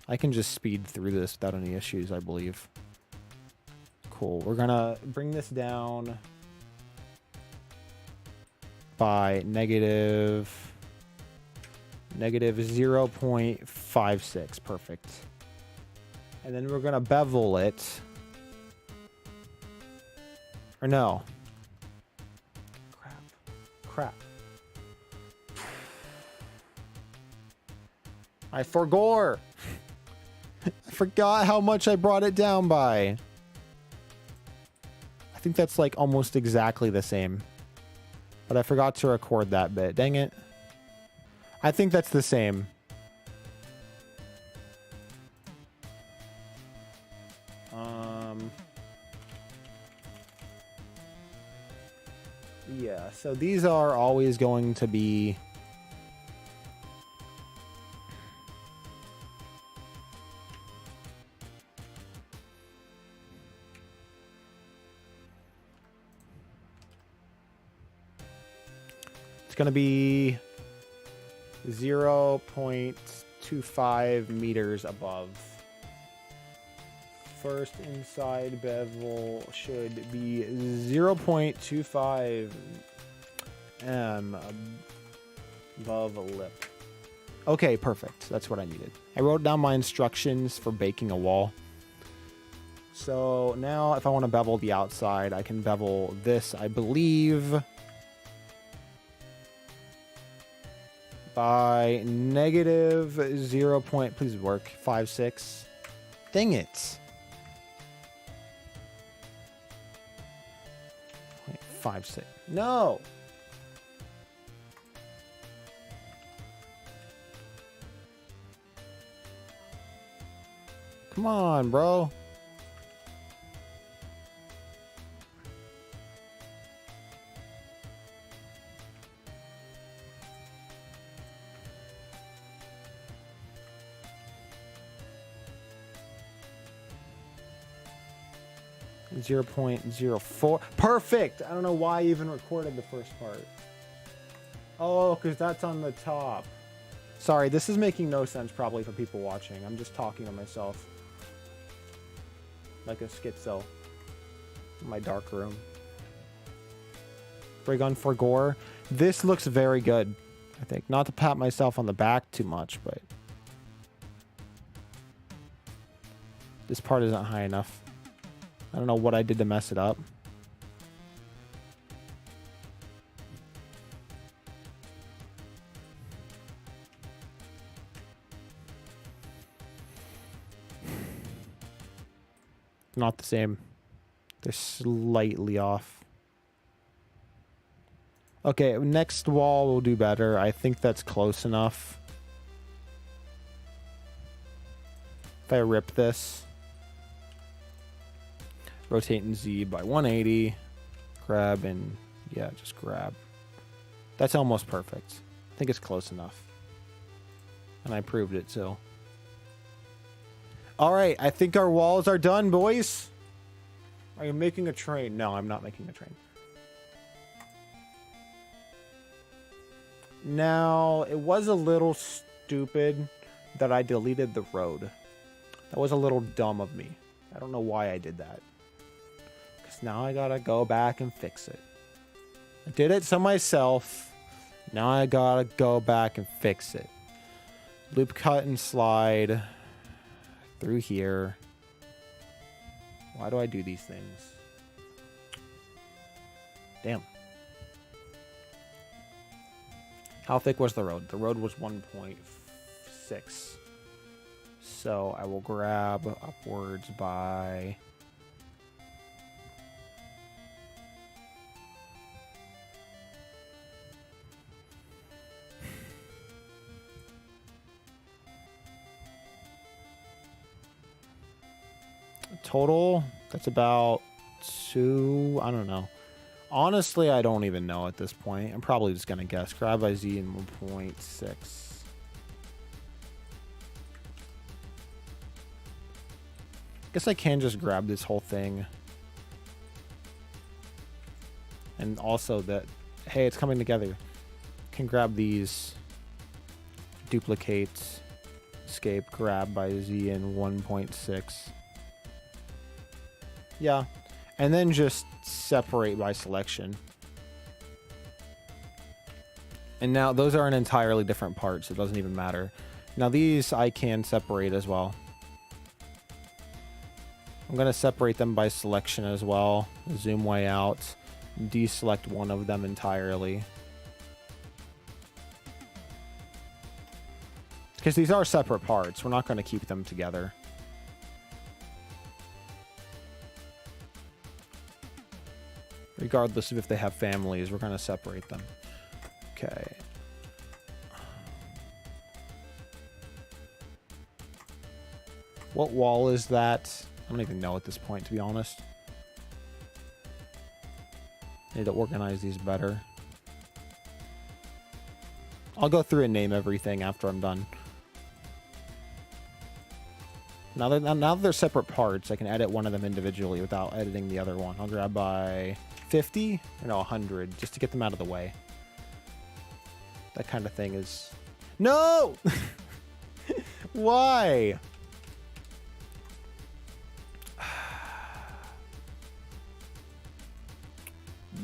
I can just speed through this without any issues, I believe. Cool. We're going to bring this down by negative 0.56. Perfect. And then we're going to bevel it. Or no. Crap. I forgot. I forgot how much I brought it down by. think that's like almost exactly the same. But I forgot to record that bit. Dang it. I think that's the same. Yeah, so these are always going to be it's going to be 0.25 meters above. First inside bevel should be 0.25 above a lip. Okay, perfect. That's what I needed. I wrote down my instructions for baking a wall. So now if I want to bevel the outside, I can bevel this, I believe, by negative 0. Please work. 56. Dang it. 0.56. No. Come on, bro. Zero 0.04. Perfect. I don't know why I even recorded the first part. Oh, because that's on the top. Sorry, this is making no sense probably for people watching. I'm just talking to myself. Like a schizo. In my dark room. Ray gun for gore. This looks very good, I think. Not to pat myself on the back too much, but this part isn't high enough. I don't know what I did to mess it up. Not the same. They're slightly off. Okay, next wall will do better. I think that's close enough. If I rip this, rotate in Z by 180, grab and, yeah, just grab. That's almost perfect. I think it's close enough. And I proved it too. All right, I think our walls are done, boys. Are you making a train? No, I'm not making a train. Now, it was a little stupid that I deleted the road. That was a little dumb of me. I don't know why I did that. Because now I gotta go back and fix it. I did it to myself. Now I gotta go back and fix it. Loop cut and slide through here. Why do I do these things? Damn. How thick was the road? The road was 1.6. So I will grab upwards by... Total, that's about 2, I don't know. Honestly, I don't even know at this point. I'm probably just going to guess. Grab by Z in 1.6. Guess I can just grab this whole thing. And also that, hey, it's coming together. Can grab these. Duplicate. Escape. Grab by Z in 1.6. Yeah. And then just separate by selection. And now those are an entirely different part, so it doesn't even matter. Now these I can separate as well. I'm going to separate them by selection as well. Zoom way out. Deselect one of them entirely. Because these are separate parts. We're not going to keep them together. Regardless of if they have families, we're going to separate them. Okay. What wall is that? I don't even know at this point, to be honest. Need to organize these better. I'll go through and name everything after I'm done. Now that they're separate parts, I can edit one of them individually without editing the other one. I'll grab by 50 or no 100 just to get them out of the way. That kind of thing is... No! Why?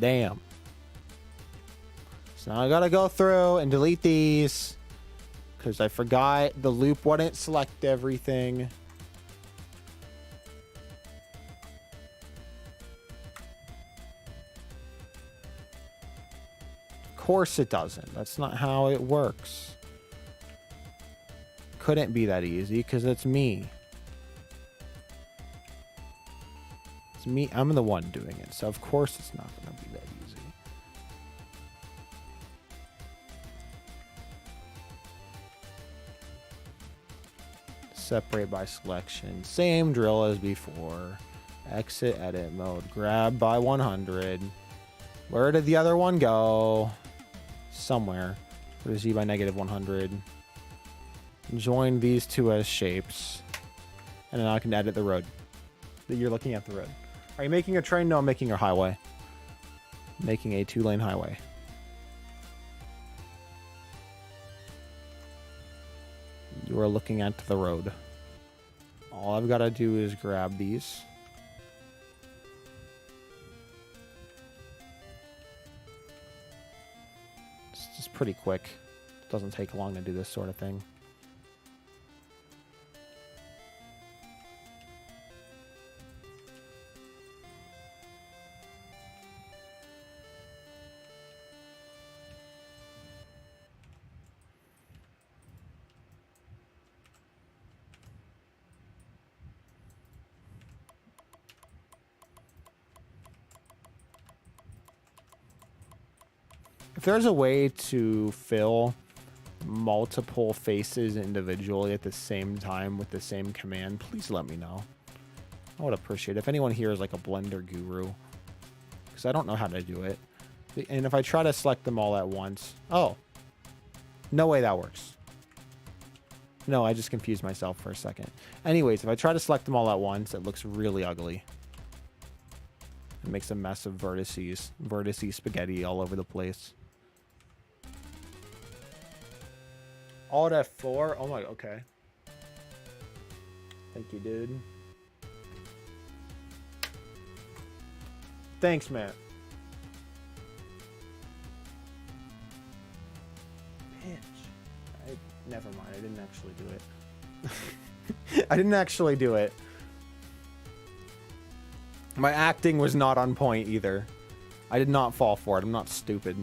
Damn. So now I gotta go through and delete these because I forgot the loop wouldn't select everything. Of course it doesn't. That's not how it works. Couldn't be that easy because it's me. It's me. I'm the one doing it. So of course it's not going to be that easy. Separate by selection. Same drill as before. Exit edit mode. Grab by 100. Where did the other one go? Somewhere. Put a Z by negative 100. Join these two as shapes. And then I can edit the road. You're looking at the road. Are you making a train? No, I'm making a highway. Making a 2-lane highway. You are looking at the road. All I've got to do is grab these. It's just pretty quick. It doesn't take long to do this sort of thing. If there's a way to fill multiple faces individually at the same time with the same command, please let me know. I would appreciate it. If anyone here is like a Blender guru, because I don't know how to do it. And if I try to select them all at once... Oh. No way that works. No, I just confused myself for a second. Anyways, if I try to select them all at once, it looks really ugly. It makes a mess of vertices. Vertice spaghetti all over the place. Alt F4? Oh my, okay. Thank you, dude. Thanks, man. Bitch. Never mind, I didn't actually do it. I didn't actually do it. My acting was not on point either. I did not fall for it. I'm not stupid.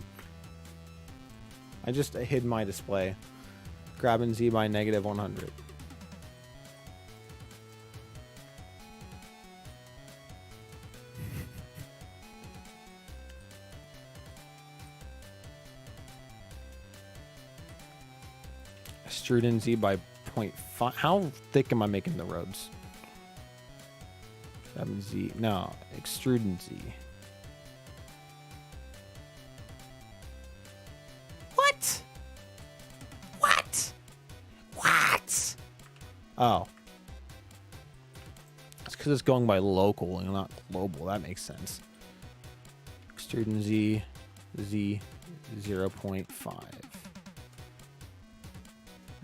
I just hid my display. Grabbing Z by negative 100. Extruding Z by 0.5. How thick am I making the roads? Z. No, extruding Z. What? What? What? Oh. It's because it's going by local and not global. That makes sense. Extruding Z. Z 0.5.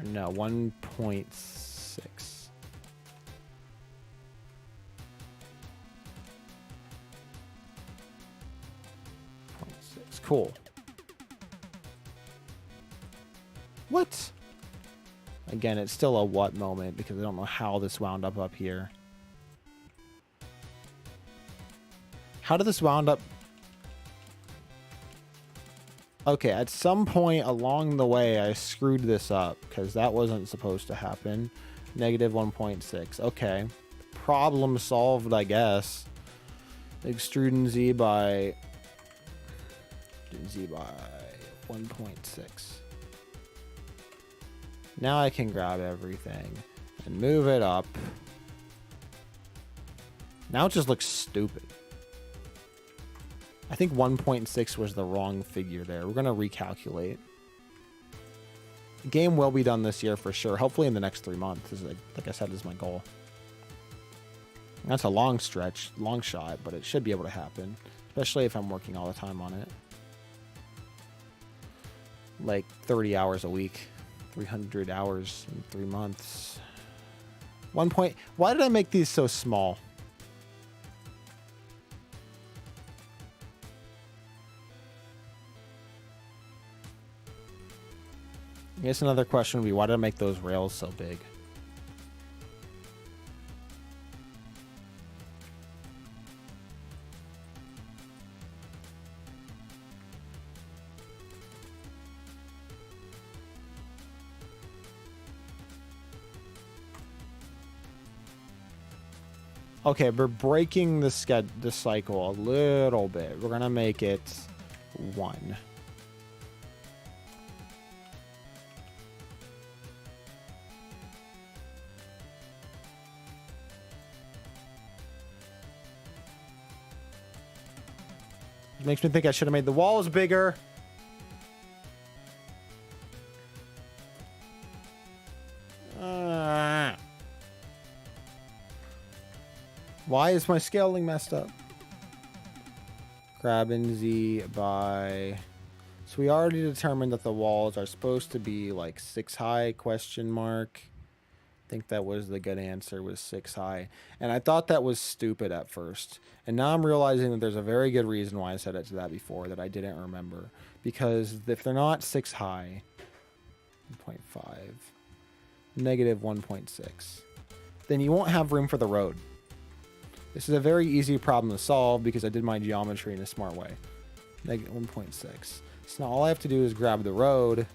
No, 1.6. Cool. What? Again, it's still a what moment because I don't know how this wound up here. How did this wound up? Okay, at some point along the way, I screwed this up because that wasn't supposed to happen. Negative 1.6. Okay. Problem solved, I guess. Extruding Z by Student Z by 1.6. Now I can grab everything and move it up. Now it just looks stupid. I think 1.6 was the wrong figure there. We're going to recalculate. The game will be done this year for sure. Hopefully in the next 3 months. Like I said, is my goal. That's a long stretch, long shot, but it should be able to happen. Especially if I'm working all the time on it. Like 30 hours a week. 300 hours in 3 months. Why did I make these so small? I guess another question would be, why did I make those rails so big? Okay, we're breaking the cycle a little bit. We're gonna make it 1. It makes me think I should have made the walls bigger. Why is my scaling messed up? Grabbing Z by... So we already determined that the walls are supposed to be like 6 high, question mark. I think that was the good answer, was 6 high. And I thought that was stupid at first. And now I'm realizing that there's a very good reason why I said it to that before that I didn't remember. Because if they're not 6 high, 1.5, negative 1.6, then you won't have room for the road. This is a very easy problem to solve because I did my geometry in a smart way. Negative 1.6. So now all I have to do is grab the road.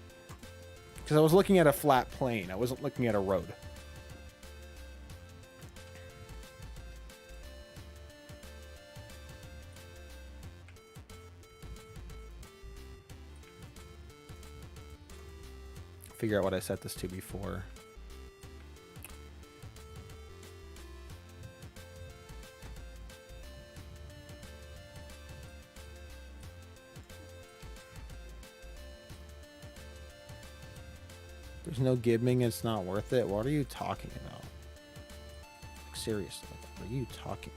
Because I was looking at a flat plane. I wasn't looking at a road. Figure out what I set this to before. There's no giving, it's not worth it. What are you talking about? Seriously, what are you talking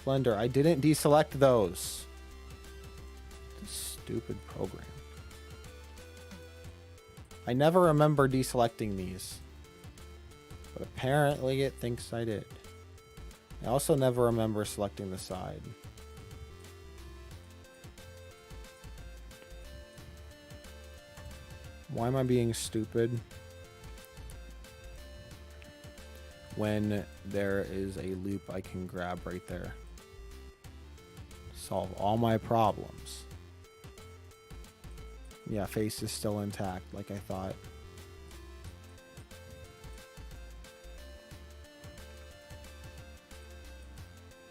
about? Blender, I didn't deselect those. This stupid program. I never remember deselecting these. But apparently it thinks I did. I also never remember selecting the side. Why am I being stupid when there is a loop I can grab right there? Solve all my problems. Yeah, face is still intact like I thought.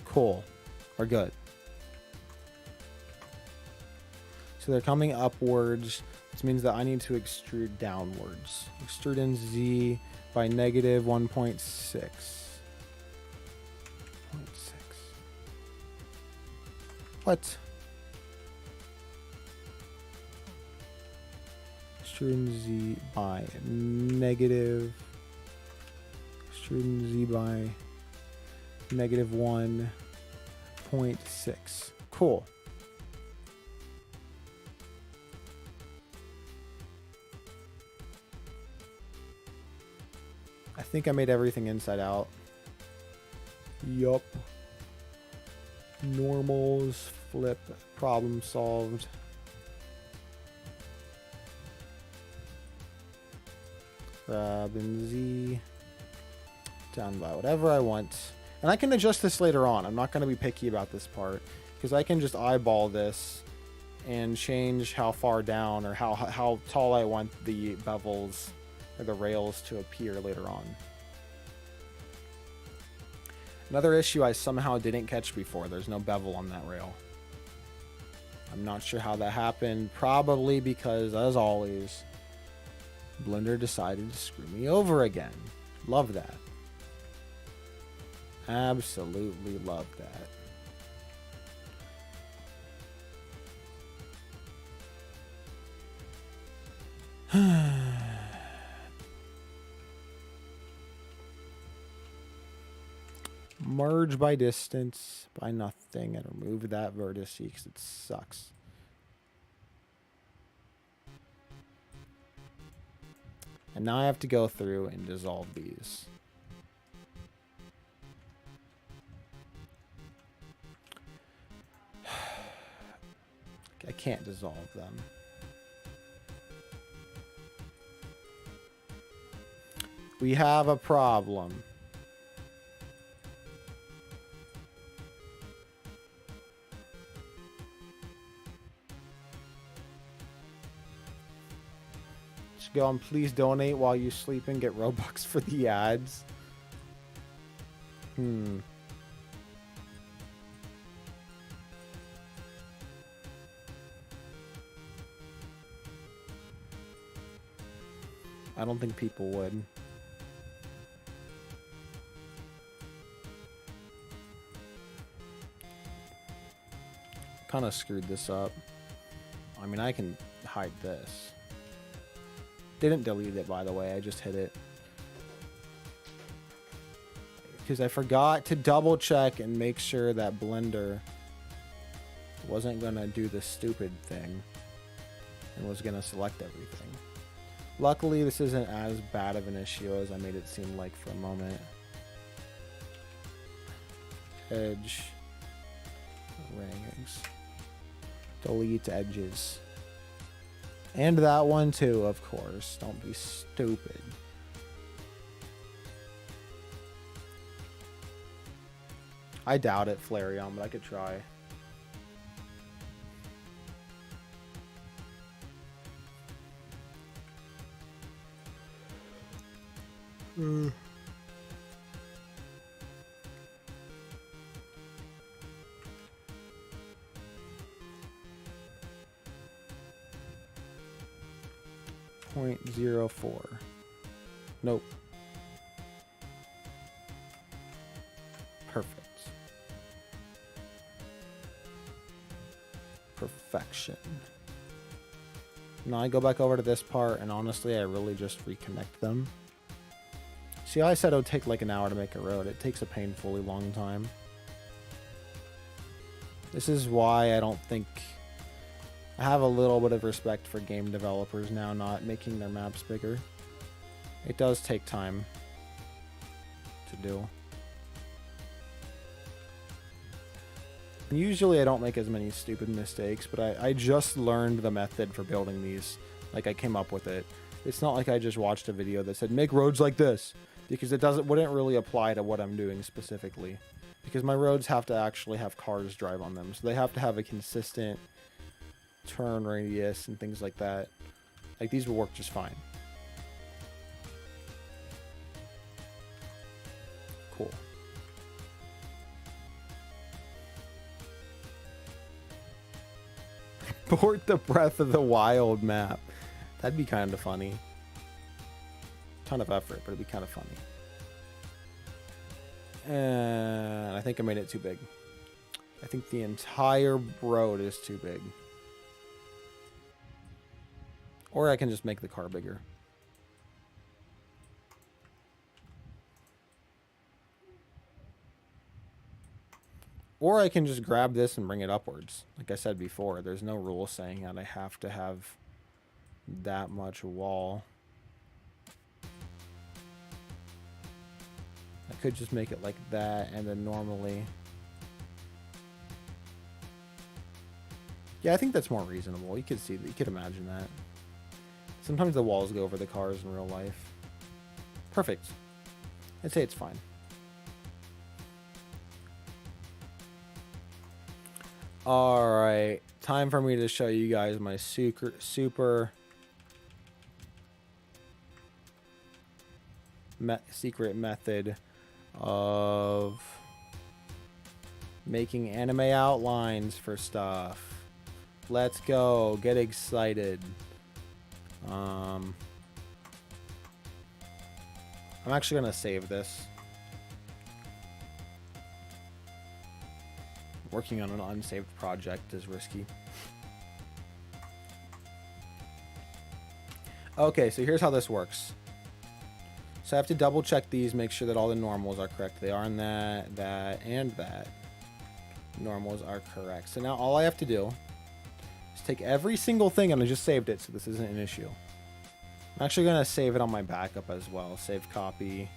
Cool. We're good. So they're coming upwards. This means that I need to extrude downwards. Extrude in Z by negative 1.6. What? Extrude in Z by negative. Extrude in Z by negative 1.6. Cool. I think I made everything inside out. Yup. Normals, flip, problem solved. Grab and Z. Down by whatever I want. And I can adjust this later on. I'm not going to be picky about this part. Because I can just eyeball this and change how far down or how tall I want the bevels or the rails to appear later on. Another issue I somehow didn't catch before. There's no bevel on that rail. I'm not sure how that happened. Probably because, as always, Blender decided to screw me over again. Love that. Absolutely love that. Merge by distance by nothing and remove that vertex because it sucks. And now I have to go through and dissolve these. I can't dissolve them. We have a problem. Just go and please donate while you sleep and get Robux for the ads. I don't think people would. Kind of screwed this up. I mean, I can hide this. Didn't delete it, by the way. I just hit it. Because I forgot to double check and make sure that Blender wasn't going to do the stupid thing and was going to select everything. Luckily, this isn't as bad of an issue as I made it seem like for a moment. Edge. Rings. Delete edges. And that one too, of course. Don't be stupid. I doubt it, Flareon, but I could try. Mm. .04. Nope. Perfect. Perfection. Now I go back over to this part, and honestly, I really just reconnect them. See, I said it would take like an hour to make a road. It takes a painfully long time. This is why I don't think... I have a little bit of respect for game developers now not making their maps bigger. It does take time to do. Usually I don't make as many stupid mistakes, but I just learned the method for building these. Like, I came up with it. It's not like I just watched a video that said, make roads like this, because it wouldn't really apply to what I'm doing specifically. Because my roads have to actually have cars drive on them, so they have to have a consistent turn radius and things like that. Like, these will work just fine. Cool. Port the Breath of the Wild map. That'd be kind of funny. Ton of effort, but it'd be kind of funny. And I think I made it too big. I think the entire road is too big. Or I can just make the car bigger. Or I can just grab this and bring it upwards. Like I said before, there's no rule saying that I have to have that much wall. I could just make it like that, and then normally... Yeah, I think that's more reasonable. You could see that. You could imagine that. Sometimes the walls go over the cars in real life. Perfect. I'd say it's fine. Alright, time for me to show you guys my super secret method of Making anime outlines for stuff. Let's go. Get excited. I'm actually going to save this. Working on an unsaved project is risky. Okay, so here's how this works. So I have to double check these, make sure that all the normals are correct. They are in that, and that. Normals are correct. So now all I have to do is take every single thing, and I just saved it, so this isn't an issue. I'm actually going to save it on my backup as well. Save copy.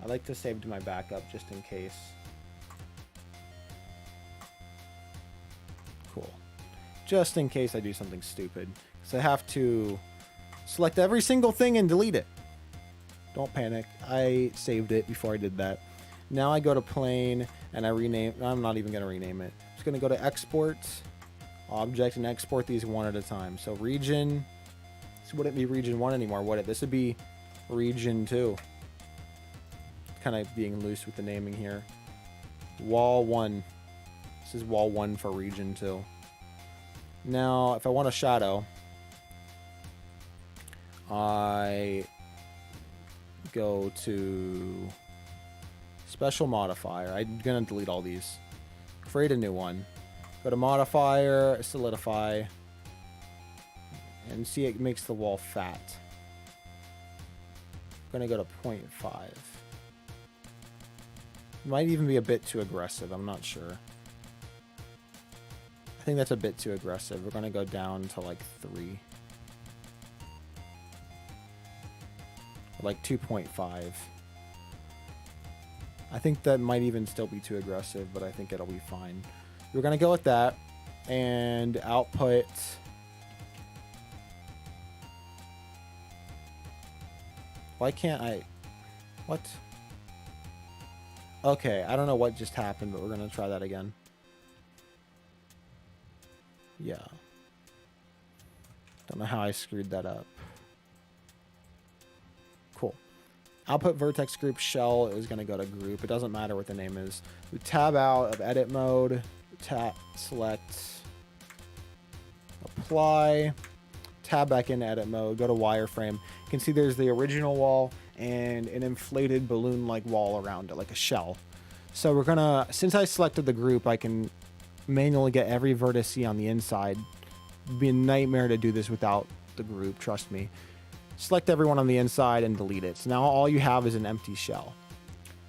I like to save to my backup just in case. Cool. Just in case I do something stupid. So I have to select every single thing and delete it. Don't panic. I saved it before I did that. Now I go to plane and I rename. I'm not even going to rename it. I'm just going to go to export object and export these one at a time. So region. This wouldn't be region 1 anymore, would it? This would be region 2. Kind of being loose with the naming here. Wall 1. This is wall 1 for region 2. Now, if I want a shadow, I go to special modifier. I'm going to delete all these. Create a new one. Go to modifier, solidify, and see it makes the wall fat. I'm going to go to 0.5. Might even be a bit too aggressive. I'm not sure. I think that's a bit too aggressive. We're going to go down to like 3. Like 2.5. I think that might even still be too aggressive, but I think it'll be fine. We're going to go with that and output. Why can't I? What? Okay, I don't know what just happened, but we're going to try that again. Yeah. Don't know how I screwed that up. Cool. Output vertex group shell is going to go to group. It doesn't matter what the name is. We tab out of edit mode. Tap, select, apply. Tab back into edit mode. Go to wireframe. You can see there's the original wall and an inflated balloon-like wall around it, like a shell. So we're gonna, since I selected the group, I can manually get every vertex on the inside. It'd be a nightmare to do this without the group, trust me. Select everyone on the inside and delete it. So now all you have is an empty shell.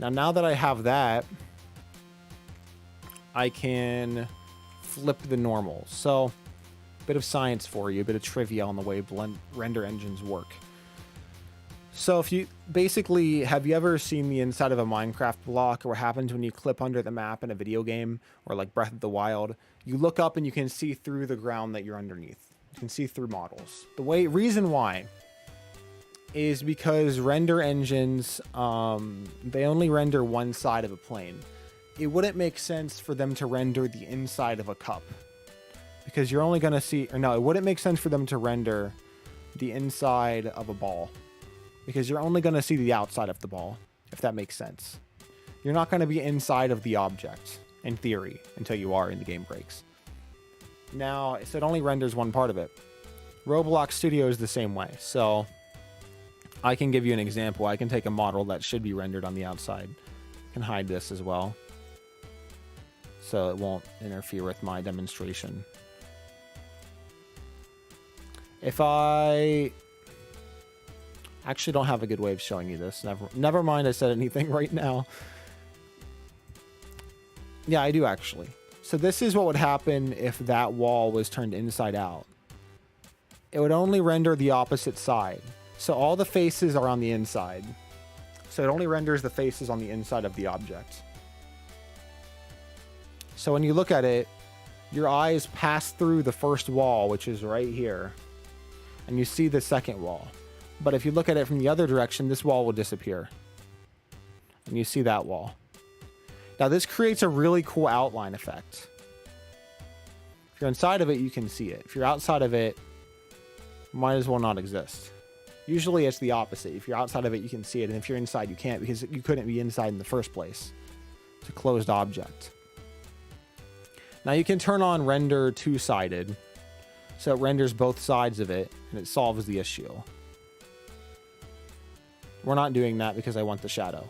Now that I have that, I can flip the normals. So, bit of science for you, a bit of trivia on the way render engines work. So if you basically, have you ever seen the inside of a Minecraft block, or what happens when you clip under the map in a video game or like Breath of the Wild? You look up and you can see through the ground that you're underneath. You can see through models. Reason why is because render engines, they only render one side of a plane. It wouldn't make sense for them to render the inside of a cup, because you're only going to see, or no, it wouldn't make sense for them to render the inside of a ball, because you're only going to see the outside of the ball, if that makes sense. You're not going to be inside of the object, in theory, until you are in the game breaks. Now, so it only renders one part of it. Roblox Studio is the same way. So I can give you an example. I can take a model that should be rendered on the outside. I can hide this as well, so it won't interfere with my demonstration. If I actually don't have a good way of showing you this. Never mind, I said anything right now. Yeah, I do actually. So this is what would happen if that wall was turned inside out. It would only render the opposite side. So all the faces are on the inside. So it only renders the faces on the inside of the object. So when you look at it, your eyes pass through the first wall, which is right here, and you see the second wall. But if you look at it from the other direction, this wall will disappear. And you see that wall. Now this creates a really cool outline effect. If you're inside of it, you can see it. If you're outside of it, might as well not exist. Usually it's the opposite. If you're outside of it, you can see it. And if you're inside, you can't, because you couldn't be inside in the first place. It's a closed object. Now you can turn on render two-sided. So it renders both sides of it, and it solves the issue. We're not doing that because I want the shadow.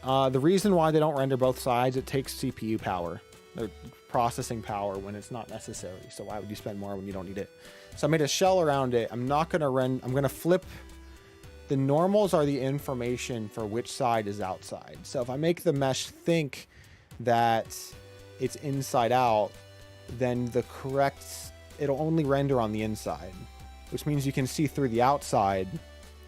The reason why they don't render both sides, it takes CPU power. Or processing power when it's not necessary. So why would you spend more when you don't need it? So I made a shell around it. I'm not going to render. I'm going to flip. The normals are the information for which side is outside. So if I make the mesh think that it's inside out, then the correct, it'll only render on the inside, which means you can see through the outside,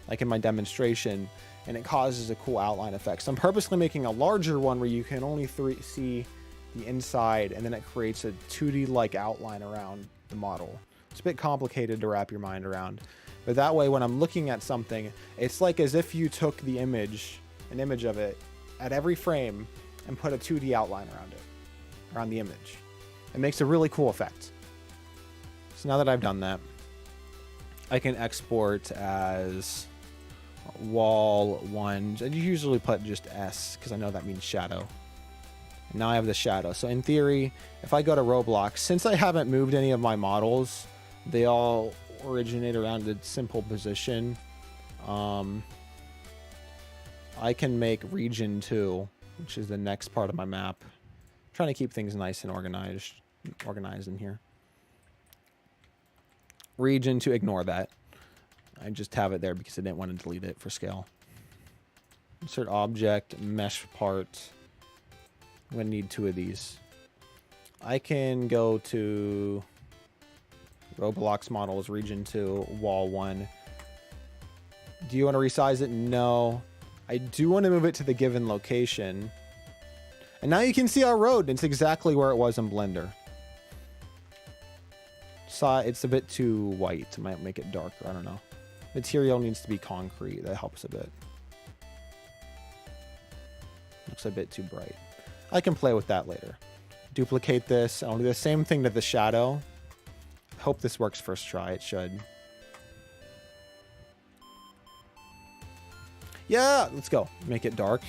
like in my demonstration, and it causes a cool outline effect. So I'm purposely making a larger one where you can only see the inside, and then it creates a 2D-like outline around the model. It's a bit complicated to wrap your mind around, but that way when I'm looking at something, it's like as if you took the image, an image of it, at every frame and put a 2D outline around it, around the image. It makes a really cool effect. So now that I've done that, I can export as wall 1. I usually put just S because I know that means shadow. And now I have the shadow. So in theory, if I go to Roblox, since I haven't moved any of my models, they all originate around a simple position. I can make region 2, which is the next part of my map. I'm trying to keep things nice and organized in here. Region 2, ignore that. I just have it there because I didn't want to delete it for scale. Insert object, mesh part. I'm going to need 2 of these. I can go to Roblox models, region 2, wall 1. Do you want to resize it? No. I do want to move it to the given location. And now you can see our road. It's exactly where it was in Blender. So it's a bit too white. I might make it darker. I don't know. Material needs to be concrete. That helps a bit. Looks a bit too bright. I can play with that later. Duplicate this. I'll do the same thing to the shadow. Hope this works first try. It should. Yeah, let's go. Make it dark.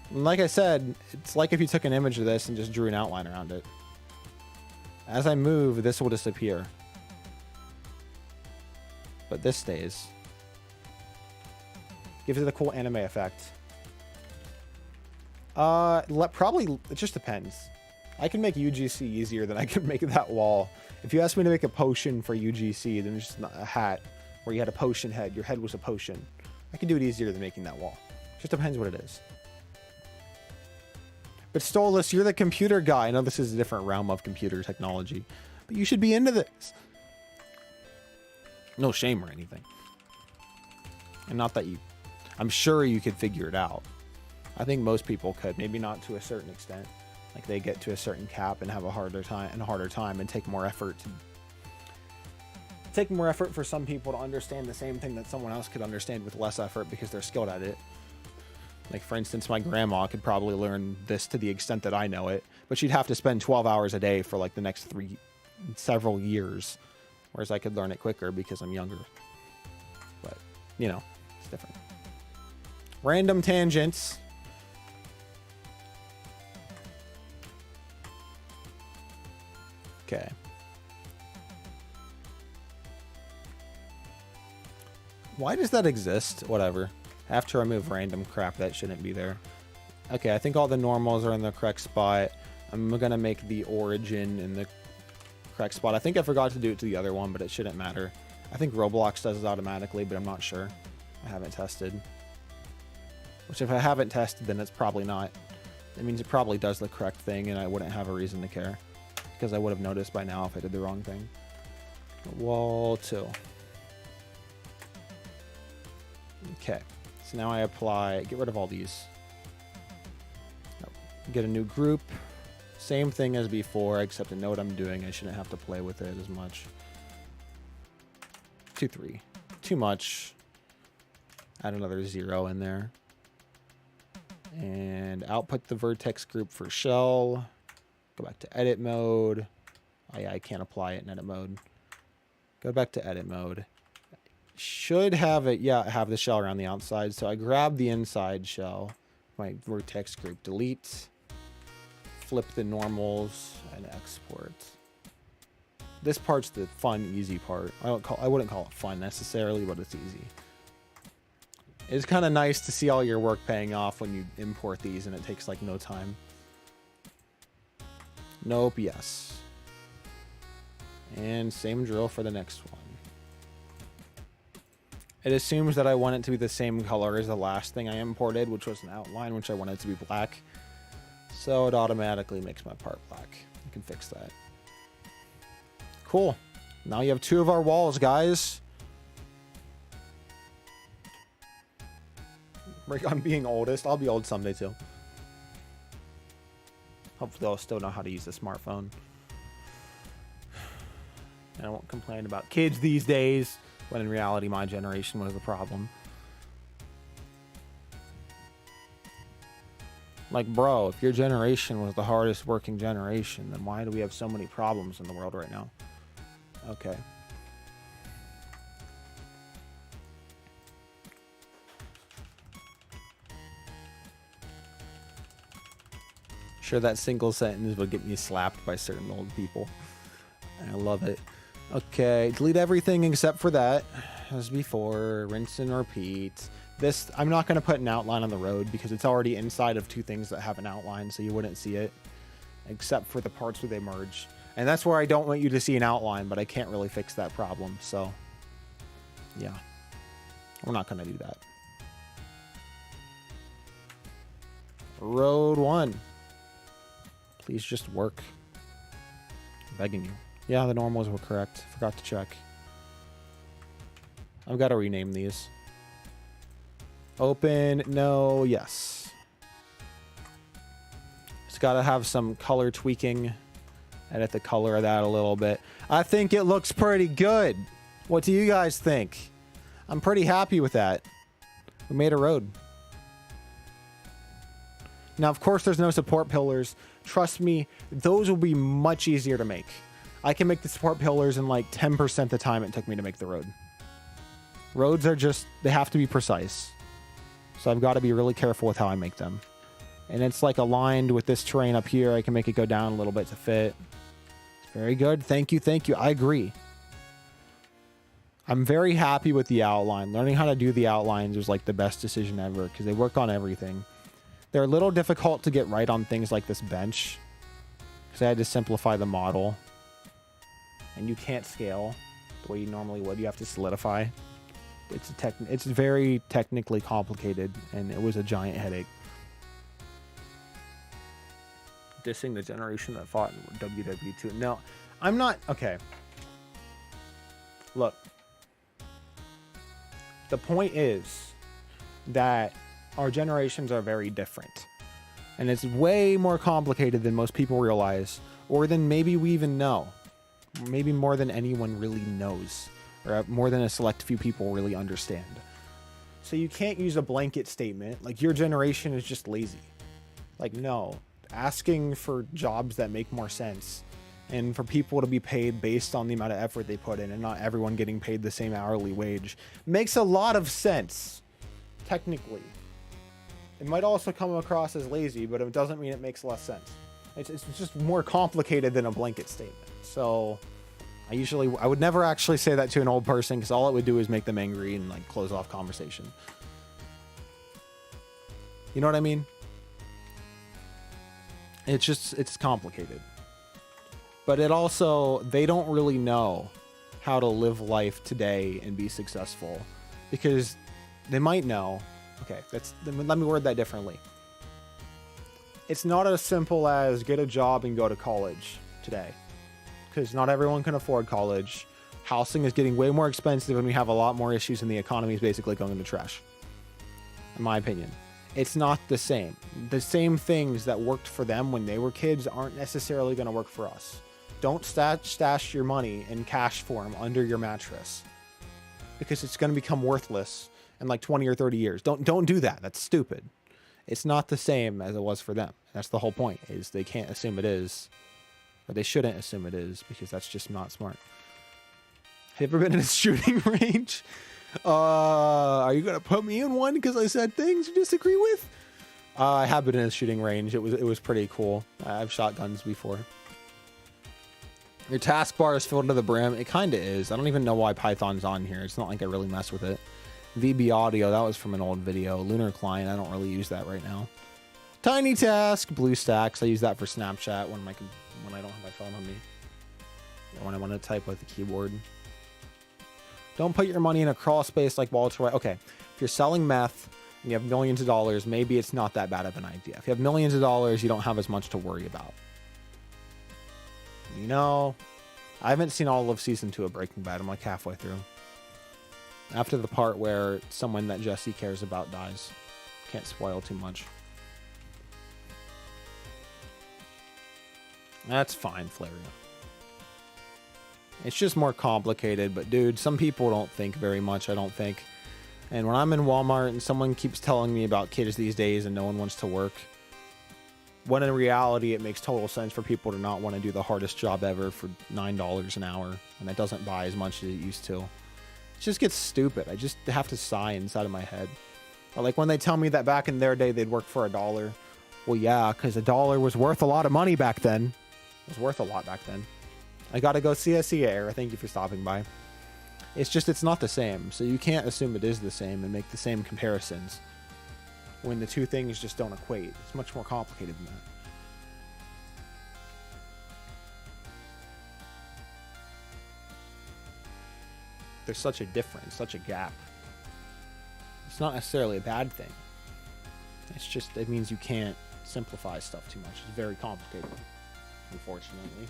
And like I said, it's like if you took an image of this and just drew an outline around it. As I move, this will disappear. But this stays. Gives it a cool anime effect. Probably, it just depends. I can make UGC easier than I can make that wall. If you ask me to make a potion for UGC, then it's just a hat where you had a potion head. Your head was a potion. I can do it easier than making that wall. Just depends what it is. But Stolas, you're the computer guy. I know this is a different realm of computer technology, but you should be into this. No shame or anything. And not that you... I'm sure you could figure it out. I think most people could. Maybe not to a certain extent. Like they get to a certain cap and have a harder time and take more effort to... Take more effort for some people to understand the same thing that someone else could understand with less effort because they're skilled at it. Like, for instance, my grandma could probably learn this to the extent that I know it, but she'd have to spend 12 hours a day for, like, the next several years, whereas I could learn it quicker because I'm younger. But, you know, it's different. Random tangents. Okay. Why does that exist? Whatever. I have to remove random crap that shouldn't be there. Okay, I think all the normals are in the correct spot. I'm gonna make the origin in the correct spot. I think I forgot to do it to the other one, but it shouldn't matter. I think Roblox does it automatically, but I'm not sure. I haven't tested. Which if I haven't tested, then it's probably not. It means it probably does the correct thing, and I wouldn't have a reason to care. Because I would have noticed by now if I did the wrong thing. Wall 2. Okay. So now I apply, get rid of all these. Get a new group. Same thing as before, except I know what I'm doing. I shouldn't have to play with it as much. 2, 3. Too much. Add another 0 in there. And output the vertex group for shell. Go back to edit mode. Oh yeah, I can't apply it in edit mode. Go back to edit mode. Should have it, yeah, have the shell around the outside. So I grab the inside shell, my vertex group, delete, flip the normals, and export. This part's the fun, easy part. I wouldn't call it fun necessarily, but it's easy. It's kind of nice to see all your work paying off when you import these and it takes like no time. Nope, yes. And same drill for the next one. It assumes that I want it to be the same color as the last thing I imported, which was an outline, which I wanted to be black. So it automatically makes my part black. You can fix that. Cool. Now you have 2 of our walls, guys. I'm being oldest. I'll be old someday too. Hopefully I'll still know how to use the smartphone. And I won't complain about kids these days, when in reality my generation was the problem. Like, bro, if your generation was the hardest working generation, then why do we have so many problems in the world right now? Okay. Sure, that single sentence would get me slapped by certain old people. I love it. Okay, delete everything except for that. As before, rinse and repeat. This, I'm not going to put an outline on the road because it's already inside of 2 things that have an outline, so you wouldn't see it. Except for the parts where they merge. And that's where I don't want you to see an outline, but I can't really fix that problem, so... yeah. We're not going to do that. Road 1. Please just work. I'm begging you. Yeah, the normals were correct. Forgot to check. I've got to rename these. Open, no, yes. It's got to have some color tweaking. Edit the color of that a little bit. I think it looks pretty good. What do you guys think? I'm pretty happy with that. We made a road. Now, of course, there's no support pillars. Trust me, those will be much easier to make. I can make the support pillars in like 10% the time it took me to make the road. Roads are just, they have to be precise. So I've got to be really careful with how I make them. And it's like aligned with this terrain up here. I can make it go down a little bit to fit. Very good. Thank you. Thank you. I agree. I'm very happy with the outline. Learning how to do the outlines was like the best decision ever because they work on everything. They're a little difficult to get right on things like this bench because I had to simplify the model. And you can't scale the way you normally would. You have to solidify. It's very technically complicated, and it was a giant headache. Dissing the generation that fought in WW2. No, I'm not... okay. Look. The point is that our generations are very different. And it's way more complicated than most people realize, or than maybe we even know. Maybe more than anyone really knows, or more than a select few people really understand. So you can't use a blanket statement like your generation is just lazy. Like, no. Asking for jobs that make more sense and for people to be paid based on the amount of effort they put in and not everyone getting paid the same hourly wage makes a lot of sense, technically. It might also come across as lazy, but it doesn't mean it makes less sense. It's just more complicated than a blanket statement. So I would never actually say that to an old person because all it would do is make them angry and like close off conversation. You know what I mean? It's complicated. But it also, they don't really know how to live life today and be successful because they might know. Okay, let me word that differently. It's not as simple as get a job and go to college today because not everyone can afford college. Housing is getting way more expensive and we have a lot more issues and the economy is basically going into trash. In my opinion. It's not the same. The same things that worked for them when they were kids aren't necessarily going to work for us. Don't stash your money in cash form under your mattress because it's going to become worthless in like 20 or 30 years. Don't do that. That's stupid. It's not the same as it was for them. That's the whole point, is they can't assume it is, or they shouldn't assume it is because that's just not smart. Have you ever been in a shooting range? Are you gonna put me in one because I said things you disagree with? I have been in a shooting range. It was pretty cool. I've shot guns before. Your taskbar is filled to the brim. It kind of is. I don't even know why Python's on here. It's not like I really mess with it. VB audio, that was from an old video. Lunar client, I don't really use that right now. Tiny task, BlueStacks. I use that for Snapchat when I don't have my phone on me. Or when I want to type with the keyboard. Don't put your money in a crawl space like Walter White. Okay, if you're selling meth and you have millions of dollars, maybe it's not that bad of an idea. If you have millions of dollars, you don't have as much to worry about. You know, I haven't seen all of season 2 of Breaking Bad. I'm like halfway through. After the part where someone that Jesse cares about dies. Can't spoil too much. That's fine, Flaria. It's just more complicated, but dude, some people don't think very much, I don't think. And when I'm in Walmart and someone keeps telling me about kids these days and no one wants to work, when in reality it makes total sense for people to not want to do the hardest job ever for $9 an hour, and it doesn't buy as much as it used to. It just gets stupid. I just have to sigh inside of my head. Or like when they tell me that back in their day they'd work for $1. Well, yeah, because $1 was worth a lot of money back then. It was worth a lot back then. I gotta go see Era. Thank you for stopping by. It's just, it's not the same. So you can't assume it is the same and make the same comparisons when the two things just don't equate. It's much more complicated than that. There's such a difference, such a gap. It's not necessarily a bad thing. It's just, it means you can't simplify stuff too much. It's very complicated, unfortunately.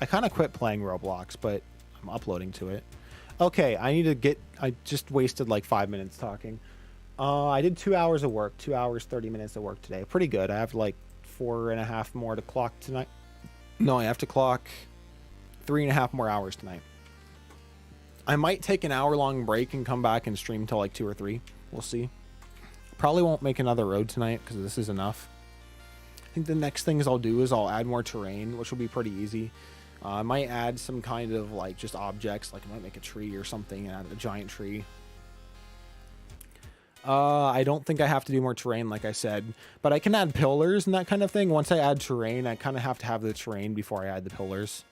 I kind of quit playing Roblox, but I'm uploading to it. Okay, I just wasted like 5 minutes talking. I did 2 hours of work, 2 hours, 30 minutes of work today. Pretty good. I have like 4.5 more to clock tonight. No, I have to clock 3.5 more hours tonight. I might take an hour-long break and come back and stream till like 2 or 3. We'll see. Probably won't make another road tonight because this is enough. I think the next things I'll do is I'll add more terrain, which will be pretty easy. I might add some kind of like just objects, like I might make a tree or something and add a giant tree. I don't think I have to do more terrain, like I said, but I can add pillars and that kind of thing. Once I add terrain, I kind of have to have the terrain before I add the pillars.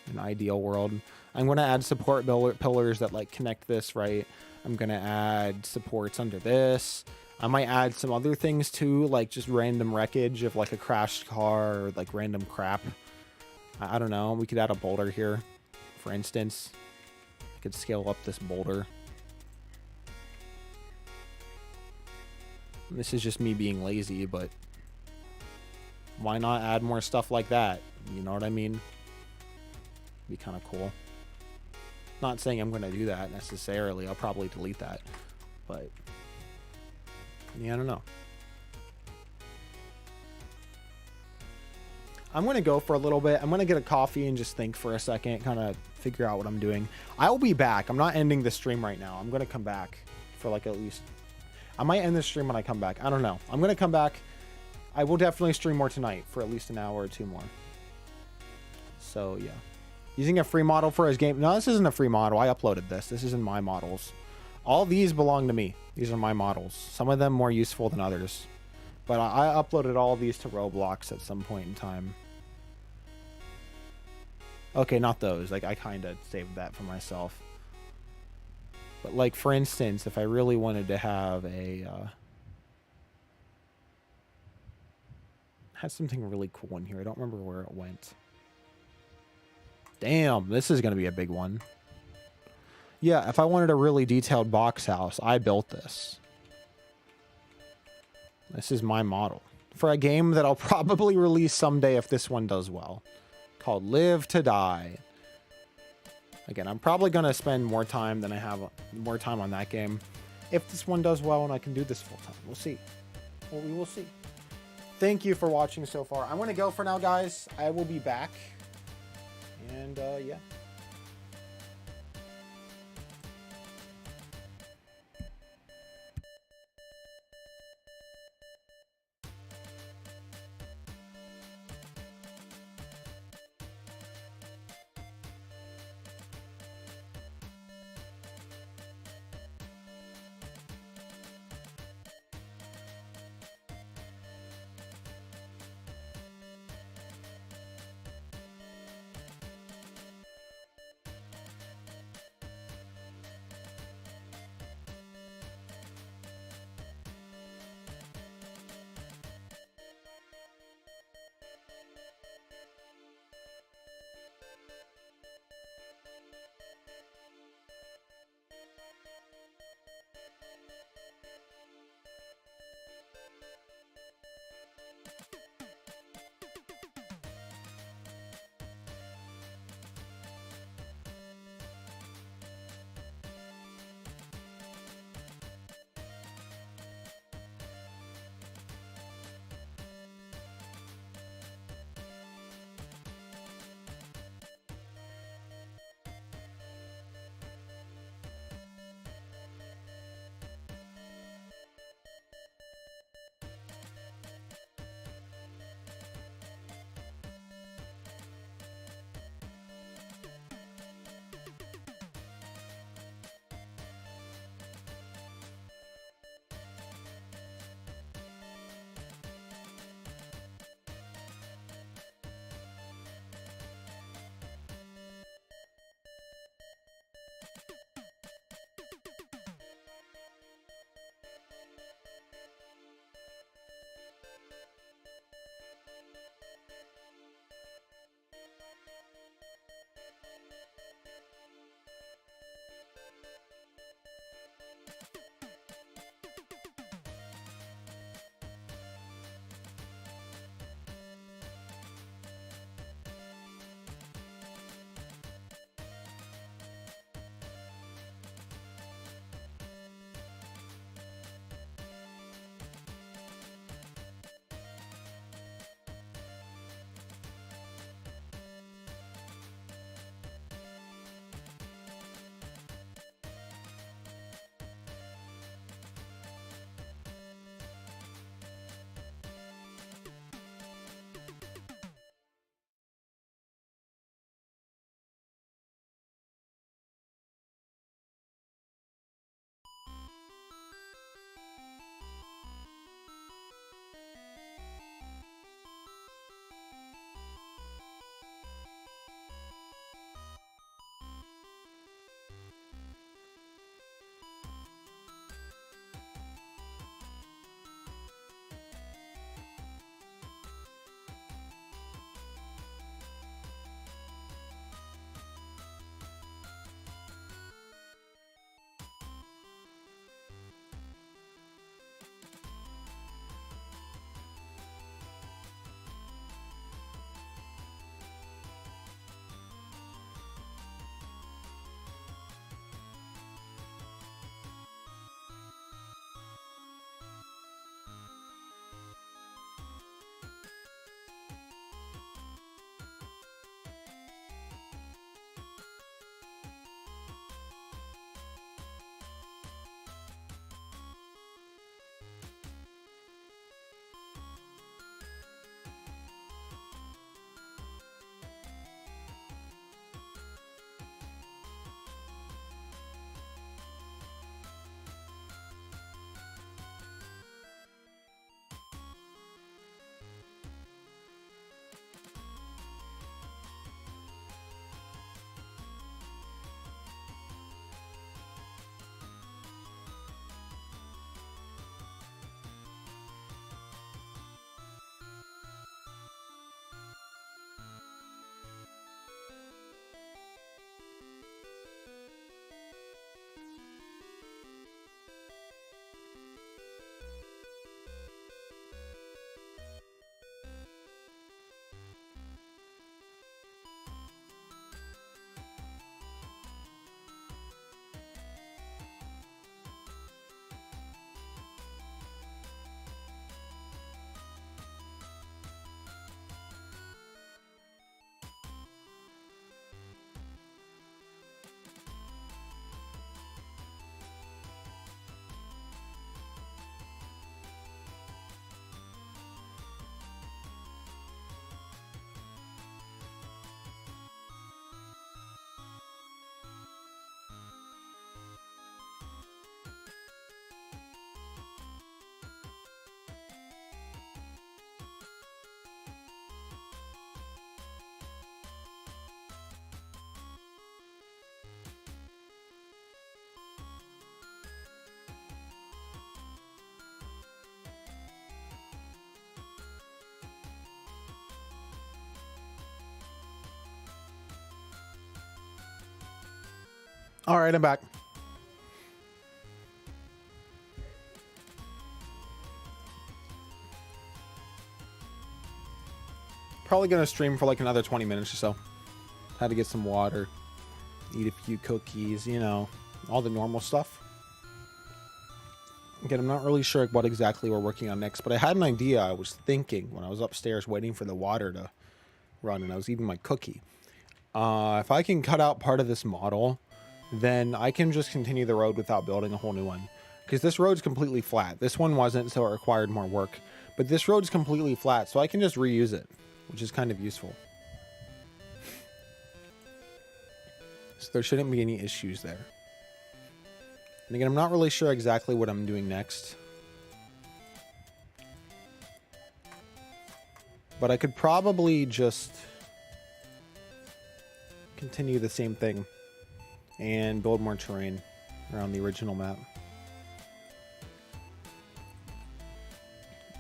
In an ideal world, I'm going to add support pillars that like connect this, right? I'm going to add supports under this. I might add some other things too, like just random wreckage of like a crashed car or like random crap. I don't know. We could add a boulder here, for instance. I could scale up this boulder. And this is just me being lazy, but why not add more stuff like that? You know what I mean? Be kind of cool. Not saying I'm going to do that necessarily. I'll probably delete that. But yeah, I don't know. I'm going to go for a little bit. I'm going to get a coffee and just think for a second, kind of figure out what I'm doing. I will be back. I'm not ending the stream right now. I'm going to come back for like at least... I might end the stream when I come back. I don't know. I'm going to come back. I will definitely stream more tonight for at least an hour or two more. So, yeah. Using a free model for his game. No, this isn't a free model. I uploaded this. This isn't my models. All these belong to me. These are my models. Some of them more useful than others. But I uploaded all these to Roblox at some point in time. Okay, not those. Like, I kind of saved that for myself. But, like, for instance, if I really wanted to have a... had something really cool in here. I don't remember where it went. Damn, this is going to be a big one. Yeah, if I wanted a really detailed box house, I built this. This is my model. For a game that I'll probably release someday if this one does well. Called Live to Die. Again, I'm probably going to spend more time than I have more time on that game. If this one does well and I can do this full time. We'll see. Well, we will see. Thank you for watching so far. I'm going to go for now, guys. I will be back. And, yeah. All right, I'm back. Probably gonna stream for like another 20 minutes or so. Had to get some water, eat a few cookies, you know, all the normal stuff. Again, I'm not really sure what exactly we're working on next, but I had an idea. I was thinking when I was upstairs waiting for the water to run and I was eating my cookie. If I can cut out part of this model, then I can just continue the road without building a whole new one. Because this road's completely flat. This one wasn't, so it required more work. But this road's completely flat, so I can just reuse it, which is kind of useful. So there shouldn't be any issues there. And again, I'm not really sure exactly what I'm doing next. But I could probably just continue the same thing and build more terrain around the original map.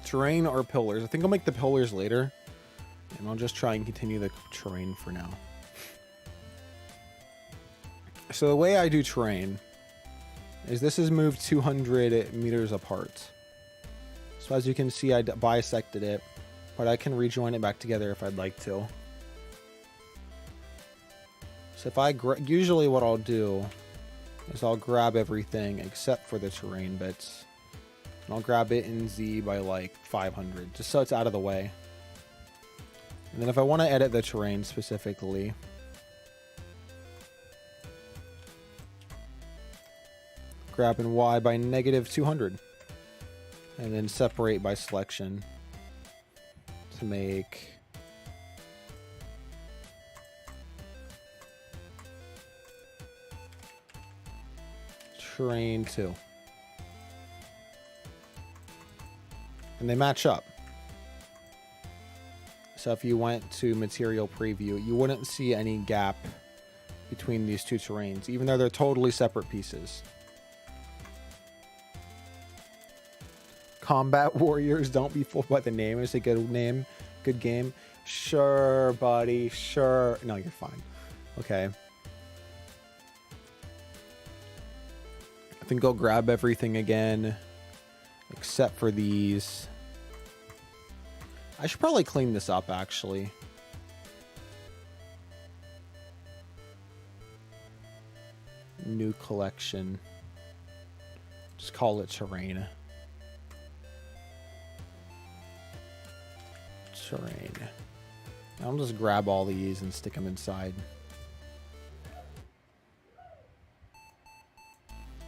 Terrain or pillars? I think I'll make the pillars later. And I'll just try and continue the terrain for now. So the way I do terrain is this is moved 200 meters apart. So as you can see, I bisected it, but I can rejoin it back together if I'd like to. So if I usually what I'll do is I'll grab everything except for the terrain bits. And I'll grab it in Z by like 500, just so it's out of the way. And then if I want to edit the terrain specifically, grab in Y by -200. And then separate by selection to make terrain 2. And they match up. So if you went to material preview, you wouldn't see any gap between these two terrains, even though they're totally separate pieces. Combat Warriors, don't be fooled by the name. It's a good name, good game. Sure, buddy, sure. No, you're fine. Okay. I think I'll grab everything again, except for these. I should probably clean this up, actually. New collection. Just call it terrain. Terrain. I'll just grab all these and stick them inside.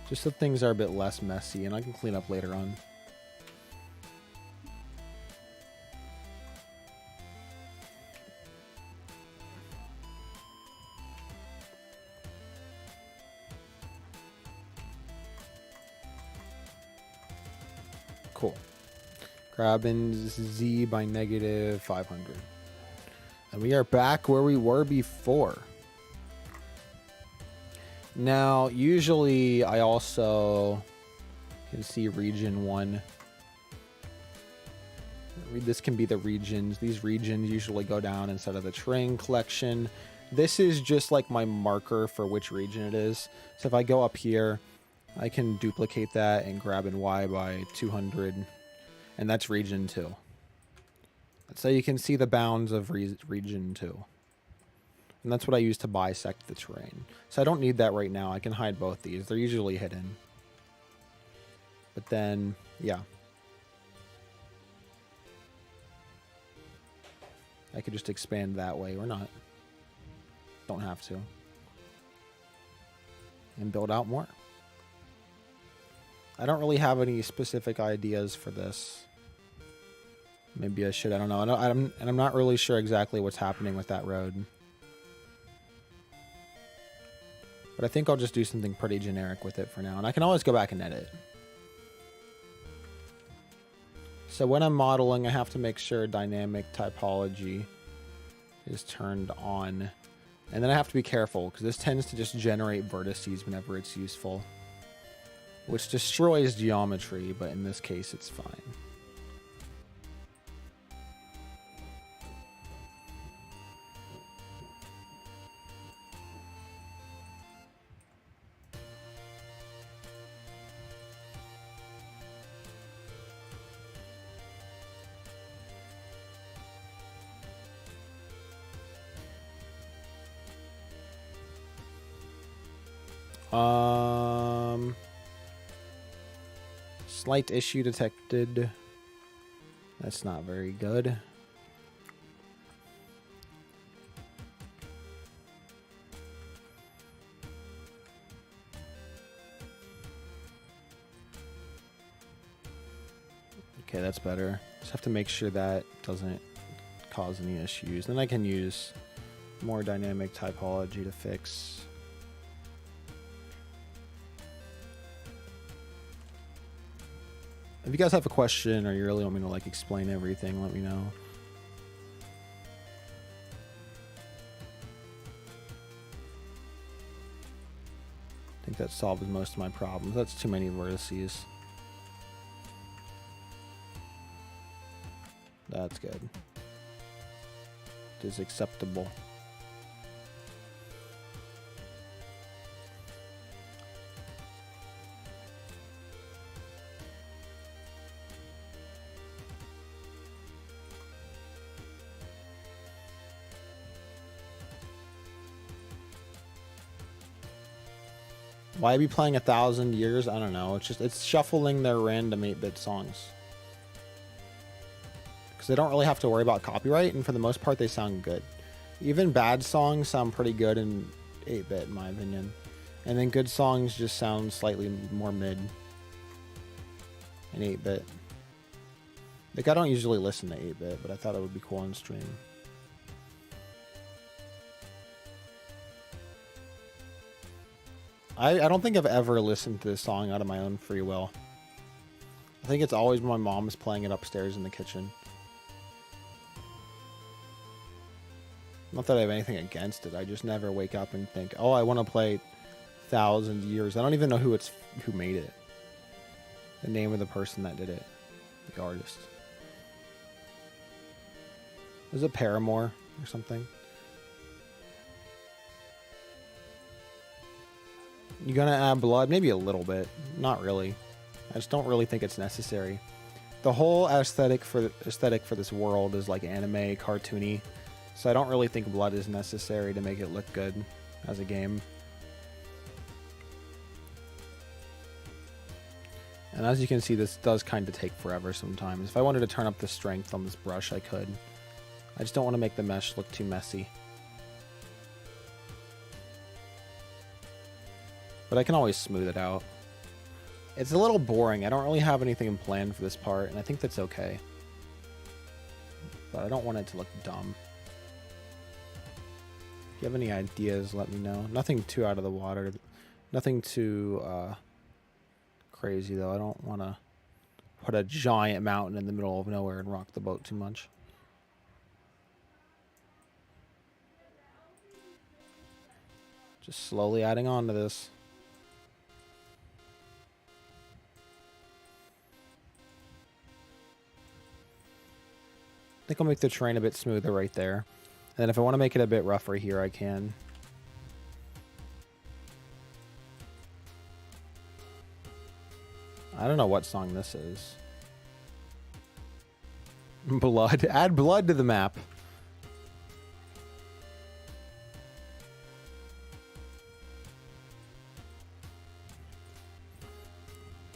Just so things are a bit less messy, and I can clean up later on. Cool. Grabbing Z by -500. And we are back where we were before. Now, usually I also can see region 1. This can be the regions. These regions usually go down instead of the terrain collection. This is just like my marker for which region it is. So if I go up here, I can duplicate that and grab in Y by 200. And that's region 2. So you can see the bounds of region 2. And that's what I use to bisect the terrain. So I don't need that right now. I can hide both these. They're usually hidden. But then, yeah. I could just expand that way or not. Don't have to. And build out more. I don't really have any specific ideas for this. Maybe I should. I don't know. I'm not really sure exactly what's happening with that road. But I think I'll just do something pretty generic with it for now. And I can always go back and edit. So when I'm modeling, I have to make sure dynamic typology is turned on. And then I have to be careful, because this tends to just generate vertices whenever it's useful. Which destroys geometry, but in this case, it's fine. Slight issue detected. That's not very good. Okay, that's better. Just have to make sure that doesn't cause any issues. Then I can use more dynamic typology to fix. If you guys have a question or you really want me to like explain everything, let me know. I think that solves most of my problems. That's too many vertices. That's good. It is acceptable. Why be playing 1,000 years? I don't know. It's shuffling their random 8-bit songs. Because they don't really have to worry about copyright, and for the most part, they sound good. Even bad songs sound pretty good in 8-bit, in my opinion. And then good songs just sound slightly more mid in 8-bit. Like, I don't usually listen to 8-bit, but I thought it would be cool on stream. I don't think I've ever listened to this song out of my own free will. I think it's always when my mom is playing it upstairs in the kitchen. Not that I have anything against it. I just never wake up and think, oh, I want to play 1,000 Years. I don't even know who made it. The name of the person that did it. The artist. Is it Paramore or something? You gonna add blood? Maybe a little bit. Not really. I just don't really think it's necessary. The whole aesthetic for this world is like anime, cartoony. So I don't really think blood is necessary to make it look good as a game. And as you can see, this does kind of take forever sometimes. If I wanted to turn up the strength on this brush, I could. I just don't want to make the mesh look too messy. But I can always smooth it out. It's a little boring. I don't really have anything planned for this part, and I think that's okay. But I don't want it to look dumb. If you have any ideas, let me know. Nothing too out of the water. Nothing too crazy, though. I don't want to put a giant mountain in the middle of nowhere and rock the boat too much. Just slowly adding on to this. I think I'll make the terrain a bit smoother right there. And then if I want to make it a bit rougher here, I can. I don't know what song this is. Blood. Add blood to the map.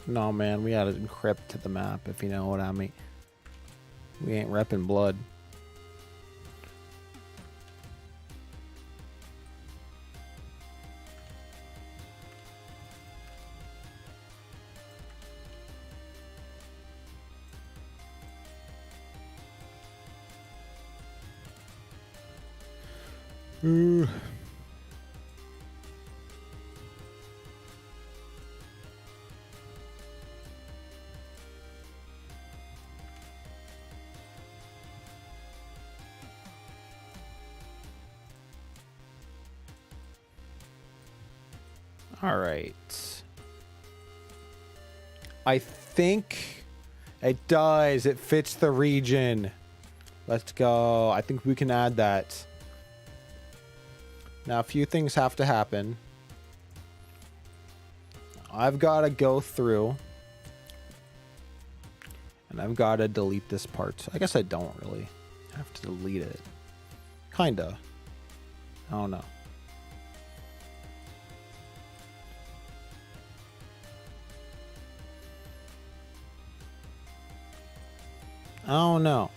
No, man, we gotta encrypt to the map, if you know what I mean. We ain't repping blood. Ooh. All right. I think it does. It fits the region. Let's go. I think we can add that. Now, a few things have to happen. I've got to go through. And I've got to delete this part. I guess I don't really have to delete it. Kinda. I don't know. I don't know.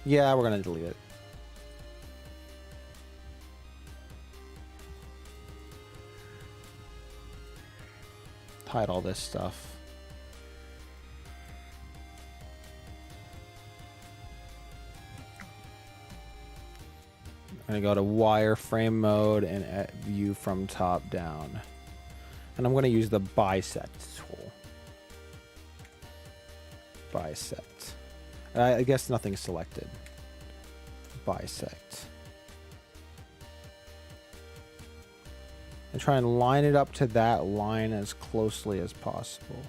Yeah, we're gonna delete it. Hide all this stuff. I'm gonna go to wireframe mode and view from top down. And I'm gonna use the bisect tool. Bisect. I guess nothing's selected. Bisect. And try and line it up to that line as closely as possible.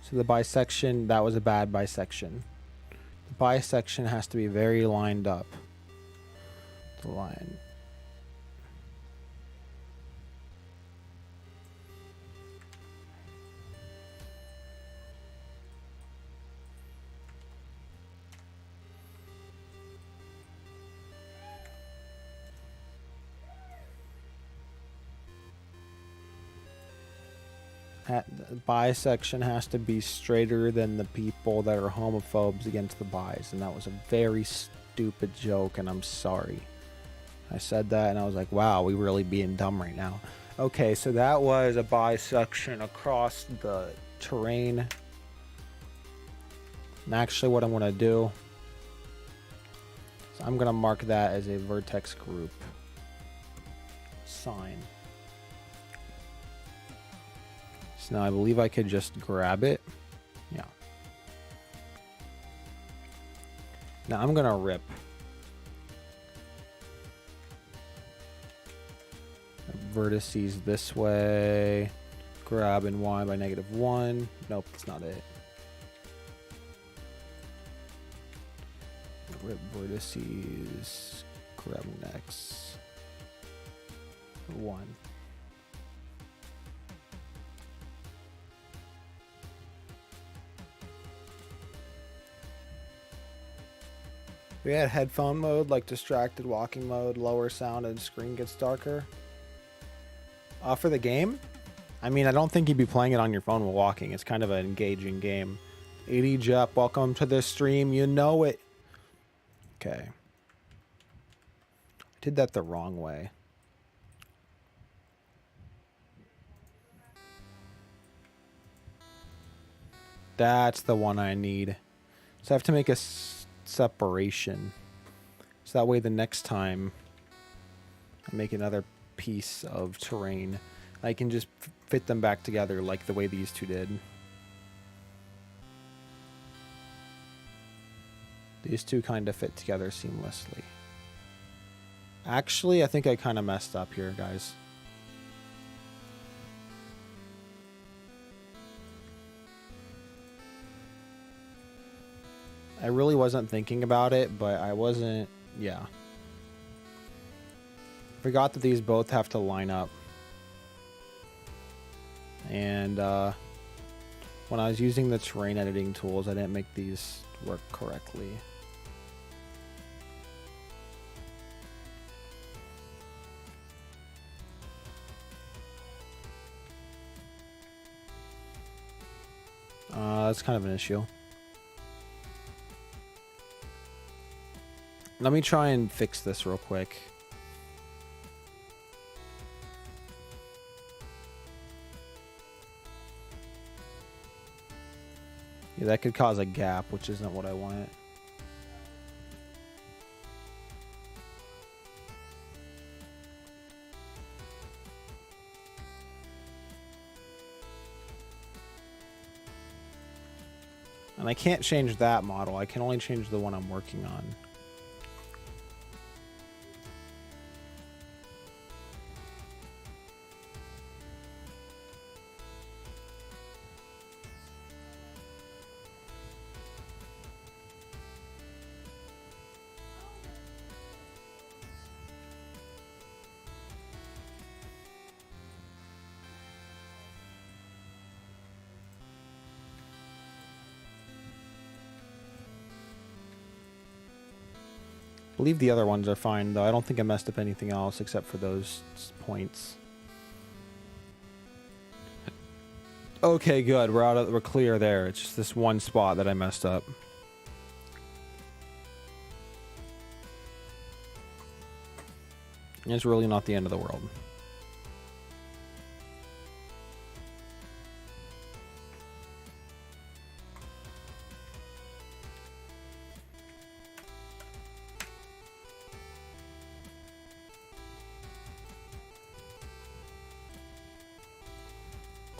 So the bisection, that was a bad bisection. The bisection has to be very lined up. The line. The bisection has to be straighter than the people that are homophobes against the bis, and that was a very stupid joke, and I'm sorry. I said that and I was like, wow, we really being dumb right now. Okay, so that was a bisection across the terrain. And actually what I'm going to do is I'm going to mark that as a vertex group sign. So now I believe I could just grab it. Yeah. Now I'm going to rip. Vertices this way. Grab and y by -1. Nope, that's not it. Rip vertices. Grab next. 1. We had headphone mode, like distracted walking mode, lower sound and screen gets darker. For the game? I mean, I don't think you'd be playing it on your phone while walking. It's kind of an engaging game. 80 Jep, welcome to the stream. You know it. Okay. I did that the wrong way. That's the one I need. So I have to make a separation. So that way the next time I make another piece of terrain, I can just fit them back together like the way these two did. These two kind of fit together seamlessly. Actually, I think I kind of messed up here, guys. I really wasn't thinking about it, but I wasn't, yeah. Forgot that these both have to line up. And when I was using the terrain editing tools, I didn't make these work correctly. That's kind of an issue. Let me try and fix this real quick. Yeah, that could cause a gap, which isn't what I want. And I can't change that model. I can only change the one I'm working on. I believe the other ones are fine, though. I don't think I messed up anything else except for those points. Okay, good. We're clear there. It's just this one spot that I messed up. It's really not the end of the world.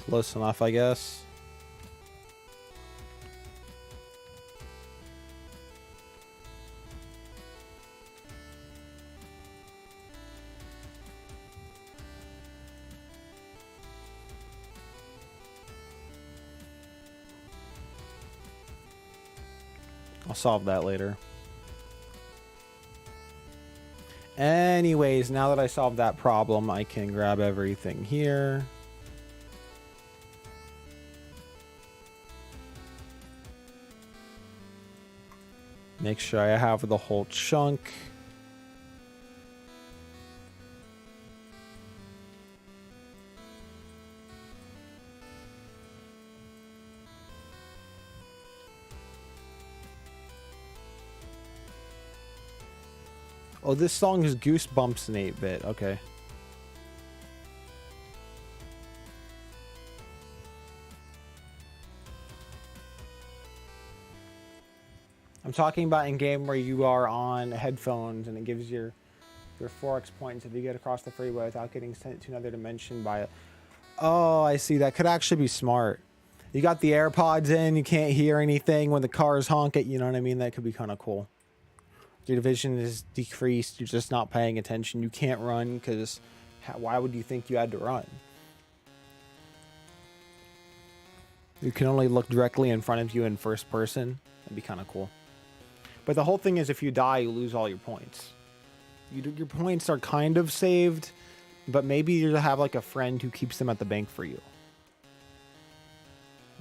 Close enough, I guess. I'll solve that later. Anyways, now that I solved that problem, I can grab everything here. Make sure I have the whole chunk. Oh, this song is Goosebumps in 8-bit. Okay. I'm talking about in game where you are on headphones and it gives your 4x points if you get across the freeway without getting sent to another dimension by it. Oh, I see. That could actually be smart. You got the AirPods in, you can't hear anything when the cars honk at you, know what I mean? That could be kind of cool. Your vision is decreased, you're just not paying attention. You can't run because why would you think you had to run? You can only look directly in front of you in first person. That'd be kind of cool. But the whole thing is if you die, you lose all your points. Your points are kind of saved, but maybe you have like a friend who keeps them at the bank for you.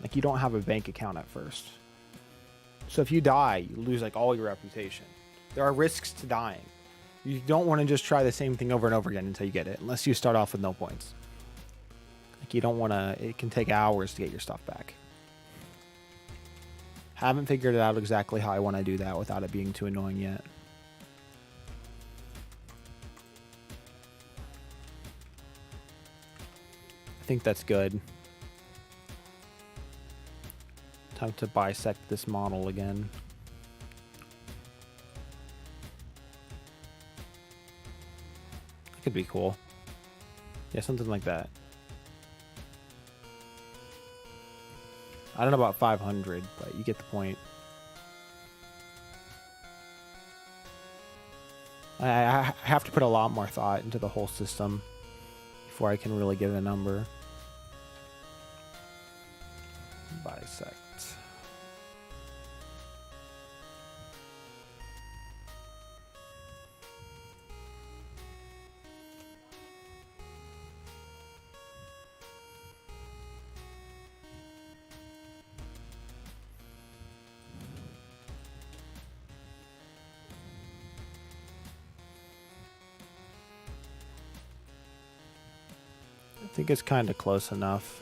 Like you don't have a bank account at first. So if you die, you lose like all your reputation. There are risks to dying. You don't want to just try the same thing over and over again until you get it, unless you start off with no points. Like you don't want to, it can take hours to get your stuff back. Haven't figured it out exactly how I want to do that without it being too annoying yet. I think that's good. Time to bisect this model again. That could be cool. Yeah, something like that. I don't know about 500, but you get the point. I have to put a lot more thought into the whole system before I can really give it a number. Bisect. I think it's kind of close enough.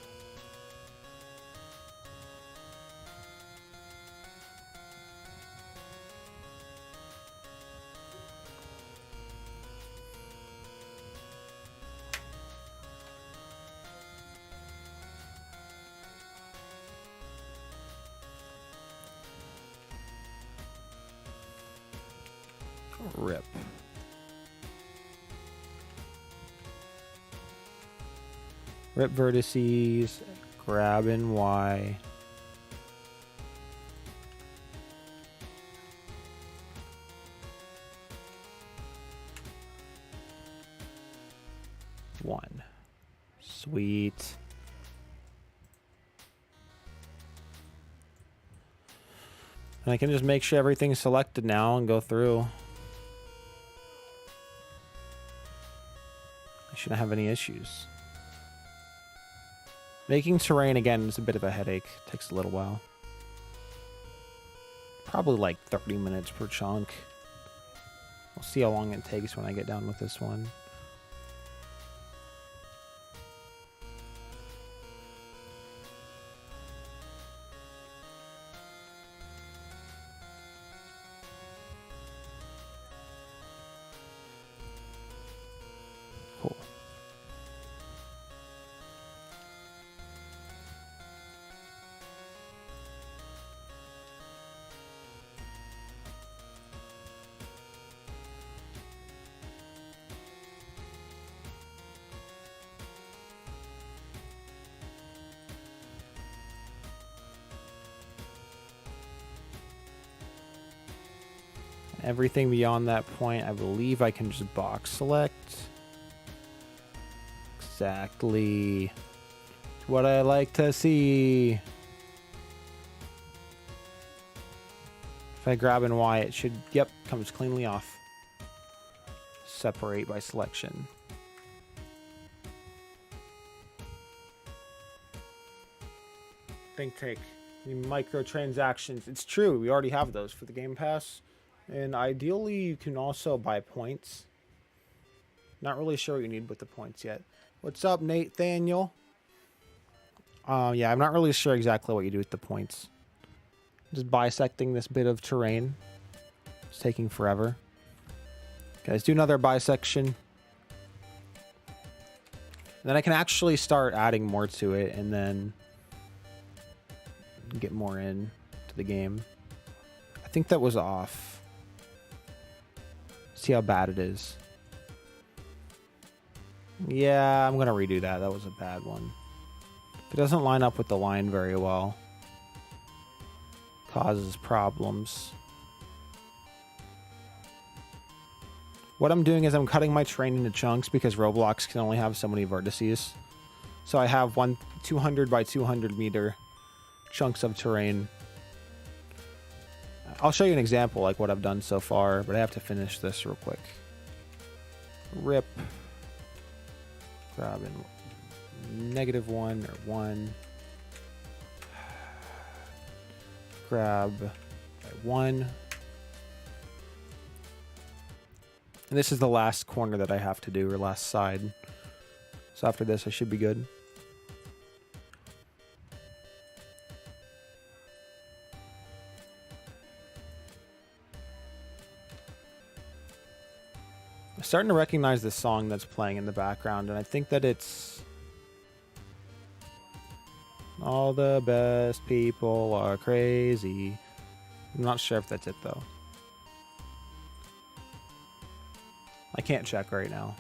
Rip. Rip vertices, grab in Y. One. Sweet. And I can just make sure everything's selected now and go through. I shouldn't have any issues. Making terrain again is a bit of a headache. Takes a little while. Probably like 30 minutes per chunk. We'll see how long it takes when I get done with this one. Everything beyond that point, I believe I can just box select. Exactly what I like to see. If I grab and Y, it should, yep, comes cleanly off. Separate by selection. Think take. The microtransactions. It's true, we already have those for the Game Pass. And ideally, you can also buy points. Not really sure what you need with the points yet. What's up, Nathaniel? Yeah, I'm not really sure exactly what you do with the points. Just bisecting this bit of terrain. It's taking forever. Okay, let's do another bisection. And then I can actually start adding more to it and then get more in to the game. I think that was off. See how bad it is. Yeah, I'm gonna redo that. That was a bad one. It doesn't line up with the line very well. Causes problems. What I'm doing is I'm cutting my terrain into chunks because Roblox can only have so many vertices. So I have 200 by 200 meter chunks of terrain. I'll show you an example like what I've done so far, but I have to finish this real quick. Rip. Grab in -1 or 1. Grab by 1. And this is the last corner that I have to do, or last side. So after this, I should be good. I'm starting to recognize this song that's playing in the background, and I think that it's all the best people are crazy. I'm not sure if that's it though. I can't check right now.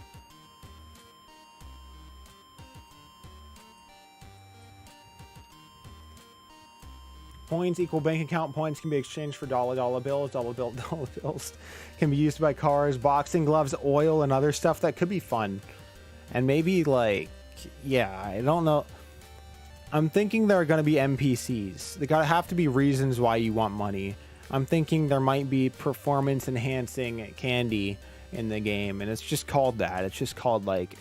Points equal bank account points can be exchanged for dollar bills. Dollar bills can be used to buy cars, boxing gloves, oil, and other stuff. That could be fun. And maybe like, yeah, I don't know. I'm thinking there are going to be NPCs. There gotta have to be reasons why you want money. I'm thinking there might be performance enhancing candy in the game, and it's just called that. It's just called like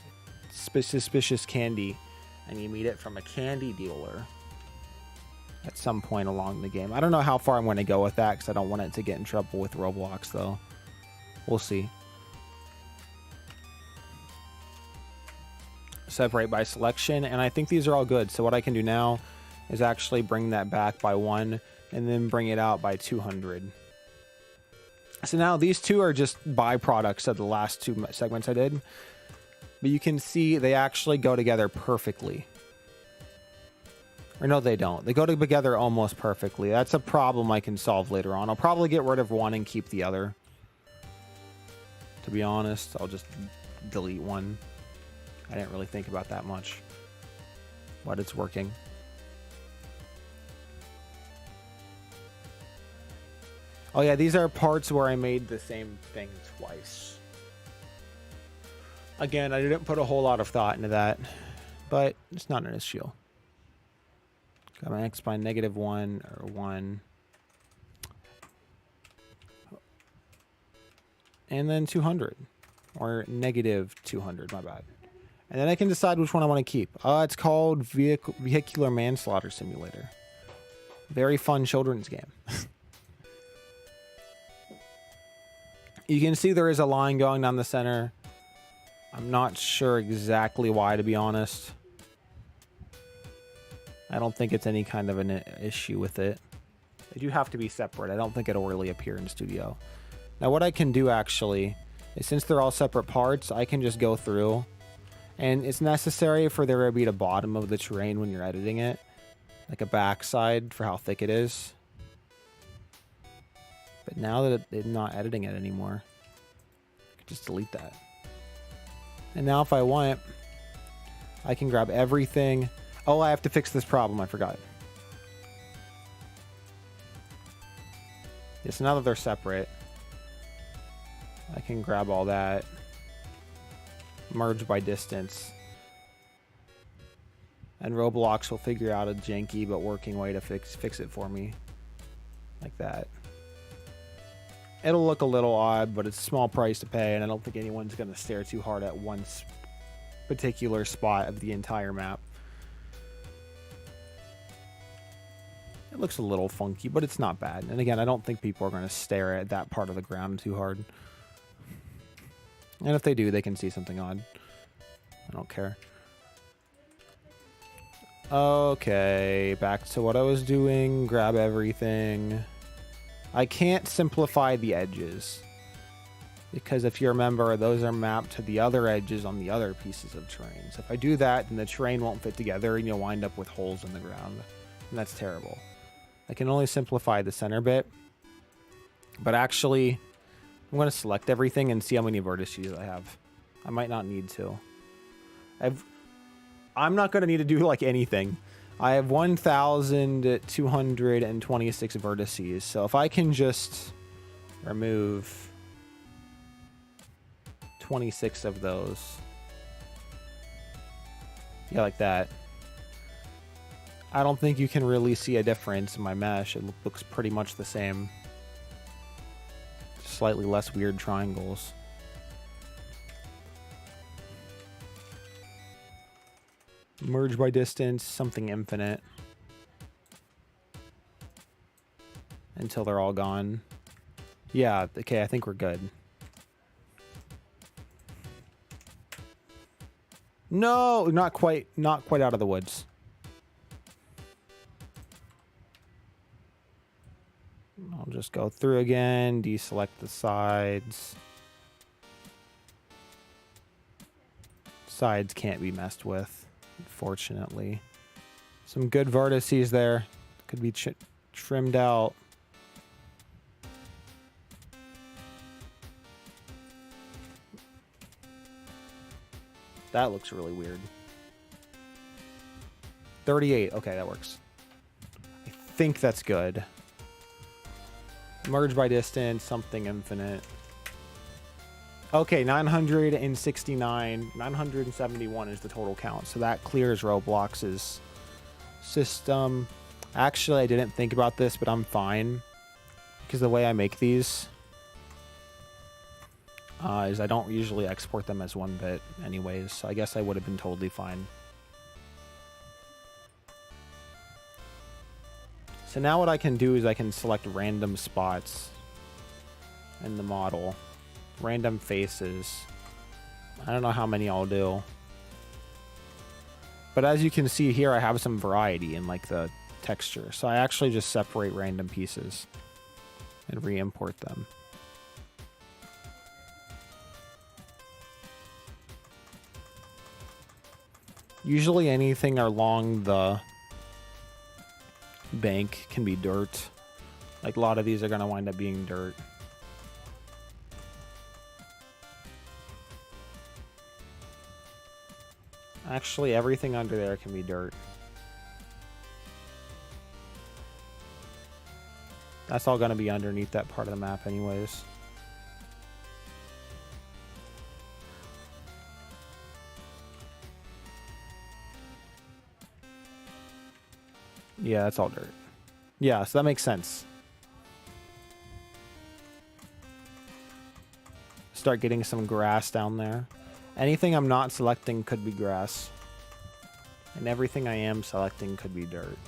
suspicious candy, and you meet it from a candy dealer at some point along the game. I don't know how far I'm going to go with that because I don't want it to get in trouble with Roblox though. We'll see. Separate by selection, and I think these are all good. So what I can do now is actually bring that back by 1 and then bring it out by 200. So now these two are just byproducts of the last 2 segments I did, but you can see they actually go together perfectly. Or no, they don't. They go together almost perfectly. That's a problem I can solve later on. I'll probably get rid of one and keep the other. To be honest, I'll just delete one. I didn't really think about that much, but it's working. Oh yeah, these are parts where I made the same thing twice. Again, I didn't put a whole lot of thought into that, but it's not an issue. Got my X by -1 or 1. And then 200. Or -200, my bad. And then I can decide which one I want to keep. It's called Vehicular Manslaughter Simulator. Very fun children's game. You can see there is a line going down the center. I'm not sure exactly why, to be honest. I don't think it's any kind of an issue with it. They do have to be separate. I don't think it'll really appear in Studio. Now what I can do actually is, since they're all separate parts, I can just go through, and it's necessary for there to be the bottom of the terrain when you're editing it, like a backside for how thick it is. But now that I'm not editing it anymore, I can just delete that. And now if I want, I can grab everything. Oh, I have to fix this problem. I forgot. Yes, now that they're separate, I can grab all that. Merge by distance. And Roblox will figure out a janky but working way to fix it for me. Like that. It'll look a little odd, but it's a small price to pay, and I don't think anyone's going to stare too hard at one particular spot of the entire map. It looks a little funky, but it's not bad. And again, I don't think people are going to stare at that part of the ground too hard. And if they do, they can see something odd. I don't care. Okay, back to what I was doing. Grab everything. I can't simplify the edges, because if you remember, those are mapped to the other edges on the other pieces of terrain. So if I do that, then the terrain won't fit together and you'll wind up with holes in the ground. And that's terrible. I can only simplify the center bit. But actually, I'm going to select everything and see how many vertices I have. I might not need to. I'm not going to need to do like anything. I have 1,226 vertices. So if I can just remove 26 of those. Yeah, like that. I don't think you can really see a difference in my mesh. It looks pretty much the same. Slightly less weird triangles. Merge by distance, something infinite. Until they're all gone. Yeah, okay, I think we're good. No, not quite out of the woods. I'll just go through again, deselect the sides. Sides can't be messed with, unfortunately. Some good vertices there. Could be trimmed out. That looks really weird. 38. Okay, that works. I think that's good. Merge by distance, something infinite. Okay, 969, 971 is the total count. So that clears Roblox's system. Actually, I didn't think about this, but I'm fine. Because the way I make these is I don't usually export them as 1-bit anyways. So I guess I would have been totally fine. So now what I can do is I can select random spots in the model. Random faces. I don't know how many I'll do. But as you can see here, I have some variety in like the texture. So I actually just separate random pieces and re-import them. Usually anything along the bank can be dirt. Like a lot of these are going to wind up being dirt. Actually, everything under there can be dirt. That's all going to be underneath that part of the map anyways. Yeah, that's all dirt. Yeah, so that makes sense. Start getting some grass down there. Anything I'm not selecting could be grass. And everything I am selecting could be dirt.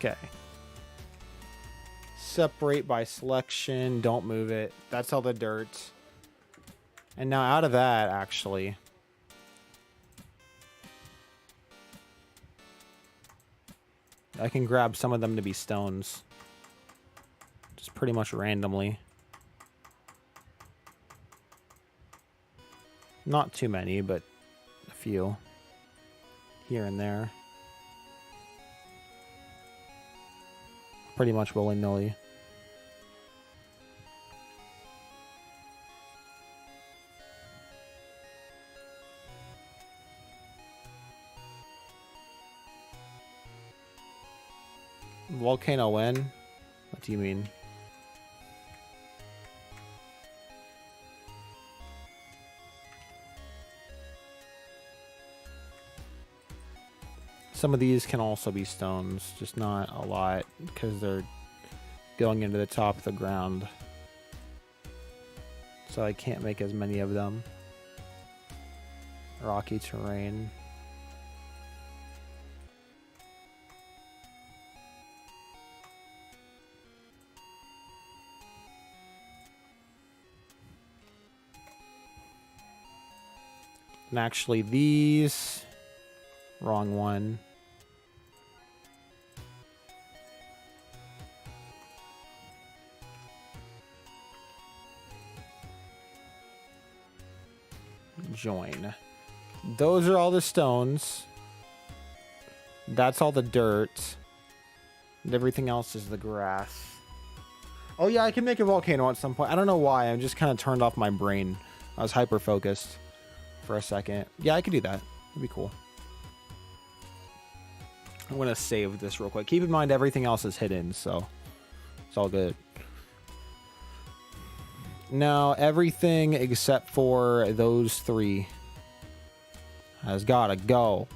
Okay. Separate by selection. Don't move it. That's all the dirt. And now out of that, actually, I can grab some of them to be stones. Just pretty much randomly. Not too many, but a few. Here and there. Pretty much willy-nilly. Volcano when? What do you mean? Some of these can also be stones, just not a lot because they're going into the top of the ground. So I can't make as many of them. Rocky terrain. And actually these, wrong one. Join. Those are all the stones. That's all the dirt. And everything else is the grass. Oh yeah, I can make a volcano at some point. I don't know why. I'm just kind of turned off my brain. I was hyper focused for a second. Yeah, I could do that. That'd be cool. I'm gonna save this real quick. Keep in mind everything else is hidden, so it's all good. Now everything except for those three has gotta go.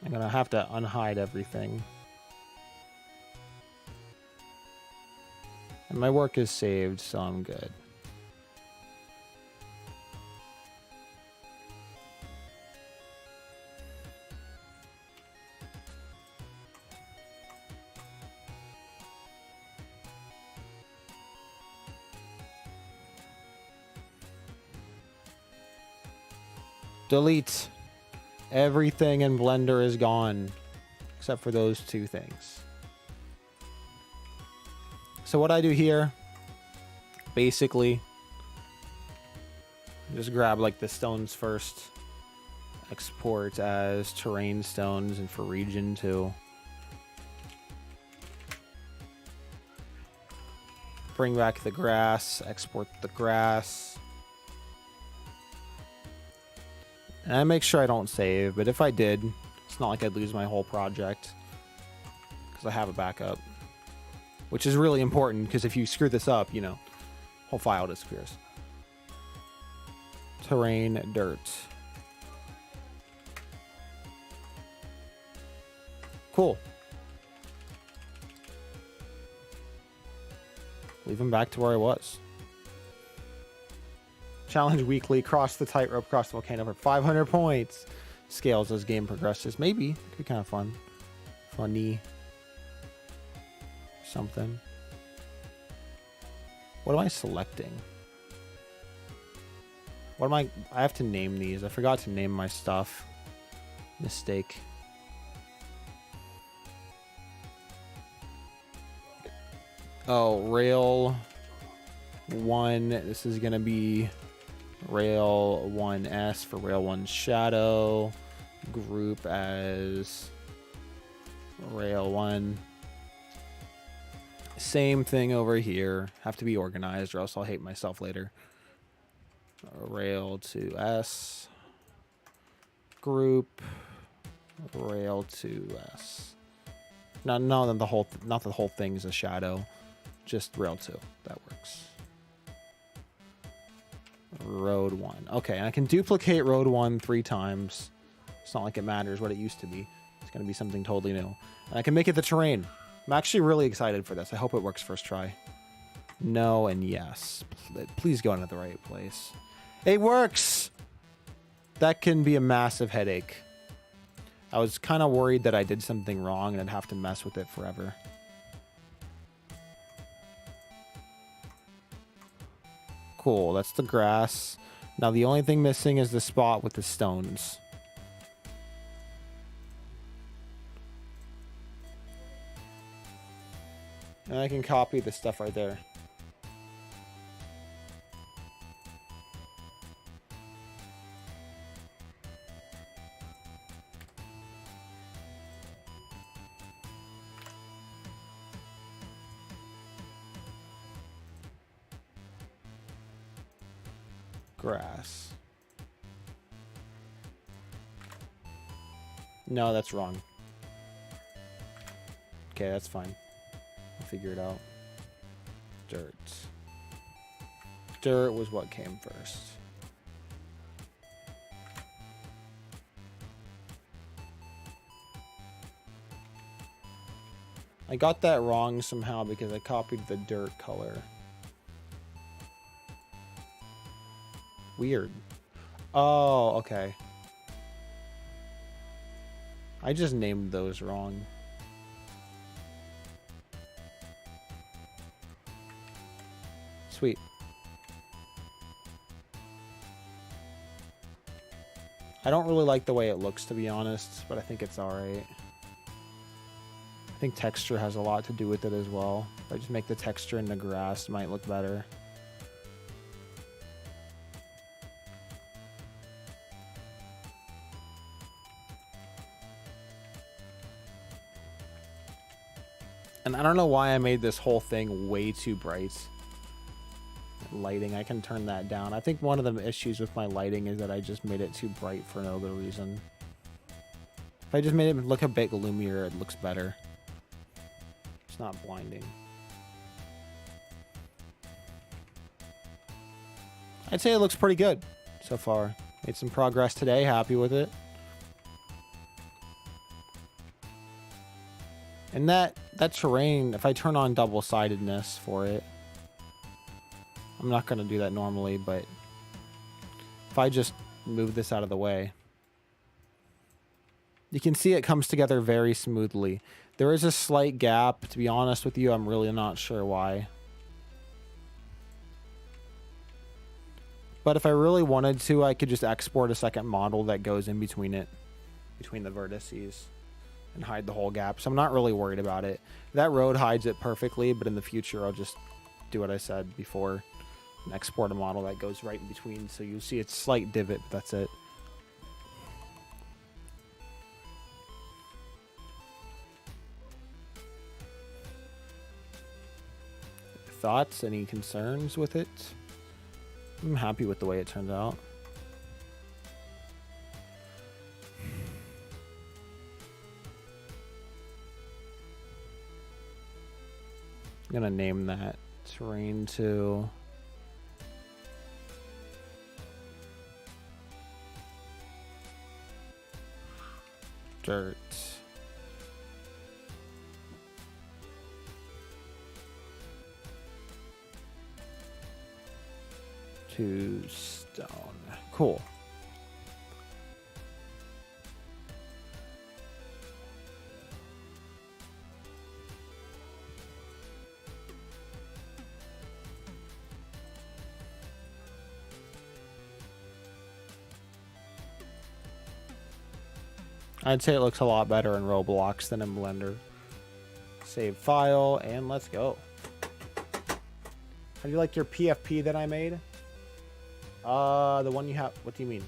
I'm gonna have to unhide everything. And my work is saved, so I'm good. Delete. Everything in Blender is gone, except for those two things. So what I do here, basically, just grab like the stones first, export as terrain stones and for region 2. Bring back the grass, export the grass. And I make sure I don't save, but if I did, it's not like I'd lose my whole project because I have a backup. Which is really important, because if you screw this up, you know, whole file disappears. Terrain, dirt. Cool. Leave him back to where I was. Challenge weekly, cross the tightrope, cross the volcano for 500 points. Scales as game progresses. Maybe. Could be kind of fun. Funny. Something. What am I selecting? What am I have to name these. I forgot to name my stuff. Mistake. Oh, rail 1. This is gonna be rail 1S for rail 1 shadow. Group as rail 1. Same thing over here. Have to be organized or else I'll hate myself later. Rail to S. Group. Rail to S. No, not the whole thing's a shadow. Just rail 2. That works. Road 1. Okay, and I can duplicate road 1 3 times. It's not like it matters what it used to be. It's going to be something totally new. And I can make it the terrain. I'm actually really excited for this. I hope it works first try. No and yes. Please go into the right place. It works! that can be a massive headache. I was kind of worried that I did something wrong and I'd have to mess with it forever. Cool, that's the grass. Now the only thing missing is the spot with the stones. And I can copy the stuff right there. Grass. No, that's wrong. Okay, that's fine. I'll figure it out. Dirt. Dirt was what came first. I got that wrong somehow because I copied the dirt color. Weird. Oh, okay. I just named those wrong. Sweet. I don't really like the way it looks, to be honest, but I think it's alright. I think texture has a lot to do with it as well. If I just make the texture into grass, it might look better. And I don't know why I made this whole thing way too bright. Lighting, I can turn that down. I think one of the issues with my lighting is that I just made it too bright for no good reason. If I just made it look a bit gloomier, it looks better. It's not blinding. I'd say it looks pretty good so far. Made some progress today, happy with it. And that terrain, if I turn on double-sidedness for it, I'm not going to do that normally, but if I just move this out of the way, you can see it comes together very smoothly. There is a slight gap. To be honest with you, I'm really not sure why. But if I really wanted to, I could just export a second model that goes in between it, between the vertices, and hide the whole gap. So I'm not really worried about it. That road hides it perfectly, but in the future, I'll just do what I said before and export a model that goes right in between. So you'll see a slight divot, but that's it. Thoughts? Any concerns with it? I'm happy with the way it turned out. I'm gonna name that terrain to dirt. To stone. Cool. I'd say it looks a lot better in Roblox than in Blender. Save file, and let's go. How do you like your PFP that I made? The one you have. What do you mean?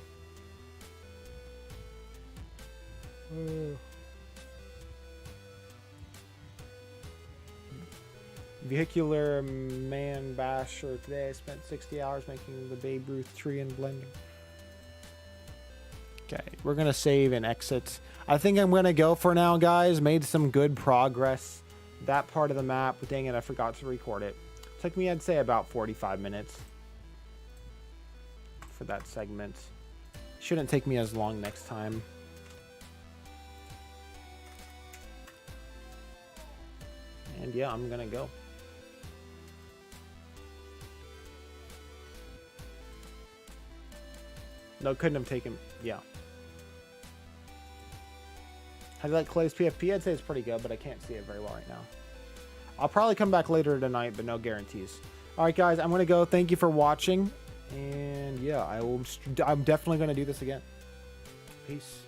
Vehicular man basher. Today I spent 60 hours making the Babe Ruth tree in Blender. Okay, we're gonna save and exit. I think I'm gonna go for now, guys. Made some good progress. That part of the map, dang it, I forgot to record it. Took me, I'd say, about 45 minutes for that segment. Shouldn't take me as long next time. And yeah, I'm gonna go. No, couldn't have taken. Yeah. How do you like Clay's PFP? I'd say it's pretty good, but I can't see it very well right now. I'll probably come back later tonight, but no guarantees. All right, guys, I'm going to go. Thank you for watching. And yeah, I'm definitely going to do this again. Peace.